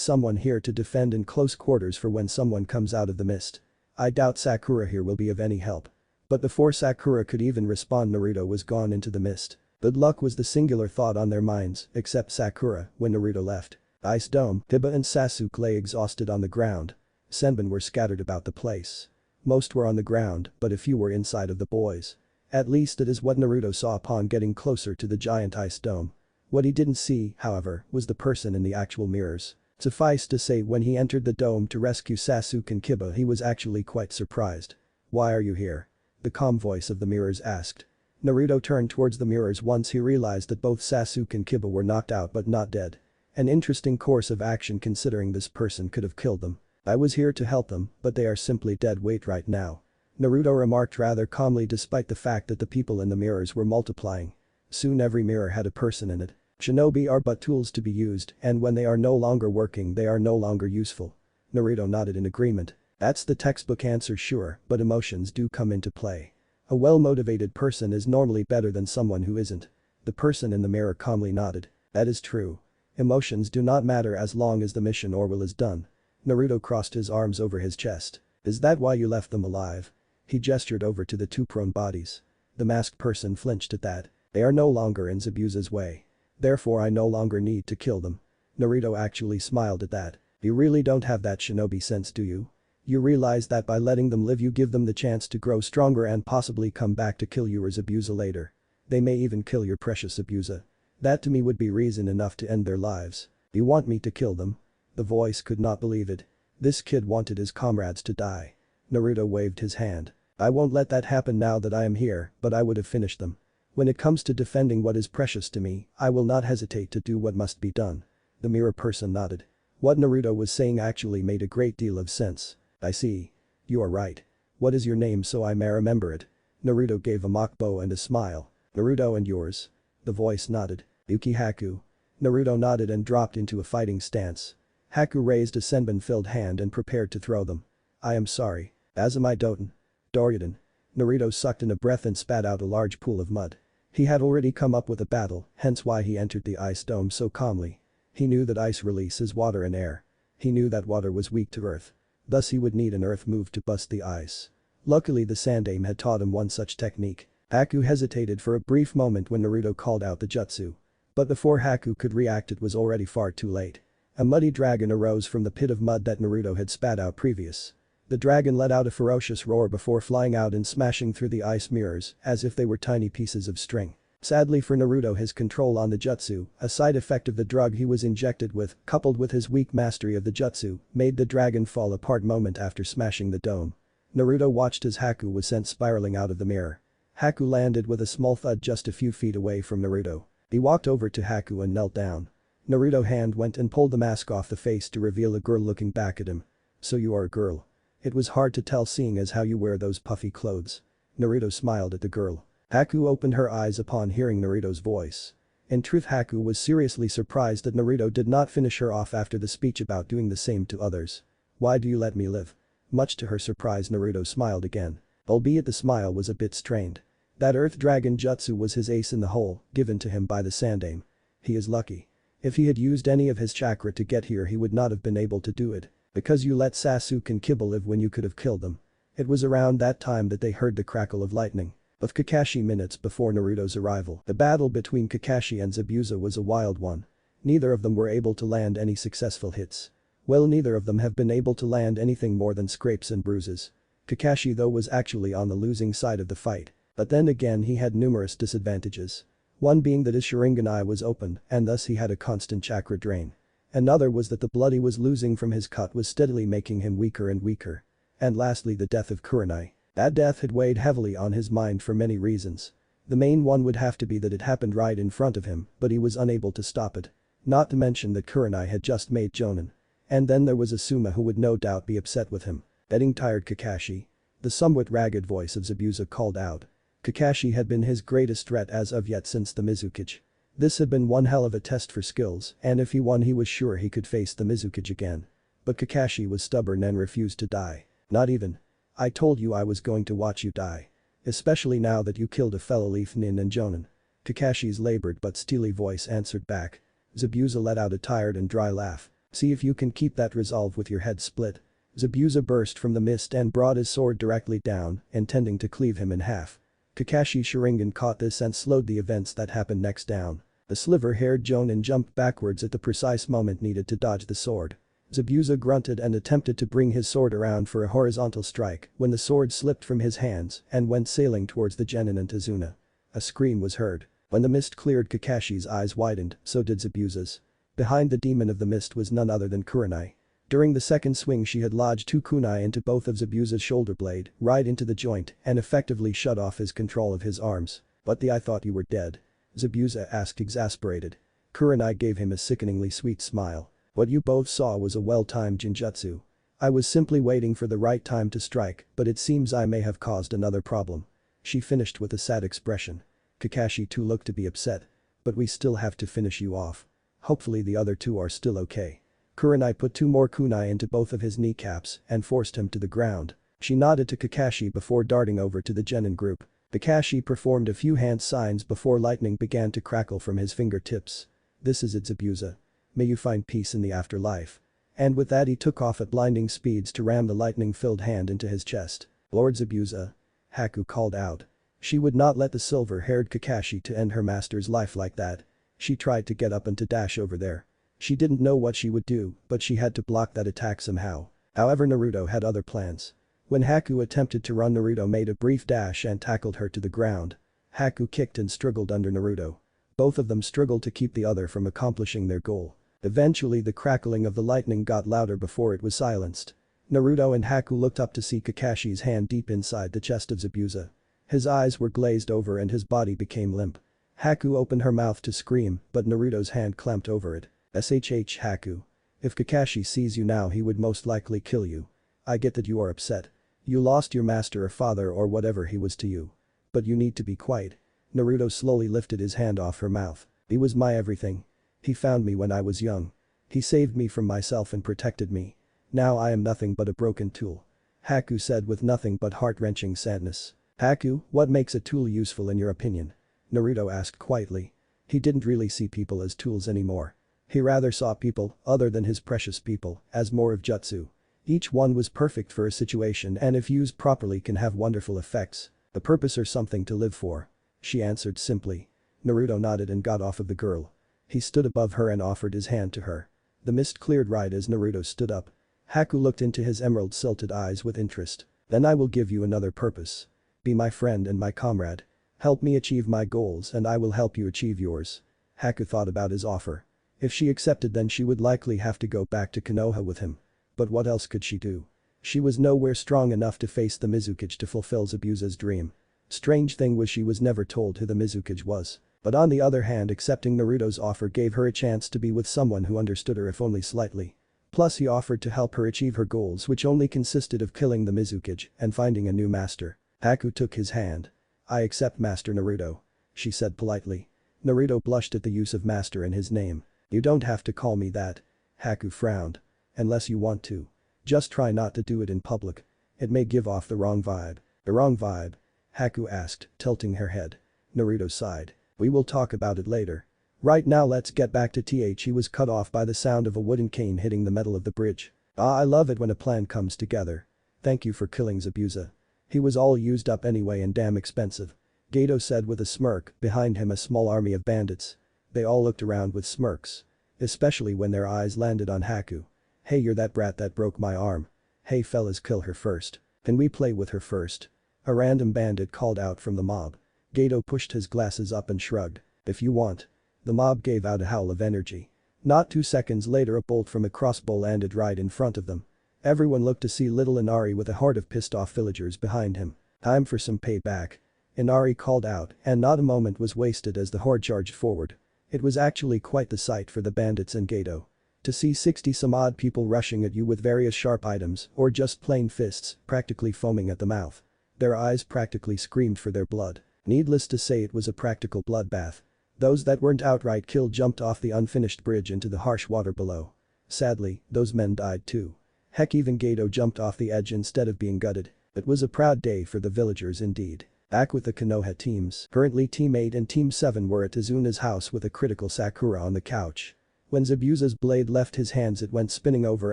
someone here to defend in close quarters for when someone comes out of the mist. I doubt Sakura here will be of any help. But before Sakura could even respond, Naruto was gone into the mist. Good luck was the singular thought on their minds, except Sakura, when Naruto left. Ice Dome, Kiba and Sasuke lay exhausted on the ground. Senbon were scattered about the place. Most were on the ground, but a few were inside of the boys. At least it is what Naruto saw upon getting closer to the giant ice dome. What he didn't see, however, was the person in the actual mirrors. Suffice to say, when he entered the dome to rescue Sasuke and Kiba, he was actually quite surprised. Why are you here? The calm voice of the mirrors asked. Naruto turned towards the mirrors once he realized that both Sasuke and Kiba were knocked out but not dead. An interesting course of action considering this person could have killed them. I was here to help them, but they are simply dead weight right now. Naruto remarked rather calmly despite the fact that the people in the mirrors were multiplying. Soon every mirror had a person in it. Shinobi are but tools to be used, and when they are no longer working they are no longer useful. Naruto nodded in agreement. That's the textbook answer, sure, but emotions do come into play. A well-motivated person is normally better than someone who isn't. The person in the mirror calmly nodded. That is true. Emotions do not matter as long as the mission or will is done. Naruto crossed his arms over his chest. Is that why you left them alive? He gestured over to the 2 prone bodies. The masked person flinched at that. They are no longer in Zabuza's way. Therefore I no longer need to kill them. Naruto actually smiled at that. You really don't have that shinobi sense, do you? You realize that by letting them live you give them the chance to grow stronger and possibly come back to kill you or Zabuza later. They may even kill your precious Zabuza. That to me would be reason enough to end their lives. You want me to kill them? The voice could not believe it. This kid wanted his comrades to die. Naruto waved his hand. I won't let that happen now that I am here, but I would have finished them. When it comes to defending what is precious to me, I will not hesitate to do what must be done. The mirror person nodded. What Naruto was saying actually made a great deal of sense. I see. You are right. What is your name so I may remember it? Naruto gave a mock bow and a smile. Naruto, and yours? The voice nodded. Yuki Haku. Naruto nodded and dropped into a fighting stance. Haku raised a senbon-filled hand and prepared to throw them. I am sorry. Azumai Doten. Doryoden. Naruto sucked in a breath and spat out a large pool of mud. He had already come up with a battle, hence why he entered the ice dome so calmly. He knew that ice releases water and air. He knew that water was weak to earth. Thus he would need an earth move to bust the ice. Luckily the Sandaime had taught him one such technique. Haku hesitated for a brief moment when Naruto called out the jutsu. But before Haku could react it was already far too late. A muddy dragon arose from the pit of mud that Naruto had spat out previous. The dragon let out a ferocious roar before flying out and smashing through the ice mirrors as if they were tiny pieces of string. Sadly for Naruto, his control on the jutsu, a side effect of the drug he was injected with, coupled with his weak mastery of the jutsu, made the dragon fall apart moment after smashing the dome. Naruto watched as Haku was sent spiraling out of the mirror. Haku landed with a small thud just a few feet away from Naruto. He walked over to Haku and knelt down. Naruto's hand went and pulled the mask off the face to reveal a girl looking back at him. So you are a girl. It was hard to tell seeing as how you wear those puffy clothes. Naruto smiled at the girl. Haku opened her eyes upon hearing Naruto's voice. In truth, Haku was seriously surprised that Naruto did not finish her off after the speech about doing the same to others. Why do you let me live? Much to her surprise, Naruto smiled again. Albeit the smile was a bit strained. That earth dragon jutsu was his ace in the hole, given to him by the Sandaime. He is lucky. If he had used any of his chakra to get here he would not have been able to do it. Because you let Sasuke and Kiba live when you could have killed them. It was around that time that they heard the crackle of lightning. Of Kakashi minutes before Naruto's arrival. The battle between Kakashi and Zabuza was a wild one. Neither of them were able to land any successful hits. Well, neither of them have been able to land anything more than scrapes and bruises. Kakashi though was actually on the losing side of the fight. But then again he had numerous disadvantages. One being that his Sharingan eye was open and thus he had a constant chakra drain. Another was that the blood he was losing from his cut was steadily making him weaker and weaker. And lastly, the death of Kurenai. That death had weighed heavily on his mind for many reasons. The main one would have to be that it happened right in front of him, but he was unable to stop it. Not to mention that Kurenai had just made Jonin. And then there was Asuma, who would no doubt be upset with him. Getting tired, Kakashi. The somewhat ragged voice of Zabuza called out. Kakashi had been his greatest threat as of yet since the Mizukage. This had been one hell of a test for skills, and if he won he was sure he could face the Mizukage again. But Kakashi was stubborn and refused to die. Not even. I told you I was going to watch you die. Especially now that you killed a fellow Leaf Nin and Jonin. Kakashi's labored but steely voice answered back. Zabuza let out a tired and dry laugh. See if you can keep that resolve with your head split. Zabuza burst from the mist and brought his sword directly down, intending to cleave him in half. Kakashi's Sharingan caught this and slowed the events that happened next down. The sliver-haired Jonin jumped backwards at the precise moment needed to dodge the sword. Zabuza grunted and attempted to bring his sword around for a horizontal strike when the sword slipped from his hands and went sailing towards the genin and Tazuna. A scream was heard. When the mist cleared, Kakashi's eyes widened, so did Zabuza's. Behind the demon of the mist was none other than Kurenai. During the second swing she had lodged two kunai into both of Zabuza's shoulder blade, right into the joint, and effectively shut off his control of his arms. But I thought you were dead. Zabuza asked, exasperated. Kurenai gave him a sickeningly sweet smile. What you both saw was a well-timed genjutsu. I was simply waiting for the right time to strike, but it seems I may have caused another problem. She finished with a sad expression. Kakashi too looked to be upset. But we still have to finish you off. Hopefully the other two are still okay. Kurenai put two more kunai into both of his kneecaps and forced him to the ground. She nodded to Kakashi before darting over to the genin group. Kakashi performed a few hand signs before lightning began to crackle from his fingertips. This is it, Zabuza. May you find peace in the afterlife. And with that he took off at blinding speeds to ram the lightning-filled hand into his chest. Lord Zabuza. Haku called out. She would not let the silver-haired Kakashi to end her master's life like that. She tried to get up and to dash over there. She didn't know what she would do, but she had to block that attack somehow. However, Naruto had other plans. When Haku attempted to run, Naruto made a brief dash and tackled her to the ground. Haku kicked and struggled under Naruto. Both of them struggled to keep the other from accomplishing their goal. Eventually the crackling of the lightning got louder before it was silenced. Naruto and Haku looked up to see Kakashi's hand deep inside the chest of Zabuza. His eyes were glazed over and his body became limp. Haku opened her mouth to scream, but Naruto's hand clamped over it. SHH Haku. If Kakashi sees you now he would most likely kill you. I get that you are upset. You lost your master or father or whatever he was to you. But you need to be quiet. Naruto slowly lifted his hand off her mouth. He was my everything. He found me when I was young. He saved me from myself and protected me. Now I am nothing but a broken tool. Haku said with nothing but heart-wrenching sadness. Haku, what makes a tool useful in your opinion? Naruto asked quietly. He didn't really see people as tools anymore. He rather saw people, other than his precious people, as more of jutsu. Each one was perfect for a situation and if used properly can have wonderful effects. A purpose or something to live for. She answered simply. Naruto nodded and got off of the girl. He stood above her and offered his hand to her. The mist cleared right as Naruto stood up. Haku looked into his emerald-silted eyes with interest. Then I will give you another purpose. Be my friend and my comrade. Help me achieve my goals and I will help you achieve yours. Haku thought about his offer. If she accepted then she would likely have to go back to Konoha with him. But what else could she do? She was nowhere strong enough to face the Mizukage to fulfill Zabuza's dream. Strange thing was she was never told who the Mizukage was. But on the other hand accepting Naruto's offer gave her a chance to be with someone who understood her if only slightly. Plus he offered to help her achieve her goals which only consisted of killing the Mizukage and finding a new master. Haku took his hand. I accept Master Naruto. She said politely. Naruto blushed at the use of master in his name. You don't have to call me that. Haku frowned. Unless you want to. Just try not to do it in public. It may give off the wrong vibe. The wrong vibe? Haku asked, tilting her head. Naruto sighed. We will talk about it later. Right now let's get back to TH. He was cut off by the sound of a wooden cane hitting the metal of the bridge. I love it when a plan comes together. Thank you for killing Zabuza. He was all used up anyway and damn expensive. Gato said with a smirk, behind him a small army of bandits. They all looked around with smirks. Especially when their eyes landed on Haku. Hey, you're that brat that broke my arm. Hey fellas, kill her first. Can we play with her first? A random bandit called out from the mob. Gato pushed his glasses up and shrugged. If you want. The mob gave out a howl of energy. Not 2 seconds later a bolt from a crossbow landed right in front of them. Everyone looked to see little Inari with a horde of pissed off villagers behind him. Time for some payback. Inari called out and not a moment was wasted as the horde charged forward. It was actually quite the sight for the bandits and Gato. To see 60 some odd people rushing at you with various sharp items or just plain fists practically foaming at the mouth. Their eyes practically screamed for their blood. Needless to say it was a practical bloodbath. Those that weren't outright killed jumped off the unfinished bridge into the harsh water below. Sadly, those men died too. Heck, even Gato jumped off the edge instead of being gutted. It was a proud day for the villagers indeed. Back with the Konoha teams. Currently Team 8 and Team 7 were at Izuna's house with a critical Sakura on the couch. When Zabuza's blade left his hands it went spinning over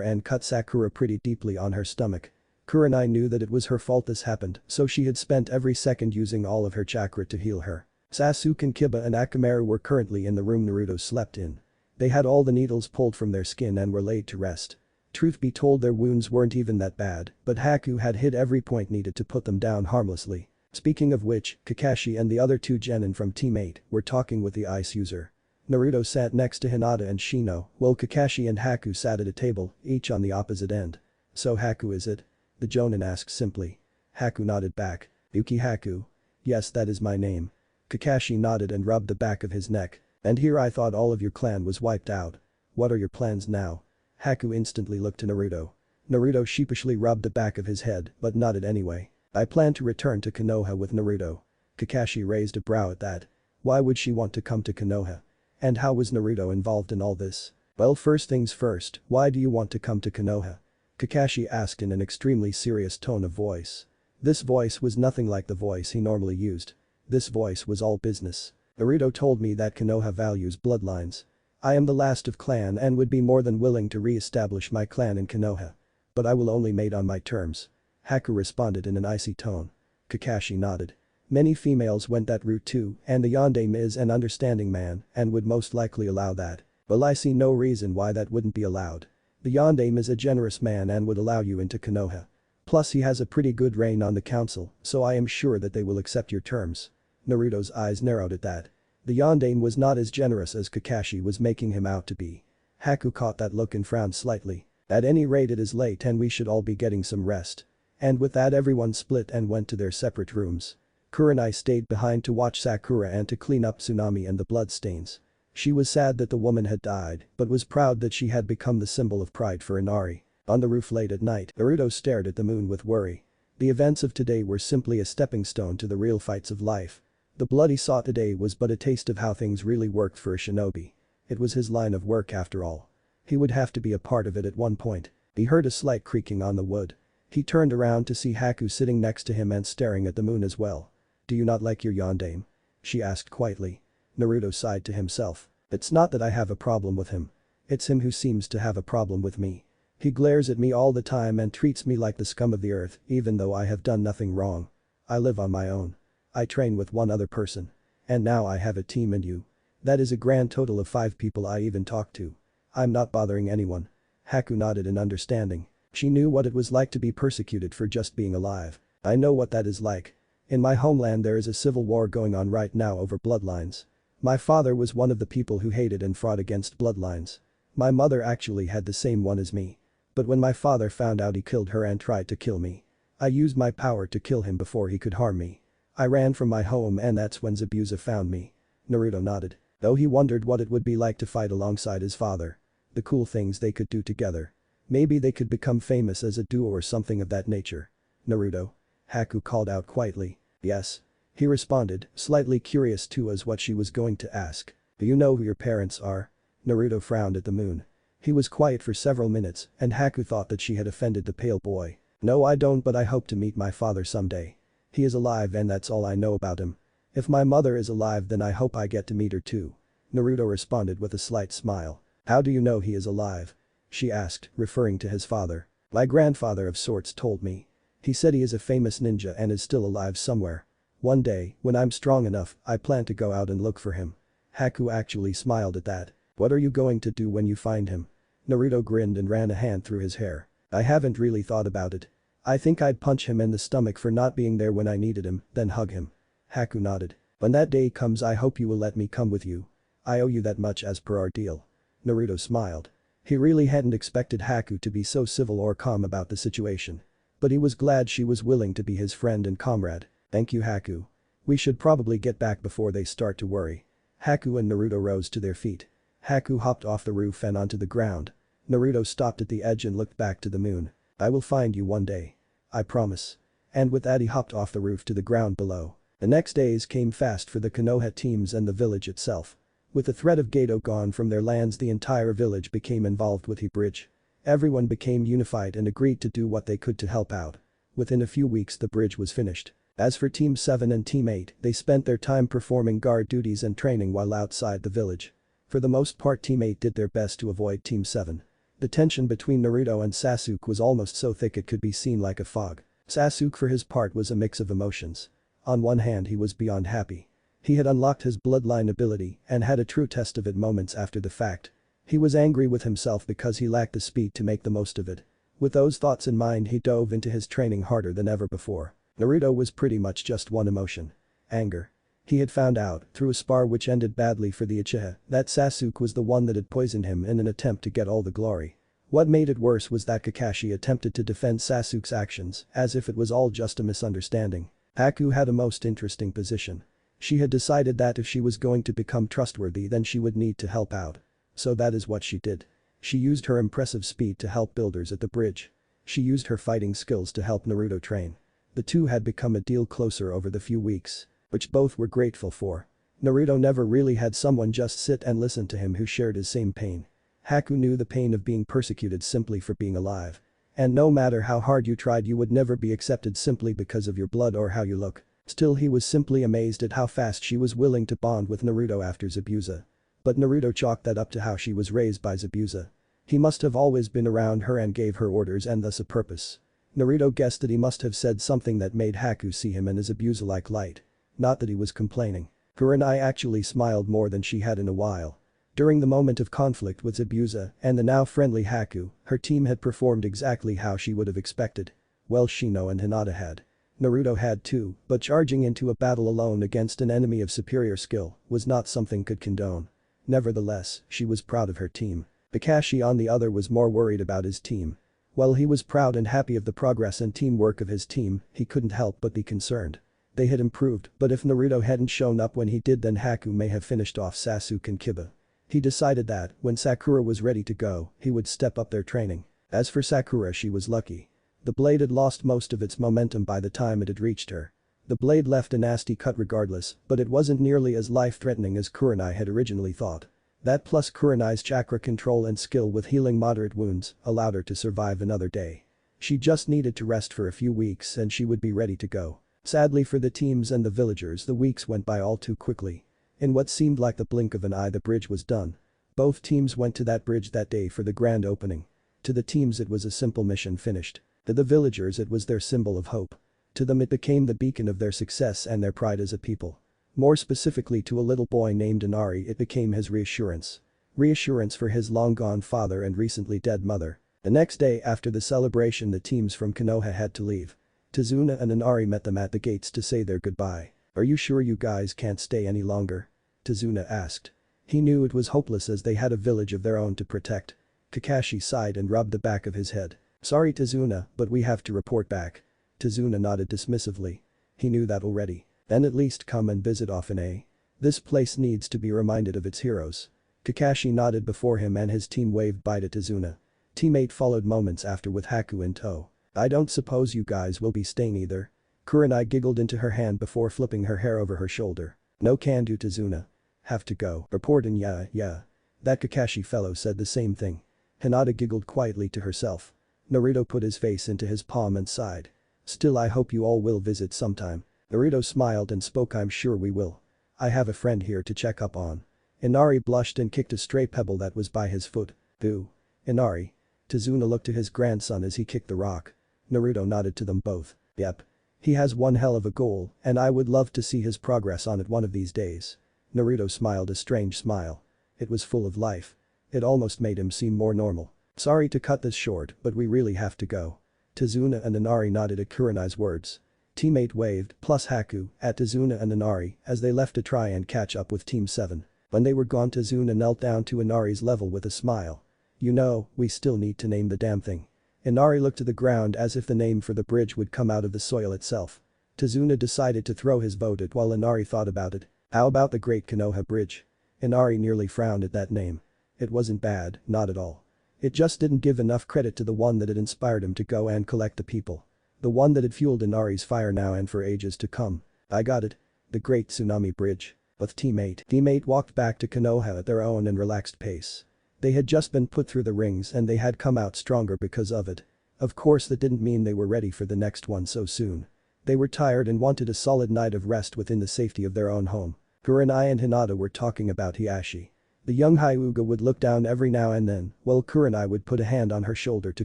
and cut Sakura pretty deeply on her stomach. Kurenai knew that it was her fault this happened, so she had spent every second using all of her chakra to heal her. Sasuke and Kiba and Akamaru were currently in the room Naruto slept in. They had all the needles pulled from their skin and were laid to rest. Truth be told their wounds weren't even that bad, but Haku had hit every point needed to put them down harmlessly. Speaking of which, Kakashi and the other 2 genin from Team 8 were talking with the ice user. Naruto sat next to Hinata and Shino, while Kakashi and Haku sat at a table, each on the opposite end. So Haku is it? The jonin asked simply. Haku nodded back. Yuki Haku. Yes, that is my name. Kakashi nodded and rubbed the back of his neck. And here I thought all of your clan was wiped out. What are your plans now? Haku instantly looked to Naruto. Naruto sheepishly rubbed the back of his head but nodded anyway. I plan to return to Konoha with Naruto. Kakashi raised a brow at that. Why would she want to come to Konoha? And how was Naruto involved in all this? Well, first things first, why do you want to come to Konoha? Kakashi asked in an extremely serious tone of voice. This voice was nothing like the voice he normally used. This voice was all business. Naruto told me that Konoha values bloodlines. I am the last of clan and would be more than willing to re-establish my clan in Konoha. But I will only mate on my terms. Haku responded in an icy tone. Kakashi nodded. Many females went that route too and the Yondaime is an understanding man and would most likely allow that. Well, I see no reason why that wouldn't be allowed. The Yondaime is a generous man and would allow you into Konoha. Plus he has a pretty good reign on the council, so I am sure that they will accept your terms. Naruto's eyes narrowed at that. The Yondaime was not as generous as Kakashi was making him out to be. Haku caught that look and frowned slightly. At any rate it is late and we should all be getting some rest. And with that everyone split and went to their separate rooms. Kurenai stayed behind to watch Sakura and to clean up Tsunami and the bloodstains. She was sad that the woman had died, but was proud that she had become the symbol of pride for Inari. On the roof late at night, Naruto stared at the moon with worry. The events of today were simply a stepping stone to the real fights of life. The blood he saw today was but a taste of how things really worked for a shinobi. It was his line of work after all. He would have to be a part of it at one point. He heard a slight creaking on the wood. He turned around to see Haku sitting next to him and staring at the moon as well. "Do you not like your Yondaime?" she asked quietly. Naruto sighed to himself. "It's not that I have a problem with him. It's him who seems to have a problem with me. He glares at me all the time and treats me like the scum of the earth even though I have done nothing wrong. I live on my own. I train with one other person. And now I have a team and you. That is a grand total of 5 people I even talk to. I'm not bothering anyone." Haku nodded in understanding. She knew what it was like to be persecuted for just being alive. "I know what that is like. In my homeland there is a civil war going on right now over bloodlines. My father was one of the people who hated and fought against bloodlines. My mother actually had the same one as me. But when my father found out he killed her and tried to kill me. I used my power to kill him before he could harm me. I ran from my home and that's when Zabuza found me." Naruto nodded. Though he wondered what it would be like to fight alongside his father. The cool things they could do together. Maybe they could become famous as a duo or something of that nature. "Naruto?" Haku called out quietly. "Yes." He responded, slightly curious too as what she was going to ask. "Do you know who your parents are?" Naruto frowned at the moon. He was quiet for several minutes and Haku thought that she had offended the pale boy. "No I don't but I hope to meet my father someday. He is alive and that's all I know about him. If my mother is alive then I hope I get to meet her too." Naruto responded with a slight smile. "How do you know he is alive?" she asked, referring to his father. "My grandfather of sorts told me. He said he is a famous ninja and is still alive somewhere. One day, when I'm strong enough, I plan to go out and look for him." Haku actually smiled at that. "What are you going to do when you find him?" Naruto grinned and ran a hand through his hair. "I haven't really thought about it. I think I'd punch him in the stomach for not being there when I needed him, then hug him." Haku nodded. "When that day comes I hope you will let me come with you. I owe you that much as per our deal." Naruto smiled. He really hadn't expected Haku to be so civil or calm about the situation. But he was glad she was willing to be his friend and comrade. "Thank you Haku. We should probably get back before they start to worry." Haku and Naruto rose to their feet. Haku hopped off the roof and onto the ground. Naruto stopped at the edge and looked back to the moon. "I will find you one day. I promise." And with that he hopped off the roof to the ground below. The next days came fast for the Konoha teams and the village itself. With the threat of Geto gone from their lands the entire village became involved with the bridge. Everyone became unified and agreed to do what they could to help out. Within a few weeks the bridge was finished. As for Team 7 and Team 8, they spent their time performing guard duties and training while outside the village. For the most part Team 8 did their best to avoid Team 7. The tension between Naruto and Sasuke was almost so thick it could be seen like a fog. Sasuke for his part was a mix of emotions. On one hand he was beyond happy. He had unlocked his bloodline ability and had a true test of it moments after the fact. He was angry with himself because he lacked the speed to make the most of it. With those thoughts in mind he dove into his training harder than ever before. Naruto was pretty much just one emotion. Anger. He had found out, through a spar which ended badly for the Uchiha, that Sasuke was the one that had poisoned him in an attempt to get all the glory. What made it worse was that Kakashi attempted to defend Sasuke's actions as if it was all just a misunderstanding. Haku had a most interesting position. She had decided that if she was going to become trustworthy then she would need to help out. So that is what she did. She used her impressive speed to help builders at the bridge. She used her fighting skills to help Naruto train. The two had become a deal closer over the few weeks. Which both were grateful for. Naruto never really had someone just sit and listen to him who shared his same pain. Haku knew the pain of being persecuted simply for being alive. And no matter how hard you tried you would never be accepted simply because of your blood or how you look. Still he was simply amazed at how fast she was willing to bond with Naruto after Zabuza. But Naruto chalked that up to how she was raised by Zabuza. He must have always been around her and gave her orders and thus a purpose. Naruto guessed that he must have said something that made Haku see him in a Zabuza-like light. Not that he was complaining. Kurenai actually smiled more than she had in a while. During the moment of conflict with Zabuza and the now friendly Haku, her team had performed exactly how she would have expected. Well Shino and Hinata had. Naruto had too, but charging into a battle alone against an enemy of superior skill was not something could condone. Nevertheless, she was proud of her team. Kakashi on the other was more worried about his team. While he was proud and happy of the progress and teamwork of his team, he couldn't help but be concerned. They had improved, but if Naruto hadn't shown up when he did, then Haku may have finished off Sasuke and Kiba. He decided that, when Sakura was ready to go, he would step up their training. As for Sakura, she was lucky. The blade had lost most of its momentum by the time it had reached her. The blade left a nasty cut regardless, but it wasn't nearly as life-threatening as Kurenai had originally thought. That plus Kurenai's chakra control and skill with healing moderate wounds allowed her to survive another day. She just needed to rest for a few weeks and she would be ready to go. Sadly for the teams and the villagers, the weeks went by all too quickly. In what seemed like the blink of an eye, the bridge was done. Both teams went to that bridge that day for the grand opening. To the teams it was a simple mission finished. To the villagers it was their symbol of hope. To them it became the beacon of their success and their pride as a people. More specifically to a little boy named Inari, it became his reassurance. Reassurance for his long-gone father and recently dead mother. The next day after the celebration, the teams from Konoha had to leave. Tazuna and Inari met them at the gates to say their goodbye. "Are you sure you guys can't stay any longer?" Tazuna asked. He knew it was hopeless as they had a village of their own to protect. Kakashi sighed and rubbed the back of his head. "Sorry Tazuna, but we have to report back." Tazuna nodded dismissively. He knew that already. Then at least come and visit often, eh? This place needs to be reminded of its heroes. Kakashi nodded before him and his team waved bye to Tazuna. Teammate followed moments after with Haku in tow. "I don't suppose you guys will be staying either?" Kurenai giggled into her hand before flipping her hair over her shoulder. "No can do Tazuna. Have to go. Reportin' yeah. That Kakashi fellow said the same thing." Hinata giggled quietly to herself. Naruto put his face into his palm and sighed. "Still, I hope you all will visit sometime." Naruto smiled and spoke. "I'm sure we will. I have a friend here to check up on." Inari blushed and kicked a stray pebble that was by his foot. "Boo. Inari." Tazuna looked to his grandson as he kicked the rock. Naruto nodded to them both. "Yep. He has one hell of a goal and I would love to see his progress on it one of these days." Naruto smiled a strange smile. It was full of life. It almost made him seem more normal. "Sorry to cut this short, but we really have to go." Tazuna and Inari nodded at Kurenai's words. Teammate waved, plus Haku, at Tazuna and Inari as they left to try and catch up with Team 7. When they were gone, Tazuna knelt down to Inari's level with a smile. "You know, we still need to name the damn thing." Inari looked to the ground as if the name for the bridge would come out of the soil itself. Tazuna decided to throw his vote at while Inari thought about it. "How about the Great Konoha Bridge?" Inari nearly frowned at that name. It wasn't bad, not at all. It just didn't give enough credit to the one that had inspired him to go and collect the people. The one that had fueled Inari's fire now and for ages to come. "I got it. The Great Tsunami Bridge." With teammate walked back to Konoha at their own and relaxed pace. They had just been put through the rings and they had come out stronger because of it. Of course that didn't mean they were ready for the next one so soon. They were tired and wanted a solid night of rest within the safety of their own home. Kurenai and Hinata were talking about Hiashi. The young Hyuga would look down every now and then, while Kurenai would put a hand on her shoulder to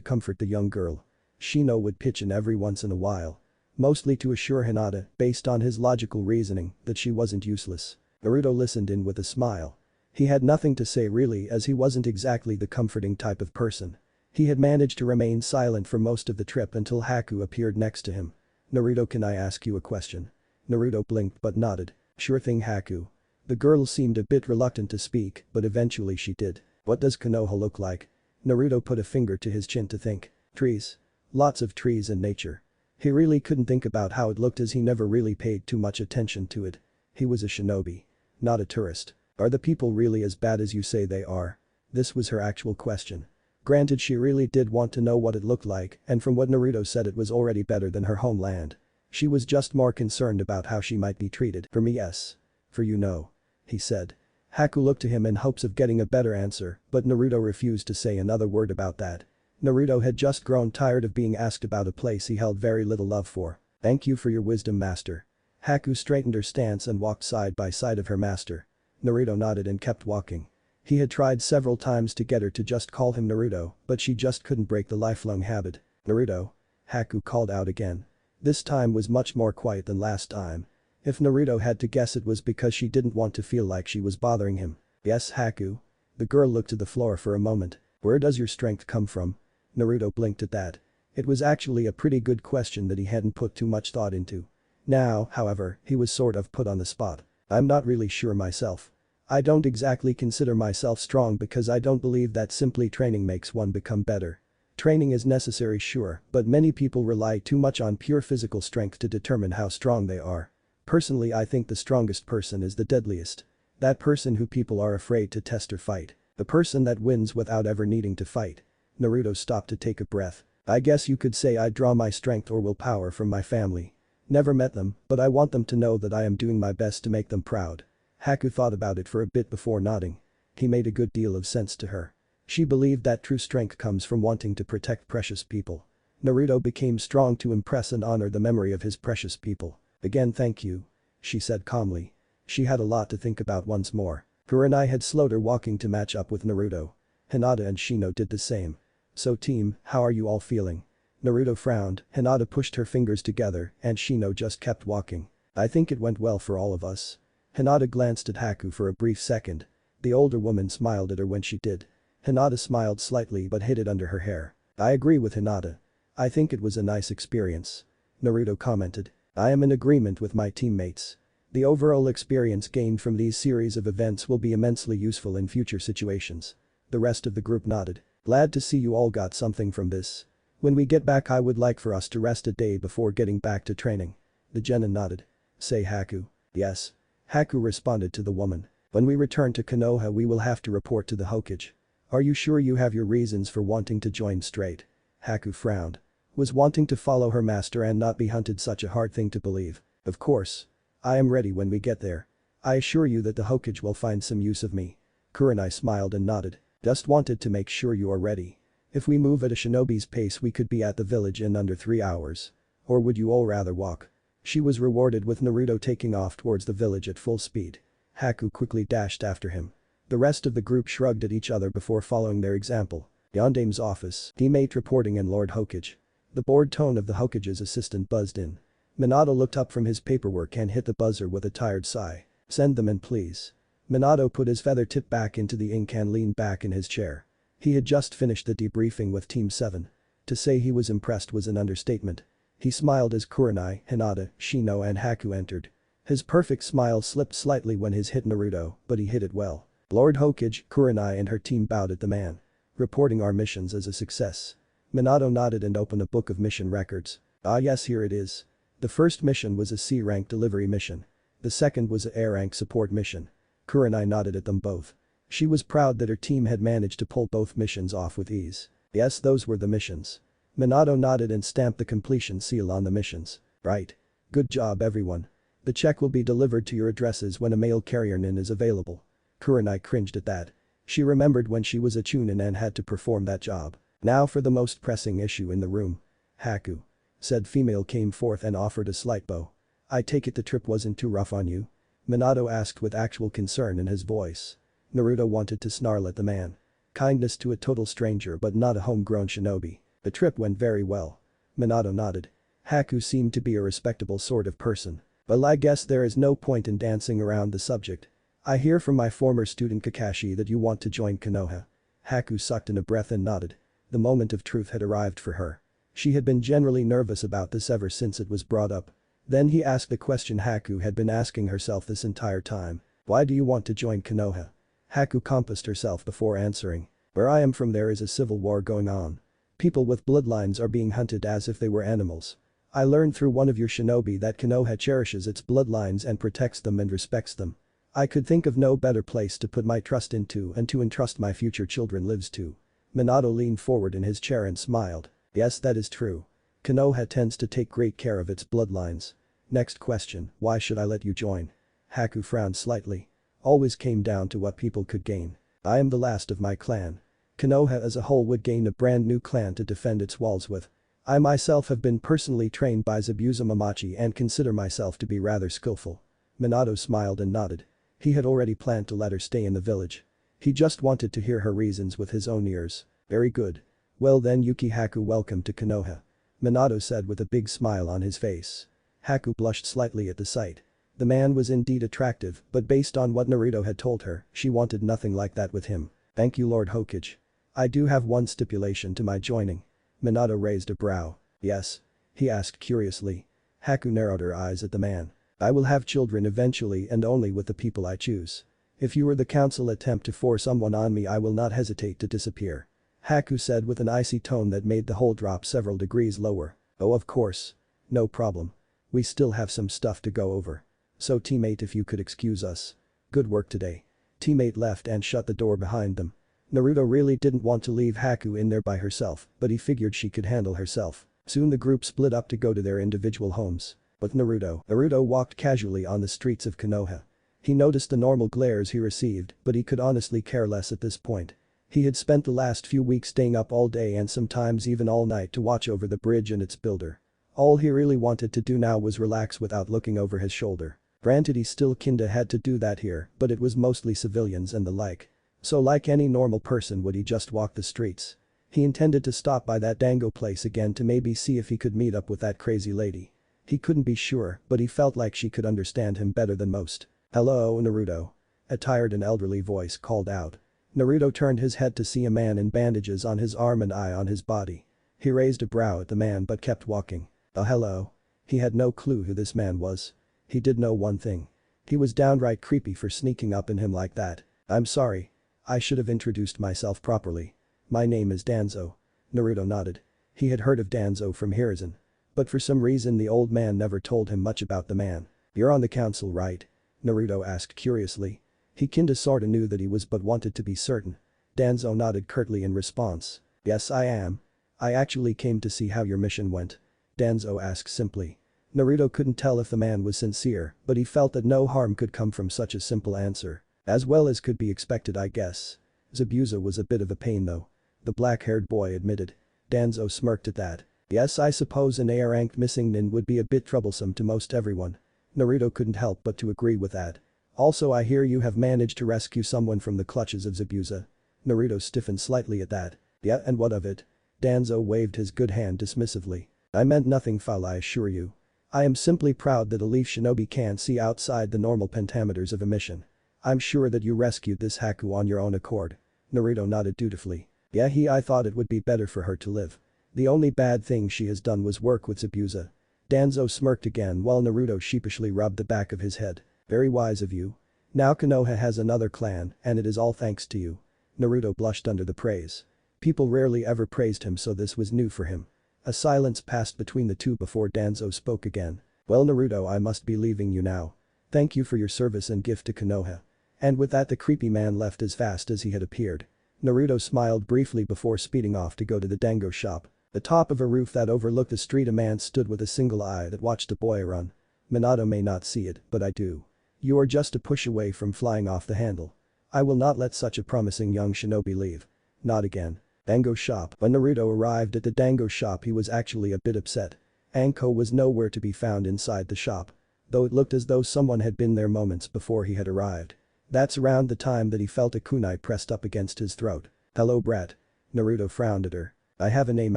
comfort the young girl. Shino would pitch in every once in a while. Mostly to assure Hinata, based on his logical reasoning, that she wasn't useless. Naruto listened in with a smile. He had nothing to say really as he wasn't exactly the comforting type of person. He had managed to remain silent for most of the trip until Haku appeared next to him. "Naruto, can I ask you a question?" Naruto blinked but nodded. "Sure thing Haku." The girl seemed a bit reluctant to speak, but eventually she did. "What does Konoha look like?" Naruto put a finger to his chin to think. "Trees. Lots of trees and nature." He really couldn't think about how it looked as he never really paid too much attention to it. He was a shinobi. Not a tourist. "Are the people really as bad as you say they are?" This was her actual question. Granted, she really did want to know what it looked like, and from what Naruto said it was already better than her homeland. She was just more concerned about how she might be treated. "For me, yes. For you, no," he said. Haku looked to him in hopes of getting a better answer, but Naruto refused to say another word about that. Naruto had just grown tired of being asked about a place he held very little love for. "Thank you for your wisdom, master." Haku straightened her stance and walked side by side of her master. Naruto nodded and kept walking. He had tried several times to get her to just call him Naruto, but she just couldn't break the lifelong habit. "Naruto?" Haku called out again. This time was much more quiet than last time. If Naruto had to guess, it was because she didn't want to feel like she was bothering him. "Yes, Haku?" The girl looked to the floor for a moment. "Where does your strength come from?" Naruto blinked at that. It was actually a pretty good question that he hadn't put too much thought into. Now, however, he was sort of put on the spot. "I'm not really sure myself. I don't exactly consider myself strong because I don't believe that simply training makes one become better. Training is necessary, sure, but many people rely too much on pure physical strength to determine how strong they are. Personally, I think the strongest person is the deadliest. That person who people are afraid to test or fight. The person that wins without ever needing to fight. Naruto stopped to take a breath. I guess you could say I draw my strength or willpower from my family. Never met them, but I want them to know that I am doing my best to make them proud. Haku thought about it for a bit before nodding. He made a good deal of sense to her. She believed that true strength comes from wanting to protect precious people. Naruto became strong to impress and honor the memory of his precious people. Again, thank you, she said calmly. She had a lot to think about once more. Kurenai had slowed her walking to match up with Naruto. Hinata and Shino did the same. So team, how are you all feeling? Naruto frowned, Hinata pushed her fingers together, and Shino just kept walking. I think it went well for all of us. Hinata glanced at Haku for a brief second. The older woman smiled at her when she did. Hinata smiled slightly but hid it under her hair. I agree with Hinata. I think it was a nice experience. Naruto commented. I am in agreement with my teammates. The overall experience gained from these series of events will be immensely useful in future situations. The rest of the group nodded. Glad to see you all got something from this. When we get back I would like for us to rest a day before getting back to training. The genin nodded. Say Haku. Yes. Haku responded to the woman. When we return to Konoha we will have to report to the Hokage. Are you sure you have your reasons for wanting to join straight? Haku frowned. Was wanting to follow her master and not be hunted such a hard thing to believe? Of course. I am ready when we get there. I assure you that the Hokage will find some use of me. Kurenai smiled and nodded. Just wanted to make sure you are ready. If we move at a shinobi's pace we could be at the village in under 3 hours. Or would you all rather walk? She was rewarded with Naruto taking off towards the village at full speed. Haku quickly dashed after him. The rest of the group shrugged at each other before following their example. Yondaime's office, teammate reporting and Lord Hokage. The bored tone of the Hokage's assistant buzzed in. Minato looked up from his paperwork and hit the buzzer with a tired sigh. Send them in please. Minato put his feather tip back into the ink and leaned back in his chair. He had just finished the debriefing with Team 7. To say he was impressed was an understatement. He smiled as Kurenai, Hinata, Shino and Haku entered. His perfect smile slipped slightly when his hit Naruto, but he hit it well. Lord Hokage, Kurenai and her team bowed at the man. Reporting our missions as a success. Minato nodded and opened a book of mission records. Ah yes, here it is. The first mission was a C-rank delivery mission. The second was a A-rank support mission. Kurenai nodded at them both. She was proud that her team had managed to pull both missions off with ease. Yes, those were the missions. Minato nodded and stamped the completion seal on the missions. Right. Good job everyone. The check will be delivered to your addresses when a mail carrier nin is available. Kurenai cringed at that. She remembered when she was a chunin and had to perform that job. Now for the most pressing issue in the room. Haku. Said female came forth and offered a slight bow. I take it the trip wasn't too rough on you? Minato asked with actual concern in his voice. Naruto wanted to snarl at the man. Kindness to a total stranger but not a homegrown shinobi. The trip went very well. Minato nodded. Haku seemed to be a respectable sort of person. Well, I guess there is no point in dancing around the subject. I hear from my former student Kakashi that you want to join Konoha. Haku sucked in a breath and nodded. The moment of truth had arrived for her. She had been generally nervous about this ever since it was brought up. Then he asked the question Haku had been asking herself this entire time. Why do you want to join Konoha? Haku compassed herself before answering. Where I am from there is a civil war going on. People with bloodlines are being hunted as if they were animals. I learned through one of your shinobi that Konoha cherishes its bloodlines and protects them and respects them. I could think of no better place to put my trust into and to entrust my future children lives to. Minato leaned forward in his chair and smiled. Yes, that is true. Konoha tends to take great care of its bloodlines. Next question, why should I let you join? Haku frowned slightly. Always came down to what people could gain. I am the last of my clan. Konoha as a whole would gain a brand new clan to defend its walls with. I myself have been personally trained by Zabuza Mamachi and consider myself to be rather skillful. Minato smiled and nodded. He had already planned to let her stay in the village. He just wanted to hear her reasons with his own ears. Very good. Well then Yuki Haku, welcome to Konoha. Minato said with a big smile on his face. Haku blushed slightly at the sight. The man was indeed attractive, but based on what Naruto had told her, she wanted nothing like that with him. Thank you Lord Hokage. I do have one stipulation to my joining. Minato raised a brow. Yes? He asked curiously. Haku narrowed her eyes at the man. I will have children eventually and only with the people I choose. If you were the council attempt to force someone on me I will not hesitate to disappear. Haku said with an icy tone that made the hole drop several degrees lower. Oh of course. No problem. We still have some stuff to go over. So teammate if you could excuse us. Good work today. Teammate left and shut the door behind them. Naruto really didn't want to leave Haku in there by herself, but he figured she could handle herself. Soon the group split up to go to their individual homes. But Naruto walked casually on the streets of Konoha. He noticed the normal glares he received, but he could honestly care less at this point. He had spent the last few weeks staying up all day and sometimes even all night to watch over the bridge and its builder. All he really wanted to do now was relax without looking over his shoulder. Granted he still kinda had to do that here, but it was mostly civilians and the like. So like any normal person would he just walk the streets. He intended to stop by that dango place again to maybe see if he could meet up with that crazy lady. He couldn't be sure, but he felt like she could understand him better than most. Hello, Naruto. A tired and elderly voice called out. Naruto turned his head to see a man in bandages on his arm and eye on his body. He raised a brow at the man but kept walking. Hello. He had no clue who this man was. He did know one thing. He was downright creepy for sneaking up in him like that. I'm sorry. I should have introduced myself properly. My name is Danzo. Naruto nodded. He had heard of Danzo from Hiruzen. But for some reason the old man never told him much about the man. You're on the council, right? Naruto asked curiously. He kinda sorta knew that he was but wanted to be certain. Danzo nodded curtly in response. Yes I am. I actually came to see how your mission went. Danzo asked simply. Naruto couldn't tell if the man was sincere, but he felt that no harm could come from such a simple answer. As well as could be expected I guess. Zabuza was a bit of a pain though. The black-haired boy admitted. Danzo smirked at that. Yes I suppose an A-ranked missing nin would be a bit troublesome to most everyone. Naruto couldn't help but to agree with that. Also I hear you have managed to rescue someone from the clutches of Zabuza. Naruto stiffened slightly at that. Yeah and what of it? Danzo waved his good hand dismissively. I meant nothing foul I assure you. I am simply proud that a leaf shinobi can't see outside the normal pentameters of a mission. I'm sure that you rescued this Haku on your own accord. Naruto nodded dutifully. Yeah I thought it would be better for her to live. The only bad thing she has done was work with Zabuza. Danzo smirked again while Naruto sheepishly rubbed the back of his head. Very wise of you. Now Konoha has another clan and it is all thanks to you. Naruto blushed under the praise. People rarely ever praised him so this was new for him. A silence passed between the two before Danzo spoke again. Well Naruto I must be leaving you now. Thank you for your service and gift to Konoha. And with that the creepy man left as fast as he had appeared. Naruto smiled briefly before speeding off to go to the dango shop. The top of a roof that overlooked the street a man stood with a single eye that watched the boy run. Minato may not see it, but I do. You are just a push away from flying off the handle. I will not let such a promising young shinobi leave. Not again. Dango shop. When Naruto arrived at the dango shop he was actually a bit upset. Anko was nowhere to be found inside the shop. Though it looked as though someone had been there moments before he had arrived. That's around the time that he felt a kunai pressed up against his throat. Hello brat. Naruto frowned at her. I have a name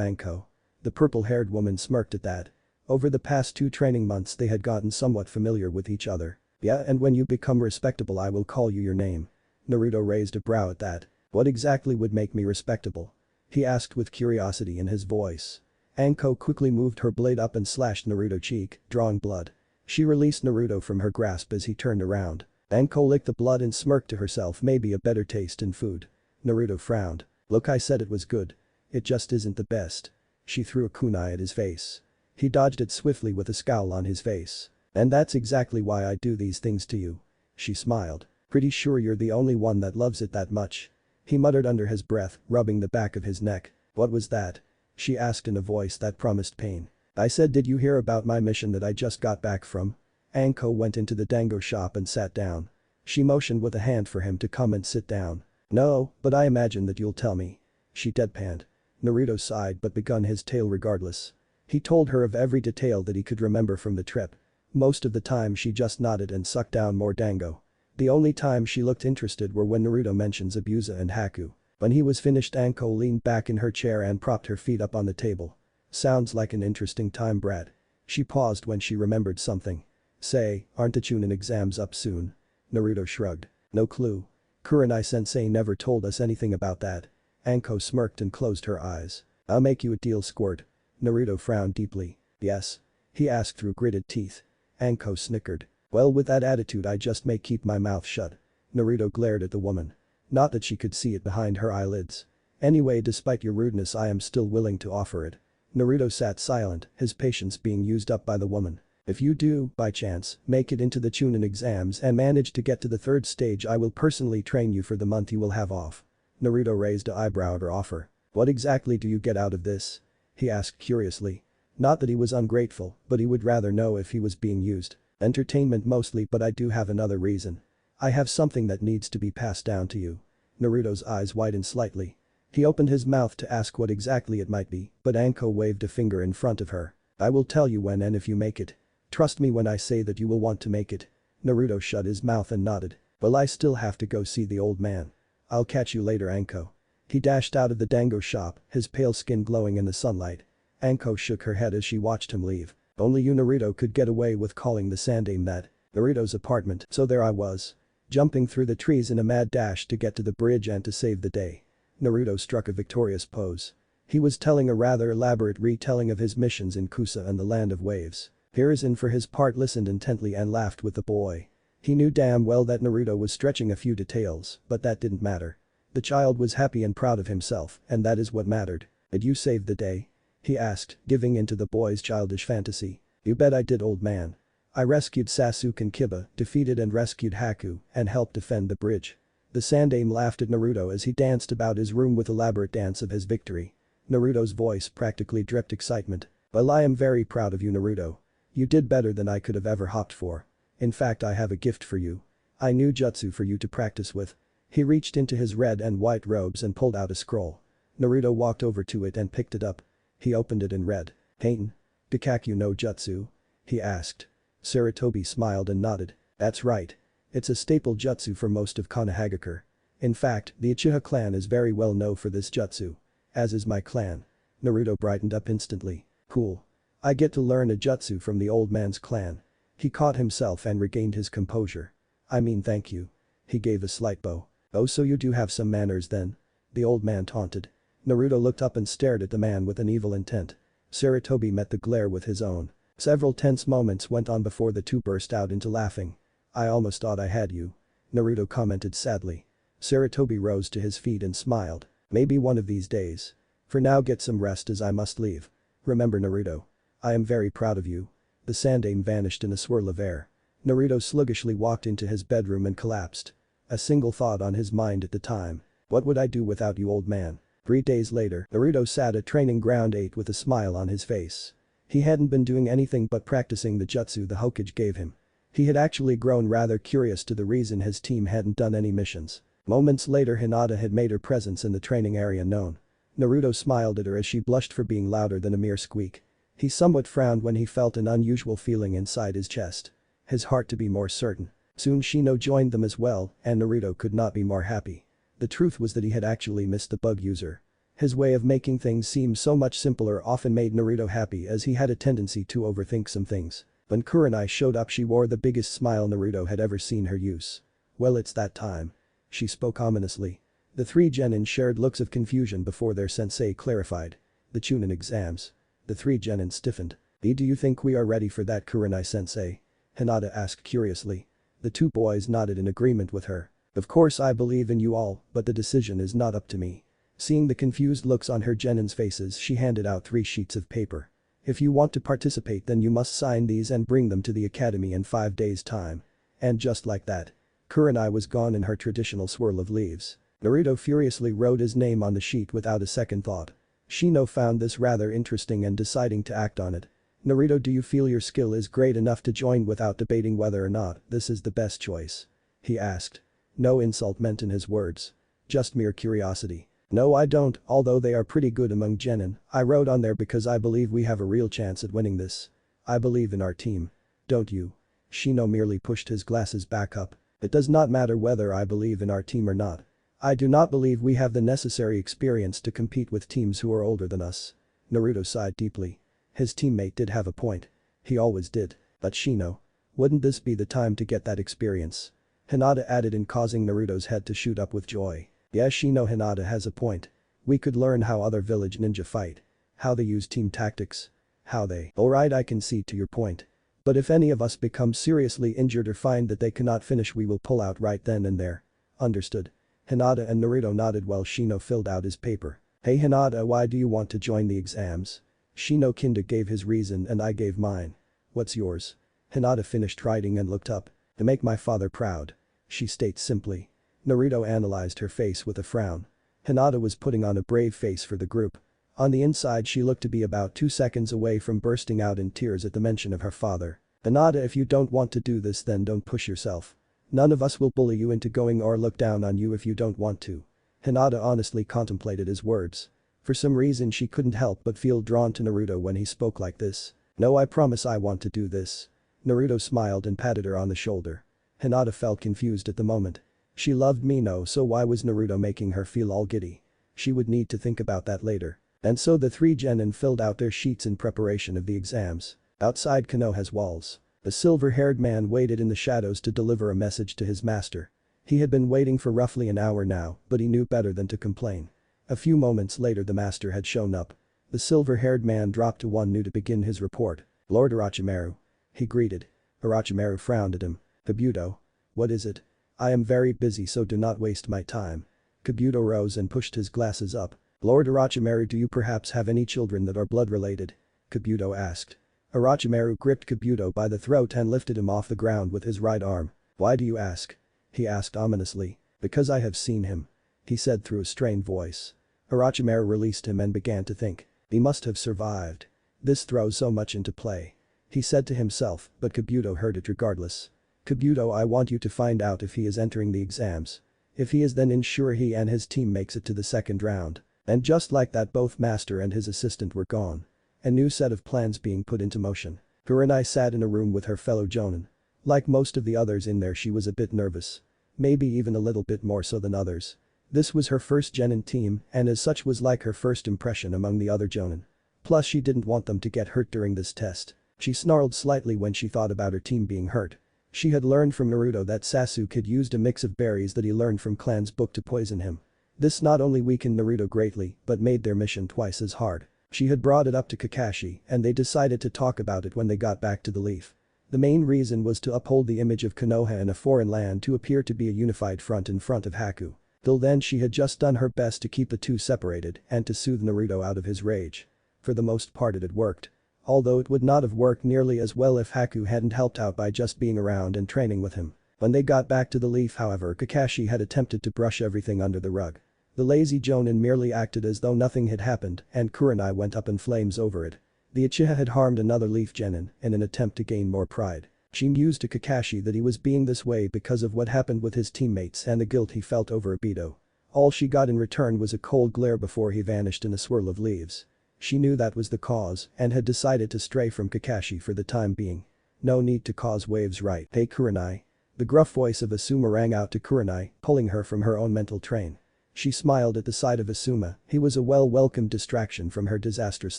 Anko. The purple-haired woman smirked at that. Over the past 2 training months they had gotten somewhat familiar with each other. Yeah and when you become respectable I will call you your name. Naruto raised a brow at that. What exactly would make me respectable? He asked with curiosity in his voice. Anko quickly moved her blade up and slashed Naruto's cheek, drawing blood. She released Naruto from her grasp as he turned around. Anko licked the blood and smirked to herself maybe a better taste in food. Naruto frowned. Look I said it was good. It just isn't the best. She threw a kunai at his face. He dodged it swiftly with a scowl on his face. And that's exactly why I do these things to you. She smiled. Pretty sure you're the only one that loves it that much. He muttered under his breath, rubbing the back of his neck. What was that? She asked in a voice that promised pain. I said did you hear about my mission that I just got back from? Anko went into the dango shop and sat down. She motioned with a hand for him to come and sit down. No, but I imagine that you'll tell me. She deadpanned. Naruto sighed but begun his tale regardless. He told her of every detail that he could remember from the trip. Most of the time she just nodded and sucked down more dango. The only time she looked interested were when Naruto mentioned Zabuza and Haku. When he was finished Anko leaned back in her chair and propped her feet up on the table. Sounds like an interesting time brat. She paused when she remembered something. Say, aren't the Chunin exams up soon? Naruto shrugged. No clue. Kurenai-sensei never told us anything about that. Anko smirked and closed her eyes. I'll make you a deal squirt. Naruto frowned deeply. Yes? He asked through gritted teeth. Anko snickered. Well with that attitude I just may keep my mouth shut. Naruto glared at the woman. Not that she could see it behind her eyelids. Anyway, despite your rudeness, I am still willing to offer it. Naruto sat silent, his patience being used up by the woman. If you do, by chance, make it into the Chunin exams and manage to get to the third stage, I will personally train you for the month you will have off. Naruto raised an eyebrow at her offer. What exactly do you get out of this? He asked curiously. Not that he was ungrateful, but he would rather know if he was being used. Entertainment mostly, but I do have another reason. I have something that needs to be passed down to you. Naruto's eyes widened slightly. He opened his mouth to ask what exactly it might be, but Anko waved a finger in front of her. I will tell you when and if you make it. Trust me when I say that you will want to make it. Naruto shut his mouth and nodded. Well, I still have to go see the old man. I'll catch you later, Anko. He dashed out of the dango shop, his pale skin glowing in the sunlight. Anko shook her head as she watched him leave. Only you, Naruto, could get away with calling the Sandaime that. Naruto's apartment, so there I was. Jumping through the trees in a mad dash to get to the bridge and to save the day. Naruto struck a victorious pose. He was telling a rather elaborate retelling of his missions in Kusa and the Land of Waves. Hiruzen for his part listened intently and laughed with the boy. He knew damn well that Naruto was stretching a few details, but that didn't matter. The child was happy and proud of himself, and that is what mattered. Did you save the day? He asked, giving in to the boy's childish fantasy. You bet I did, old man. I rescued Sasuke and Kiba, defeated and rescued Haku, and helped defend the bridge. The Sandaime laughed at Naruto as he danced about his room with elaborate dance of his victory. Naruto's voice practically dripped excitement. Well, I am very proud of you, Naruto. You did better than I could have ever hoped for. In fact, I have a gift for you. I knew jutsu for you to practice with. He reached into his red and white robes and pulled out a scroll. Naruto walked over to it and picked it up. He opened it and read. Heian. Gakakyu no jutsu? He asked. Sarutobi smiled and nodded. That's right. It's a staple jutsu for most of Konohagakure. In fact, the Uchiha clan is very well known for this jutsu. As is my clan. Naruto brightened up instantly. Cool. I get to learn a jutsu from the old man's clan. He caught himself and regained his composure. I mean, thank you. He gave a slight bow. Oh, so you do have some manners then? The old man taunted. Naruto looked up and stared at the man with an evil intent. Sarutobi met the glare with his own. Several tense moments went on before the two burst out into laughing. I almost thought I had you. Naruto commented sadly. Sarutobi rose to his feet and smiled. Maybe one of these days. For now, get some rest as I must leave. Remember, Naruto. I am very proud of you. The Sandaime vanished in a swirl of air. Naruto sluggishly walked into his bedroom and collapsed. A single thought on his mind at the time. What would I do without you, old man? 3 days later, Naruto sat at training ground 8 with a smile on his face. He hadn't been doing anything but practicing the jutsu the Hokage gave him. He had actually grown rather curious to the reason his team hadn't done any missions. Moments later, Hinata had made her presence in the training area known. Naruto smiled at her as she blushed for being louder than a mere squeak. He somewhat frowned when he felt an unusual feeling inside his chest. His heart, to be more certain. Soon Shino joined them as well, and Naruto could not be more happy. The truth was that he had actually missed the bug user. His way of making things seem so much simpler often made Naruto happy, as he had a tendency to overthink some things. When Kurenai showed up, she wore the biggest smile Naruto had ever seen her use. Well, it's that time. She spoke ominously. The three genin shared looks of confusion before their sensei clarified. The Chunin exams. The three genin stiffened. Do you think we are ready for that, Kurenai-sensei? Hinata asked curiously. The two boys nodded in agreement with her. Of course I believe in you all, but the decision is not up to me. Seeing the confused looks on her genin's faces, she handed out 3 sheets of paper. If you want to participate, then you must sign these and bring them to the academy in 5 days' time. And just like that. Kurenai was gone in her traditional swirl of leaves. Naruto furiously wrote his name on the sheet without a second thought. Shino found this rather interesting and deciding to act on it. Naruto, do you feel your skill is great enough to join without debating whether or not this is the best choice? He asked. No insult meant in his words. Just mere curiosity. No, I don't, although they are pretty good among genin. I wrote on there because I believe we have a real chance at winning this. I believe in our team. Don't you? Shino merely pushed his glasses back up. It does not matter whether I believe in our team or not. I do not believe we have the necessary experience to compete with teams who are older than us. Naruto sighed deeply. His teammate did have a point. He always did. But Shino. Wouldn't this be the time to get that experience? Hinata added in, causing Naruto's head to shoot up with joy. Yes, Shino, Hinata has a point. We could learn how other village ninja fight. How they use team tactics. How they… Alright, I can see to your point. But if any of us become seriously injured or find that they cannot finish, we will pull out right then and there. Understood. Hinata and Naruto nodded while Shino filled out his paper. Hey Hinata, why do you want to join the exams? Shino kinda gave his reason and I gave mine. What's yours? Hinata finished writing and looked up. To make my father proud. She states simply. Naruto analyzed her face with a frown. Hinata was putting on a brave face for the group. On the inside she looked to be about 2 seconds away from bursting out in tears at the mention of her father. Hinata, if you don't want to do this then don't push yourself. None of us will bully you into going or look down on you if you don't want to. Hinata honestly contemplated his words. For some reason she couldn't help but feel drawn to Naruto when he spoke like this. No, I promise I want to do this. Naruto smiled and patted her on the shoulder. Hinata felt confused at the moment. She loved Mino, so why was Naruto making her feel all giddy? She would need to think about that later. And so the three genin filled out their sheets in preparation of the exams. Outside Konoha's walls, a silver-haired man waited in the shadows to deliver a message to his master. He had been waiting for roughly an hour now, but he knew better than to complain. A few moments later the master had shown up. The silver-haired man dropped to one knee to begin his report. Lord Orochimaru. He greeted. Orochimaru frowned at him. Kabuto. What is it? I am very busy, so do not waste my time. Kabuto rose and pushed his glasses up. Lord Orochimaru, do you perhaps have any children that are blood-related? Kabuto asked. Orochimaru gripped Kabuto by the throat and lifted him off the ground with his right arm. Why do you ask? He asked ominously. Because I have seen him. He said through a strained voice. Orochimaru released him and began to think. He must have survived. This throws so much into play. He said to himself, but Kabuto heard it regardless. Kabuto, I want you to find out if he is entering the exams. If he is, then ensure he and his team makes it to the second round. And just like that, both master and his assistant were gone. A new set of plans being put into motion. Kurenai sat in a room with her fellow jonin. Like most of the others in there, she was a bit nervous. Maybe even a little bit more so than others. This was her first genin team and as such was like her first impression among the other jonin. Plus she didn't want them to get hurt during this test. She snarled slightly when she thought about her team being hurt. She had learned from Naruto that Sasuke had used a mix of berries that he learned from Clan's book to poison him. This not only weakened Naruto greatly but made their mission twice as hard. She had brought it up to Kakashi and they decided to talk about it when they got back to the Leaf. The main reason was to uphold the image of Konoha in a foreign land to appear to be a unified front in front of Haku. Till then she had just done her best to keep the two separated and to soothe Naruto out of his rage. For the most part it had worked. Although it would not have worked nearly as well if Haku hadn't helped out by just being around and training with him. When they got back to the Leaf, however, Kakashi had attempted to brush everything under the rug. The lazy jonin merely acted as though nothing had happened and Kurenai went up in flames over it. The Uchiha had harmed another Leaf genin in an attempt to gain more pride. She mused to Kakashi that he was being this way because of what happened with his teammates and the guilt he felt over Obito. All she got in return was a cold glare before he vanished in a swirl of leaves. She knew that was the cause and had decided to stray from Kakashi for the time being. No need to cause waves, right? Hey Kurenai. The gruff voice of Asuma rang out to Kurenai, pulling her from her own mental train. She smiled at the sight of Asuma. He was a well-welcomed distraction from her disastrous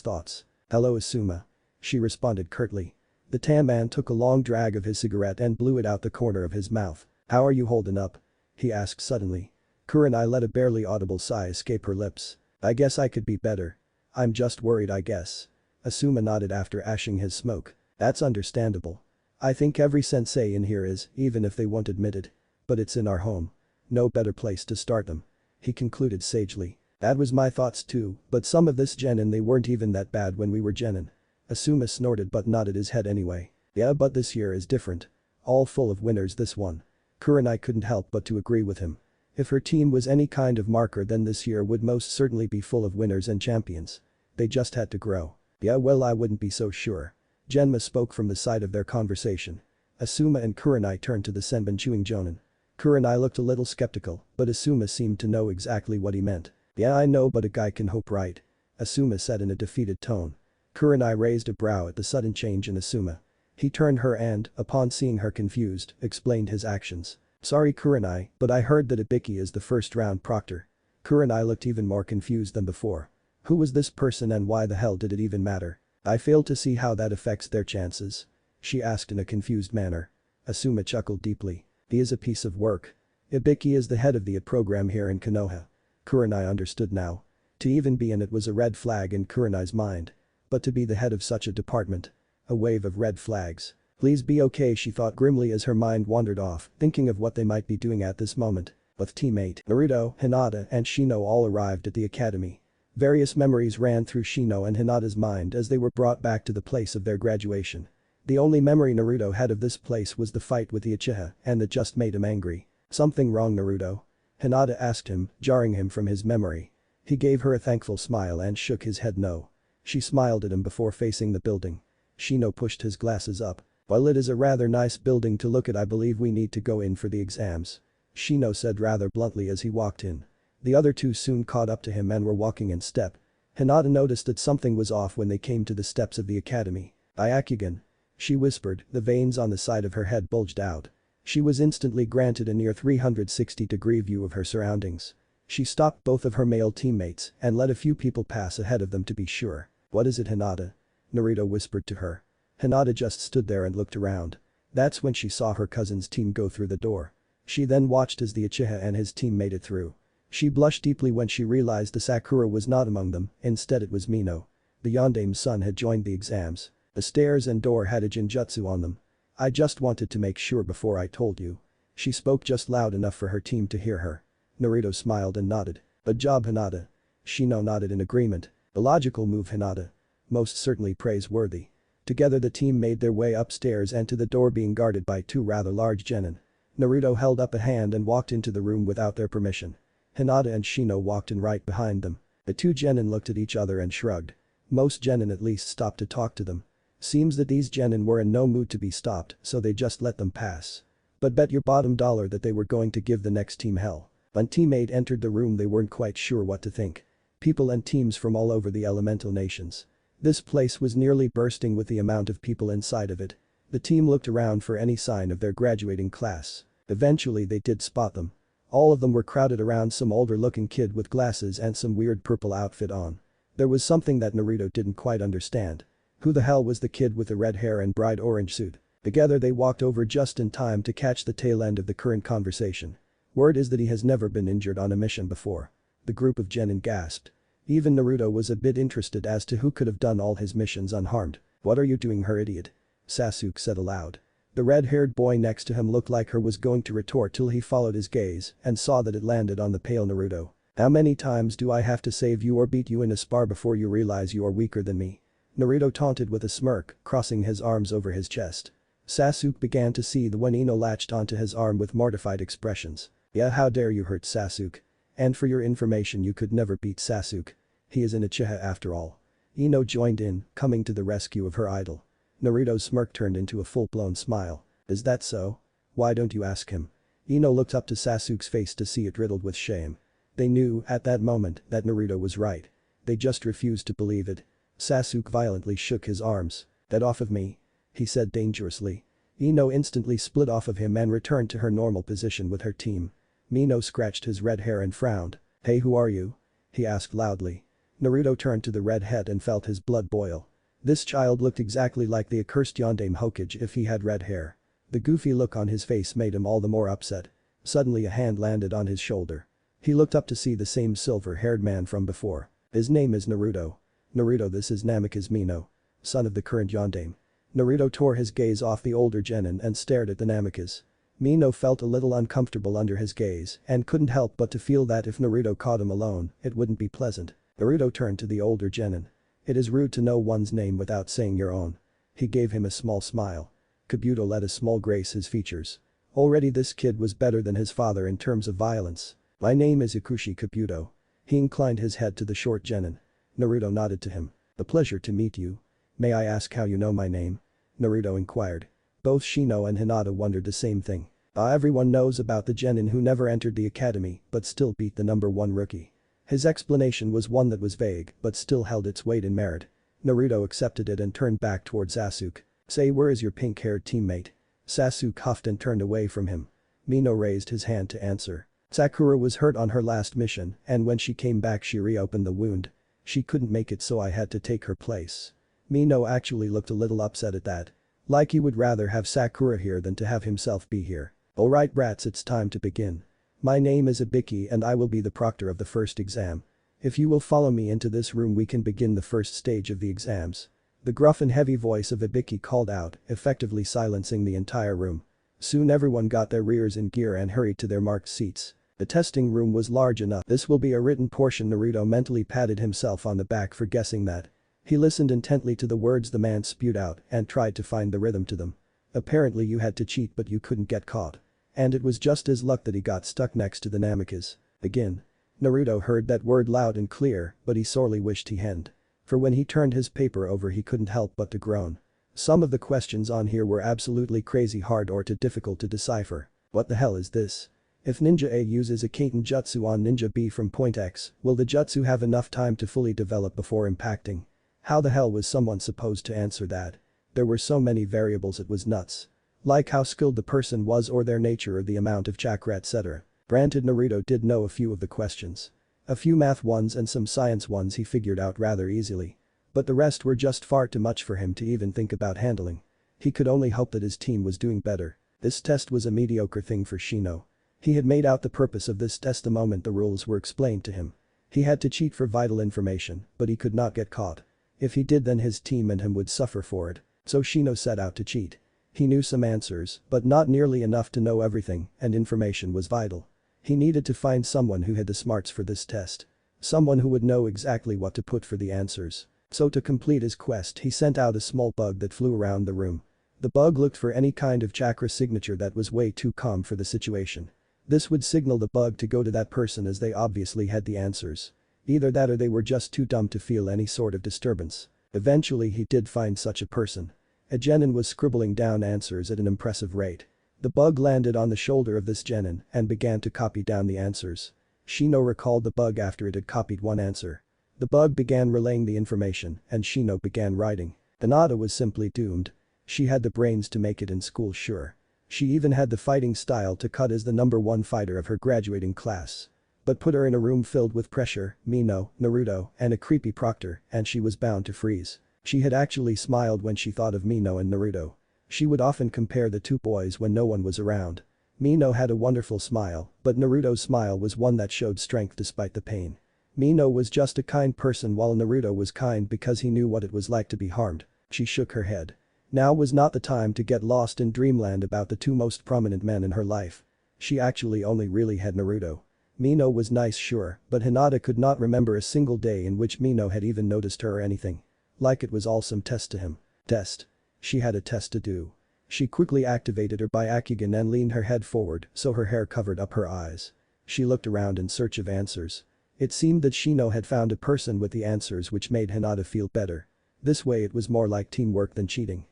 thoughts. Hello Asuma. She responded curtly. The tan man took a long drag of his cigarette and blew it out the corner of his mouth. How are you holding up? He asked suddenly. Kurenai let a barely audible sigh escape her lips. I guess I could be better. I'm just worried, I guess. Asuma nodded after ashing his smoke. That's understandable. I think every sensei in here is, even if they won't admit it. But it's in our home. No better place to start them. He concluded sagely. That was my thoughts too, but some of this genin, they weren't even that bad when we were genin. Asuma snorted but nodded his head anyway. Yeah, but this year is different. All full of winners, this one. Kurenai couldn't help but to agree with him. If her team was any kind of marker, then this year would most certainly be full of winners and champions. They just had to grow. Yeah, well, I wouldn't be so sure. Genma spoke from the side of their conversation. Asuma and Kurenai turned to the Senbon chewing jonin. Kurenai looked a little skeptical, but Asuma seemed to know exactly what he meant. Yeah, I know, but a guy can hope, right? Asuma said in a defeated tone. Kurenai raised a brow at the sudden change in Asuma. He turned her and, upon seeing her confused, explained his actions. Sorry Kurenai, but I heard that Ibiki is the first round proctor. Kurenai looked even more confused than before. Who was this person and why the hell did it even matter? I fail to see how that affects their chances. She asked in a confused manner. Asuma chuckled deeply. He is a piece of work. Ibiki is the head of the program here in Konoha. Kurenai understood now. To even be in it was a red flag in Kurenai's mind. But to be the head of such a department. A wave of red flags. Please be okay, she thought grimly as her mind wandered off, thinking of what they might be doing at this moment. With teammate Naruto, Hinata and Shino all arrived at the academy. Various memories ran through Shino and Hinata's mind as they were brought back to the place of their graduation. The only memory Naruto had of this place was the fight with the Uchiha, and that just made him angry. Something wrong, Naruto? Hinata asked him, jarring him from his memory. He gave her a thankful smile and shook his head no. She smiled at him before facing the building. Shino pushed his glasses up. While it is a rather nice building to look at, I believe we need to go in for the exams. Shino said rather bluntly as he walked in. The other two soon caught up to him and were walking in step. Hinata noticed that something was off when they came to the steps of the academy. Byakugan. She whispered, the veins on the side of her head bulged out. She was instantly granted a near 360-degree view of her surroundings. She stopped both of her male teammates and let a few people pass ahead of them to be sure. What is it, Hinata? Naruto whispered to her. Hinata just stood there and looked around. That's when she saw her cousin's team go through the door. She then watched as the Uchiha and his team made it through. She blushed deeply when she realized the Sakura was not among them, instead it was Mino. The Yondaime's son had joined the exams. The stairs and door had a Jinjutsu on them. I just wanted to make sure before I told you. She spoke just loud enough for her team to hear her. Naruto smiled and nodded. Good job, Hinata. Shino nodded in agreement. A logical move, Hinata. Most certainly praiseworthy. Together the team made their way upstairs and to the door being guarded by two rather large genin. Naruto held up a hand and walked into the room without their permission. Hinata and Shino walked in right behind them. The two genin looked at each other and shrugged. Most genin at least stopped to talk to them. Seems that these genin were in no mood to be stopped, so they just let them pass. But bet your bottom dollar that they were going to give the next team hell. When teammate entered the room, they weren't quite sure what to think. People and teams from all over the elemental nations. This place was nearly bursting with the amount of people inside of it. The team looked around for any sign of their graduating class. Eventually they did spot them. All of them were crowded around some older-looking kid with glasses and some weird purple outfit on. There was something that Naruto didn't quite understand. Who the hell was the kid with the red hair and bright orange suit? Together they walked over just in time to catch the tail end of the current conversation. Word is that he has never been injured on a mission before. The group of genin gasped. Even Naruto was a bit interested as to who could have done all his missions unharmed. What are you doing her, idiot? Sasuke said aloud. The red-haired boy next to him looked like her was going to retort till he followed his gaze and saw that it landed on the pale Naruto. How many times do I have to save you or beat you in a spar before you realize you are weaker than me? Naruto taunted with a smirk, crossing his arms over his chest. Sasuke began to see the when Ino latched onto his arm with mortified expressions. Yeah, how dare you hurt Sasuke? And for your information, you could never beat Sasuke. He is an Uchiha after all. Ino joined in, coming to the rescue of her idol. Naruto's smirk turned into a full-blown smile. Is that so? Why don't you ask him? Ino looked up to Sasuke's face to see it riddled with shame. They knew, at that moment, that Naruto was right. They just refused to believe it. Sasuke violently shook his arms. Get off of me. He said dangerously. Ino instantly split off of him and returned to her normal position with her team. Mino scratched his red hair and frowned. Hey, who are you? He asked loudly. Naruto turned to the redhead and felt his blood boil. This child looked exactly like the accursed Yondaime Hokage if he had red hair. The goofy look on his face made him all the more upset. Suddenly a hand landed on his shoulder. He looked up to see the same silver-haired man from before. His name is Naruto. Naruto, this is Namikaze Mino. Son of the current Yondaime. Naruto tore his gaze off the older genin and stared at the Namikaze. Mino felt a little uncomfortable under his gaze and couldn't help but to feel that if Naruto caught him alone, it wouldn't be pleasant. Naruto turned to the older genin. It is rude to know one's name without saying your own. He gave him a small smile. Kabuto let a small grace his features. Already this kid was better than his father in terms of violence. My name is Ikushi Kabuto. He inclined his head to the short genin. Naruto nodded to him. A pleasure to meet you. May I ask how you know my name? Naruto inquired. Both Shino and Hinata wondered the same thing. Everyone knows about the genin who never entered the academy but still beat the number one rookie. His explanation was one that was vague but still held its weight in merit. Naruto accepted it and turned back towards Sasuke. Say, where is your pink-haired teammate? Sasuke huffed and turned away from him. Mino raised his hand to answer. Sakura was hurt on her last mission and when she came back she reopened the wound. She couldn't make it so I had to take her place. Mino actually looked a little upset at that. Like he would rather have Sakura here than to have himself be here. Alright brats, it's time to begin. My name is Ibiki and I will be the proctor of the first exam. If you will follow me into this room we can begin the first stage of the exams. The gruff and heavy voice of Ibiki called out, effectively silencing the entire room. Soon everyone got their rears in gear and hurried to their marked seats. The testing room was large enough. This will be a written portion. Naruto mentally patted himself on the back for guessing that. He listened intently to the words the man spewed out and tried to find the rhythm to them. Apparently you had to cheat but you couldn't get caught. And it was just his luck that he got stuck next to the Namikaze. Again. Naruto heard that word loud and clear, but he sorely wished he hadn't. For when he turned his paper over he couldn't help but to groan. Some of the questions on here were absolutely crazy hard or too difficult to decipher. What the hell is this? If Ninja A uses a Kaiten Jutsu on Ninja B from point X, will the Jutsu have enough time to fully develop before impacting? How the hell was someone supposed to answer that? There were so many variables it was nuts. Like how skilled the person was or their nature or the amount of chakra etc. Granted Naruto did know a few of the questions. A few math ones and some science ones he figured out rather easily. But the rest were just far too much for him to even think about handling. He could only hope that his team was doing better. This test was a mediocre thing for Shino. He had made out the purpose of this test the moment the rules were explained to him. He had to cheat for vital information, but he could not get caught. If he did then his team and him would suffer for it. So Shino set out to cheat. He knew some answers, but not nearly enough to know everything, and information was vital. He needed to find someone who had the smarts for this test. Someone who would know exactly what to put for the answers. So to complete his quest he sent out a small bug that flew around the room. The bug looked for any kind of chakra signature that was way too calm for the situation. This would signal the bug to go to that person as they obviously had the answers. Either that or they were just too dumb to feel any sort of disturbance. Eventually he did find such a person. A genin was scribbling down answers at an impressive rate. The bug landed on the shoulder of this genin and began to copy down the answers. Shino recalled the bug after it had copied one answer. The bug began relaying the information and Shino began writing. Hinata was simply doomed. She had the brains to make it in school sure. She even had the fighting style to cut as the #1 fighter of her graduating class. But put her in a room filled with pressure, Mino, Naruto, and a creepy proctor, and she was bound to freeze. She had actually smiled when she thought of Mino and Naruto. She would often compare the two boys when no one was around. Mino had a wonderful smile, but Naruto's smile was one that showed strength despite the pain. Mino was just a kind person while Naruto was kind because he knew what it was like to be harmed. She shook her head. Now was not the time to get lost in dreamland about the two most prominent men in her life. She actually only really had Naruto. Mino was nice sure, but Hinata could not remember a single day in which Mino had even noticed her or anything. Like it was all some test to him. Test. She had a test to do. She quickly activated her Byakugan and leaned her head forward so her hair covered up her eyes. She looked around in search of answers. It seemed that Shino had found a person with the answers which made Hinata feel better. This way it was more like teamwork than cheating.